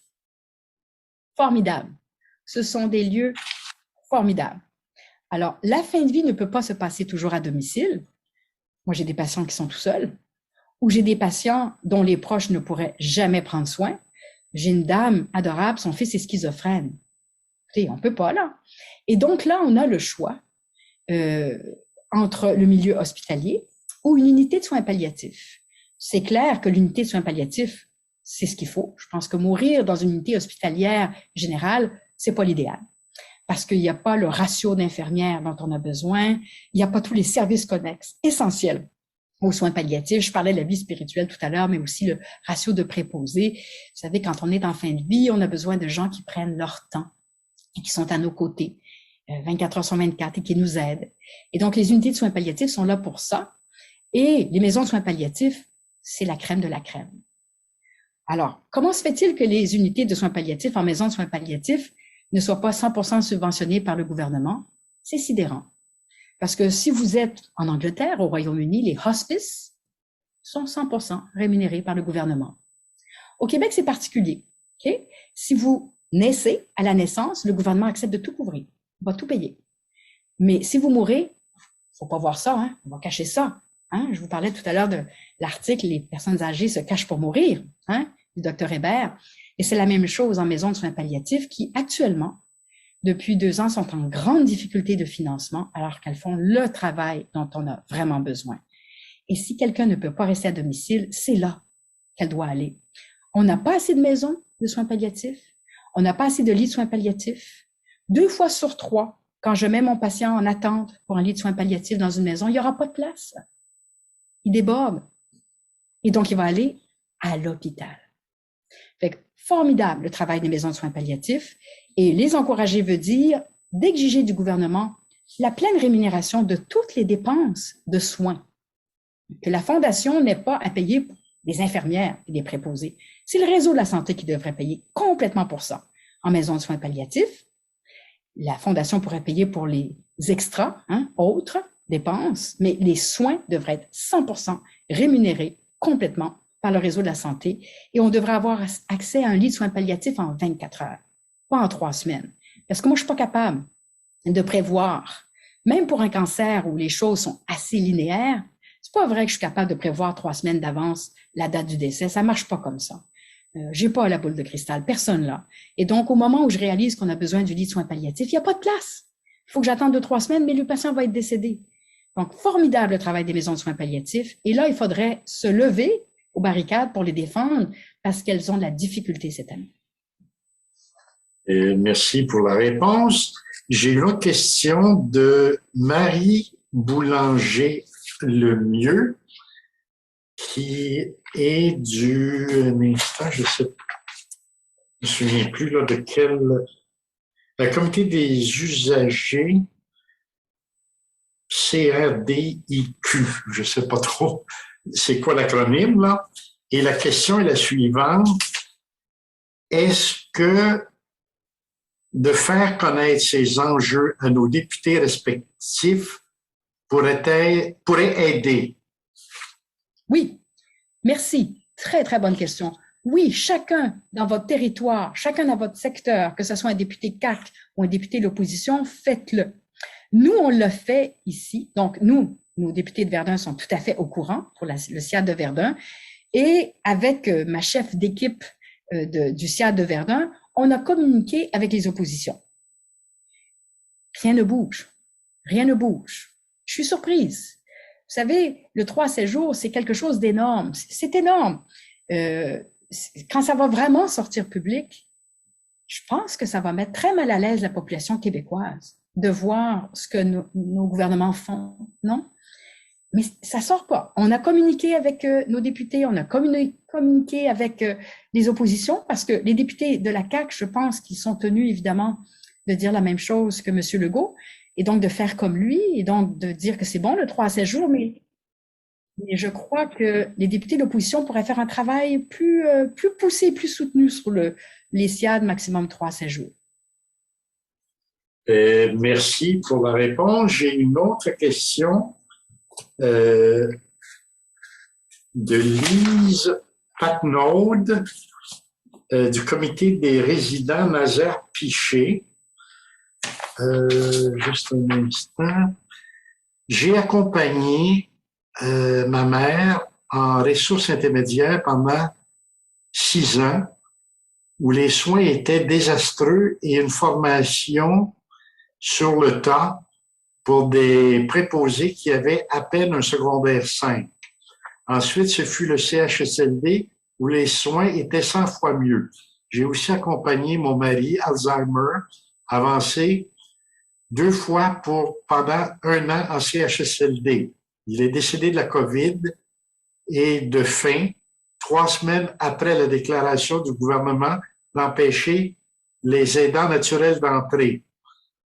Formidable. Ce sont des lieux formidables. Alors, la fin de vie ne peut pas se passer toujours à domicile. Moi, j'ai des patients qui sont tout seuls, ou j'ai des patients dont les proches ne pourraient jamais prendre soin. J'ai une dame adorable, son fils est schizophrène. Écoutez, on ne peut pas là. Et donc là, on a le choix entre le milieu hospitalier ou une unité de soins palliatifs. C'est clair que l'unité de soins palliatifs, c'est ce qu'il faut. Je pense que mourir dans une unité hospitalière générale, c'est pas l'idéal. Parce qu'il n'y a pas le ratio d'infirmières dont on a besoin, il n'y a pas tous les services connexes essentiels aux soins palliatifs. Je parlais de la vie spirituelle tout à l'heure, mais aussi le ratio de préposés. Vous savez, quand on est en fin de vie, on a besoin de gens qui prennent leur temps et qui sont à nos côtés, 24 heures sur 24, et qui nous aident. Et donc, les unités de soins palliatifs sont là pour ça. Et les maisons de soins palliatifs, c'est la crème de la crème. Alors, comment se fait-il que les unités de soins palliatifs en maison de soins palliatifs ne soient pas 100% subventionnées par le gouvernement? C'est sidérant. Parce que si vous êtes en Angleterre, au Royaume-Uni, les hospices sont 100% rémunérés par le gouvernement. Au Québec, c'est particulier. Okay? Si vous naissez à la naissance, le gouvernement accepte de tout couvrir, va tout payer. Mais si vous mourrez, faut pas voir ça, hein? On va cacher ça. Hein? Je vous parlais tout à l'heure de l'article « Les personnes âgées se cachent pour mourir hein? » du Dr Hébert. Et c'est la même chose en maison de soins palliatifs qui, actuellement, depuis 2 ans, sont en grande difficulté de financement alors qu'elles font le travail dont on a vraiment besoin. Et si quelqu'un ne peut pas rester à domicile, c'est là qu'elle doit aller. On n'a pas assez de maisons de soins palliatifs. On n'a pas assez de lits de soins palliatifs. 2 fois sur 3, quand je mets mon patient en attente pour un lit de soins palliatifs dans une maison, il n'y aura pas de place. Il déborde. Et donc, il va aller à l'hôpital. Fait que, formidable le travail des maisons de soins palliatifs. Et les encourager veut dire d'exiger du gouvernement la pleine rémunération de toutes les dépenses de soins. Que la Fondation n'ait pas à payer pour des infirmières et des préposés. C'est le réseau de la santé qui devrait payer complètement pour ça. En maison de soins palliatifs, la Fondation pourrait payer pour les extras, autres dépenses, mais les soins devraient être 100% rémunérés complètement par le réseau de la santé et on devrait avoir accès à un lit de soins palliatifs en 24 heures, pas en 3 semaines. Parce que moi, je suis pas capable de prévoir, même pour un cancer où les choses sont assez linéaires, c'est pas vrai que je suis capable de prévoir 3 semaines d'avance la date du décès. Ça marche pas comme ça. J'ai pas la boule de cristal, personne là. Et donc, au moment où je réalise qu'on a besoin du lit de soins palliatifs, il n'y a pas de place. Il faut que j'attende 2-3 semaines, mais le patient va être décédé. Donc, formidable le travail des maisons de soins palliatifs. Et là, il faudrait se lever aux barricades pour les défendre parce qu'elles ont de la difficulté cette année. Merci pour la réponse. J'ai une autre question de Marie Boulanger-Lemieux qui est un instant, je me souviens plus là, de quel... La comité des usagers CRDIQ, je sais pas trop c'est quoi l'acronyme là. Et la question est la suivante. Est-ce que de faire connaître ces enjeux à nos députés respectifs pourrait aider? Oui, merci. Très, très bonne question. Oui, chacun dans votre territoire, chacun dans votre secteur, que ce soit un député CAQ ou un député de l'opposition, faites-le. Nous, on l'a fait ici. Donc, nos députés de Verdun sont tout à fait au courant pour le SIAD de Verdun. Et avec ma chef d'équipe du SIAD de Verdun, on a communiqué avec les oppositions. Rien ne bouge. Rien ne bouge. Je suis surprise. Vous savez, le 3 à 7 jours, c'est quelque chose d'énorme. C'est énorme. Quand ça va vraiment sortir public, je pense que ça va mettre très mal à l'aise la population québécoise de voir ce que nos gouvernements font, non? Mais ça sort pas. On a communiqué avec nos députés, on a communiqué avec les oppositions parce que les députés de la CAQ, je pense qu'ils sont tenus évidemment de dire la même chose que M. Legault et donc de faire comme lui et donc de dire que c'est bon le 3 à 7 jours, mais je crois que les députés de l'opposition pourraient faire un travail plus poussé, plus soutenu sur les SIAD maximum 3 à 7 jours. Merci pour la réponse. J'ai une autre question de Lise Patnaud du comité des résidents Nazaire-Piché. Juste un instant. J'ai accompagné ma mère en ressources intermédiaires pendant 6 ans où les soins étaient désastreux et une formation sur le tas pour des préposés qui avaient à peine un secondaire 5. Ensuite, ce fut le CHSLD où les soins étaient 100 fois mieux. J'ai aussi accompagné mon mari, Alzheimer, avancé 2 fois pendant 1 an en CHSLD. Il est décédé de la COVID et de faim 3 semaines après la déclaration du gouvernement d'empêcher les aidants naturels d'entrer.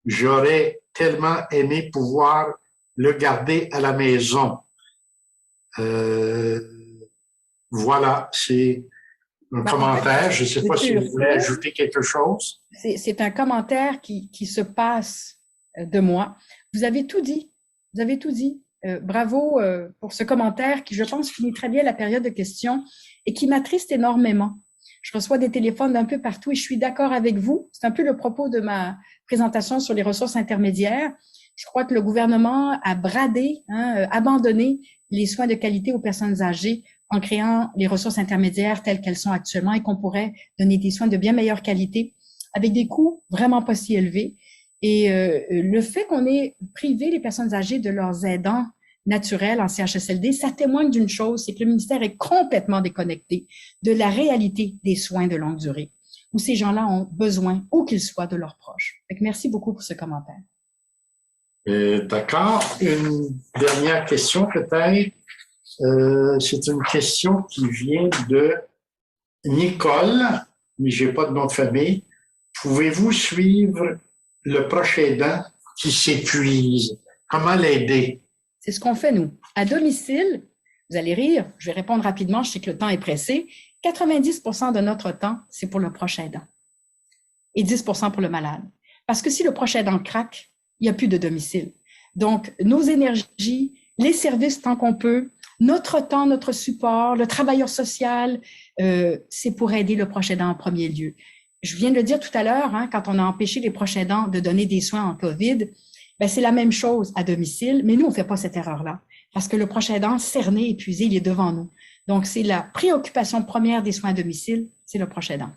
J'aurais tellement aimé pouvoir le garder à la maison. Voilà, c'est un commentaire. Je ne sais pas si vous voulez ajouter quelque chose. C'est un commentaire qui se passe de moi. Vous avez tout dit. Vous avez tout dit. Bravo pour ce commentaire qui, je pense, finit très bien la période de questions et qui m'attriste énormément. Je reçois des téléphones d'un peu partout et je suis d'accord avec vous. C'est un peu le propos de ma présentation sur les ressources intermédiaires. Je crois que le gouvernement a bradé, abandonné les soins de qualité aux personnes âgées en créant les ressources intermédiaires telles qu'elles sont actuellement et qu'on pourrait donner des soins de bien meilleure qualité avec des coûts vraiment pas si élevés. Et le fait qu'on ait privé les personnes âgées de leurs aidants naturels en CHSLD, ça témoigne d'une chose, c'est que le ministère est complètement déconnecté de la réalité des soins de longue durée, où ces gens-là ont besoin, où qu'ils soient, de leurs proches. Donc, merci beaucoup pour ce commentaire. D'accord. Une dernière question peut-être. C'est une question qui vient de Nicole, mais je n'ai pas de nom de famille. Pouvez-vous suivre le proche aidant qui s'épuise? Comment l'aider? C'est ce qu'on fait, nous. À domicile, vous allez rire, je vais répondre rapidement, je sais que le temps est pressé. 90% de notre temps, c'est pour le proche aidant et 10% pour le malade. Parce que si le proche aidant craque, il n'y a plus de domicile. Donc, nos énergies, les services tant qu'on peut, notre temps, notre support, le travailleur social, c'est pour aider le proche aidant en premier lieu. Je viens de le dire tout à l'heure, quand on a empêché les proches aidants de donner des soins en COVID, ben c'est la même chose à domicile, mais nous, on ne fait pas cette erreur-là parce que le proche aidant cerné, épuisé, il est devant nous. Donc, c'est la préoccupation première des soins à domicile, c'est le proche aidant.